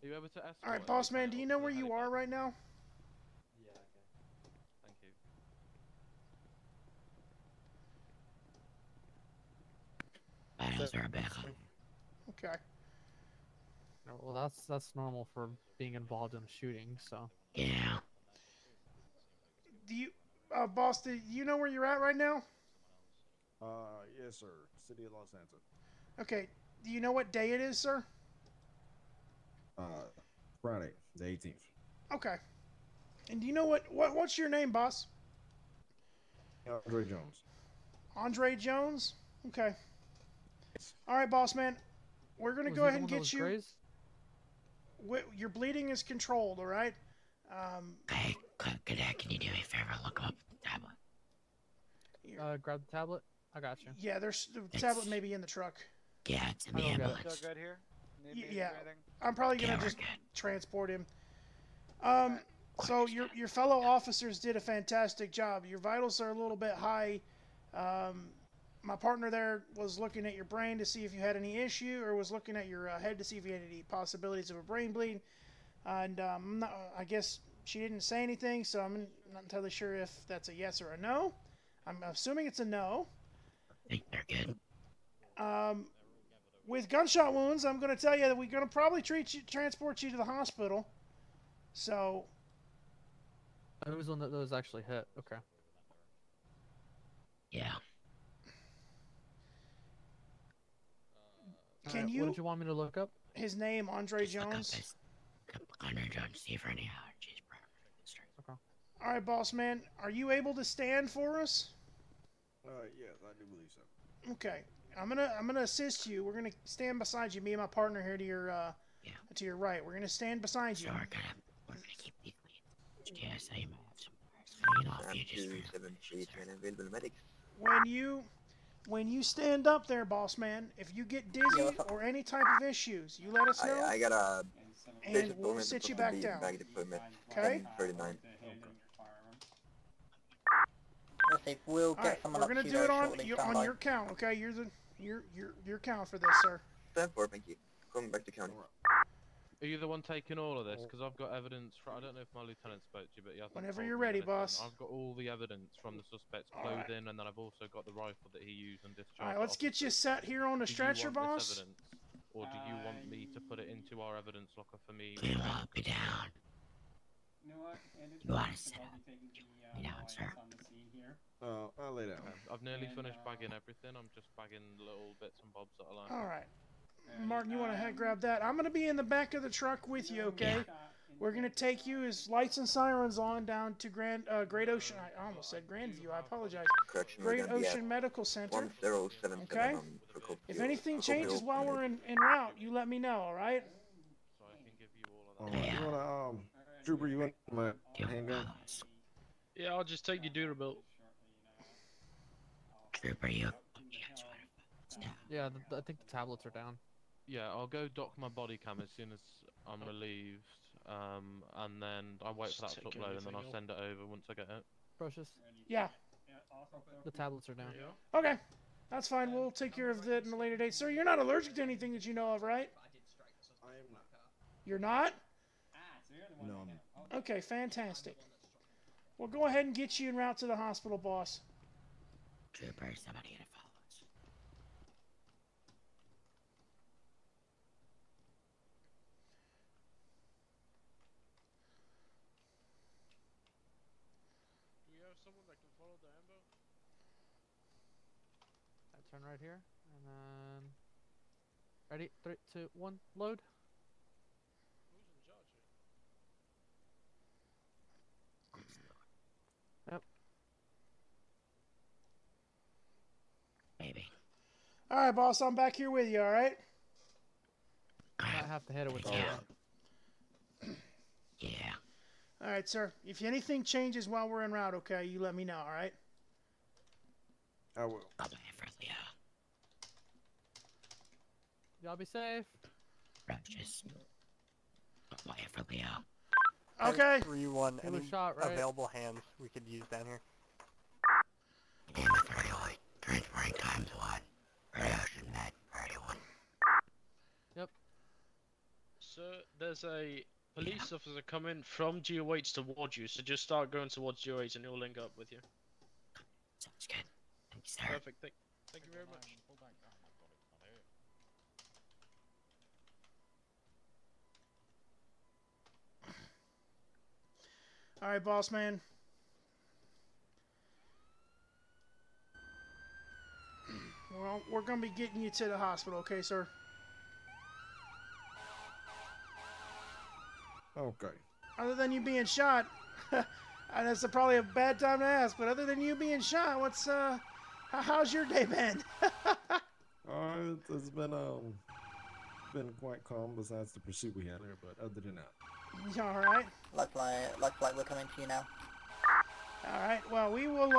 Are you able to escort? Alright, boss man, do you know where you are right now? Yeah, okay. Thank you. Battles are a backup. Okay. Well, that's normal for being involved in a shooting. So. Yeah. Do you, boss, do you know where you're at right now? Yes, sir. City of Los Angeles. Okay. Do you know what day it is, sir? Friday, the 18th. Okay. And do you know what's your name, boss? Andre Jones. Andre Jones? Okay. Alright, boss man. We're going to go ahead and get you... Your bleeding is controlled, alright? Hey, Cadet, can you do me a favor? Look up the tablet. grab the tablet. I got you. Yeah, there's the tablet may be in the truck. Yeah, it's in I the don't get it. ambulance. Still good here? Need me to do Yeah, anything? I'm probably gonna Yeah, we're just good. transport him. So your fellow officers did a fantastic job. Your vitals are a little bit high. My partner there was looking at your brain to see if you had any issue, or was looking at your head to see if you had any possibilities of a brain bleed. And I guess she didn't say anything, so I'm not entirely sure if that's a yes or a no. I'm assuming it's a no. I think they're good. With gunshot wounds, I'm going to tell you that we're going to probably transport you to the hospital. So. Who was the one that was actually hit? Okay. Yeah. Can you? What did you want me to look up? His name, Andre Jones. Andre Jones, see for any allergies. Okay. All right, boss man. Are you able to stand for us? Yes, I do believe so. Okay. I'm gonna assist you. We're gonna stand beside you. Me and my partner here to your right. We're gonna stand beside you. So we're gonna keep these leads. Yeah, so you might have some lean off you just for When you stand up there, boss man, if you get dizzy or any type of issues, you let us know. I got a. And we'll sit you back down. Okay? We'll get Alright, someone we're gonna up to do you it there on shortly, your standby. count, okay? Your count for this, sir. SAFR, thank you. Coming back to county. Are you the one taking all of this? Because I've got evidence. I don't know if my lieutenant spoke to you, but he hasn't. Whenever told you're me ready, anything. boss. I've got all the evidence from the suspect's Alright. clothing, and then I've also got the rifle that he used and discharged. Alright, let's get you set here on the stretcher, boss. Or do you want me to put it into our evidence locker for me? Clean up, be down. You want to sit up? Be down, sir. I'll lay down. I've nearly finished bagging everything. I'm just bagging little bits and bobs that I like. Alright. Martin, you want to grab that? I'm gonna be in the back of the truck with you, okay? We're gonna take you as lights and sirens on down to Great Ocean. I almost said Grandview. I apologize. Great Ocean Medical Center. Okay. If anything changes while we're en route, you let me know. All right. So I can give you all of that. You wanna Trooper? You want my handgun? Yeah, I'll just take your durable. Trooper, you. Yeah, I think the tablets are down. Yeah, I'll go dock my body cam as soon as I'm relieved, and then I wait for that to upload, and then I'll send it over once I get it. Precious. Yeah. The tablets are down. Okay. That's fine. We'll take care of that in a later date. Sir, you're not allergic to anything that you know of, right? I am not. You're not? No, I'm not. Okay, fantastic. We'll go ahead and get you en route to the hospital, boss. Trooper, somebody gonna follow us. Do we have someone that can follow the ambo? I turn right here, and then ready, 3, 2, 1, load. Who's in charge here? Yep. Maybe. All right, boss. I'm back here with you. All right. I have to hit it with the Yeah. All right, sir. If anything changes while we're en route, okay, you let me know. All right. I will. Y'all be safe. Just wait for Leo. Okay. 3-1. He was Any shot, right? available hands we could use down here? Transporting times 1. Red Ocean Med, 31. Yep. Sir, there's a police officer coming from GOH towards you, so just start going towards GOH and he'll link up with you. Sounds good. Thanks, sir. Perfect. Thank you very much. All right, boss man. Well, we're going to be getting you to the hospital, okay, sir? Okay. Other than you being shot, and that's probably a bad time to ask, but other than you being shot, how's your day been? It's been quite calm besides the pursuit we had there, but other than that. You all right? Looks like we're coming to you now. All right. Well, we will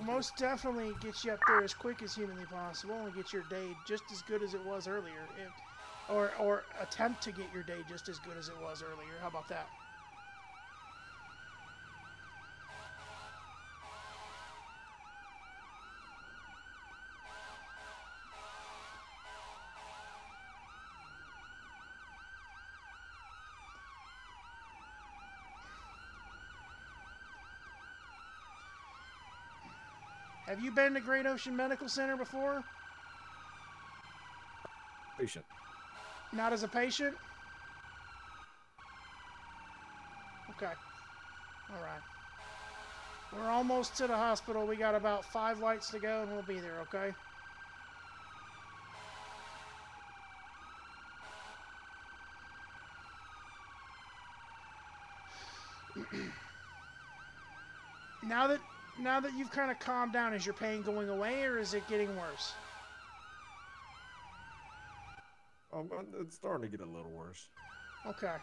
most definitely get you up there as quick as humanly possible and get your day just as good as it was earlier. Or attempt to get your day just as good as it was earlier. How about that? Have you been to Great Ocean Medical Center before? Patient. Not as a patient? Okay. All right. We're almost to the hospital. We got about 5 lights to go and we'll be there, okay? Now that you've kind of calmed down, is your pain going away or is it getting worse? It's starting to get a little worse. Okay.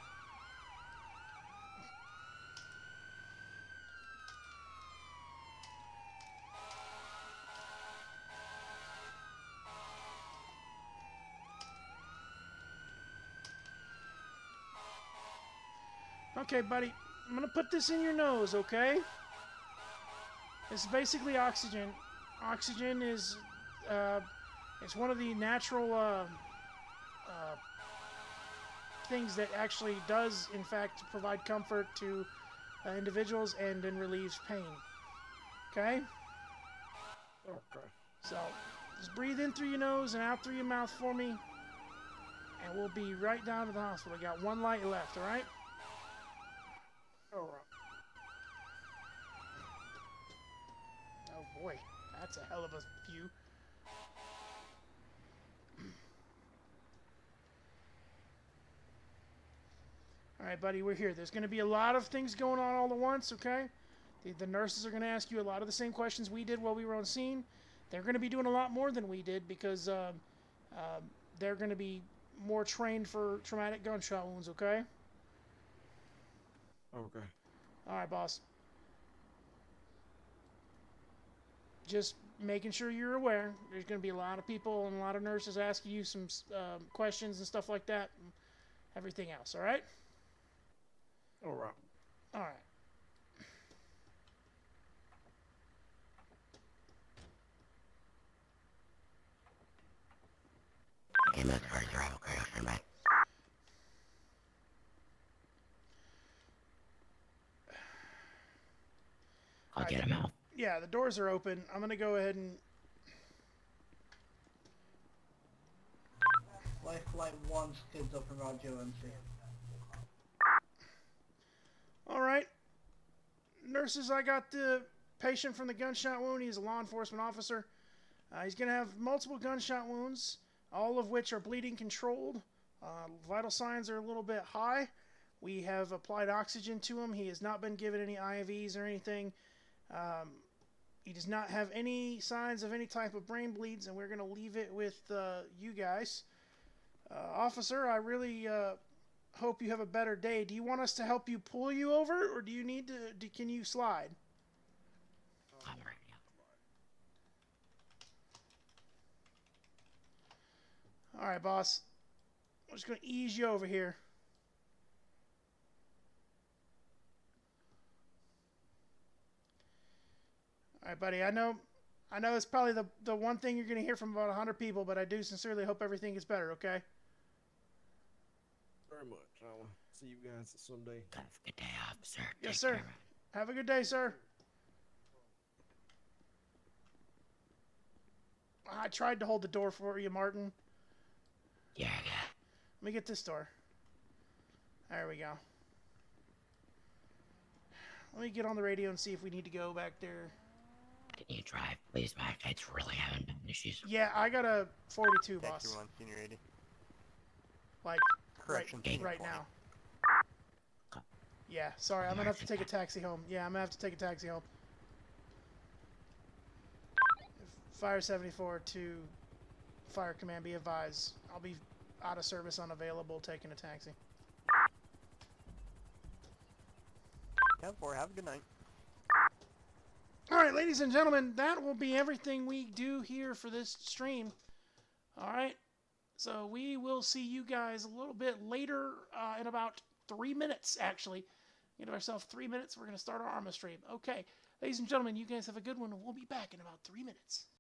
Okay, buddy. I'm going to put this in your nose, okay? It's basically oxygen. Oxygen is, it's one of the natural things that actually does, in fact, provide comfort to individuals and then relieves pain. Okay? Okay. So, just breathe in through your nose and out through your mouth for me. And we'll be right down to the hospital. We got 1 light left, alright? Alright. Oh boy, that's a hell of a view. Alright, buddy, we're here. There's going to be a lot of things going on all at once, okay? The nurses are going to ask you a lot of the same questions we did while we were on scene. They're going to be doing a lot more than we did because they're going to be more trained for traumatic gunshot wounds, okay? Okay. Alright, boss. Just making sure you're aware. There's going to be a lot of people and a lot of nurses asking you some questions and stuff like that. And everything else, alright? Alright. Alright. I'll get him out. Yeah, the doors are open. I'm going to go ahead and... Life Flight 1 skids up in Roger MC. Alright. Nurses, I got the patient from the gunshot wound. He's a law enforcement officer. He's going to have multiple gunshot wounds, all of which are bleeding controlled. Vital signs are a little bit high. We have applied oxygen to him. He has not been given any IVs or anything. He does not have any signs of any type of brain bleeds, and we're going to leave it with you guys. Officer, I really hope you have a better day. Do you want us to help you pull you over, or do you need to? Can you slide? All right, boss. I'm just going to ease you over here. All right, buddy. I know it's probably the one thing you're going to hear from about 100 people, but I do sincerely hope everything gets better, okay? Very much. I'll see you guys someday. Have a good day, officer. Yes, sir. Have a good day, sir. I tried to hold the door for you, Martin. Yeah, yeah. Let me get this door. There we go. Let me get on the radio and see if we need to go back there. Can you drive, please? My kid's really having issues. Yeah, I got a 42, boss. Thank you, one seniority. Like, correction. right now. Yeah, sorry, I'm going to have to take a taxi home. Yeah, I'm going to have to take a taxi home. Fire 74 to Fire Command, be advised. I'll be out of service, unavailable, taking a taxi. 10-4, have a good night. All right, ladies and gentlemen, that will be everything we do here for this stream. All right, so we will see you guys a little bit later in about 3 minutes, actually. Give ourselves 3 minutes. We're going to start our Arma stream. Okay, ladies and gentlemen, you guys have a good one, and we'll be back in about 3 minutes.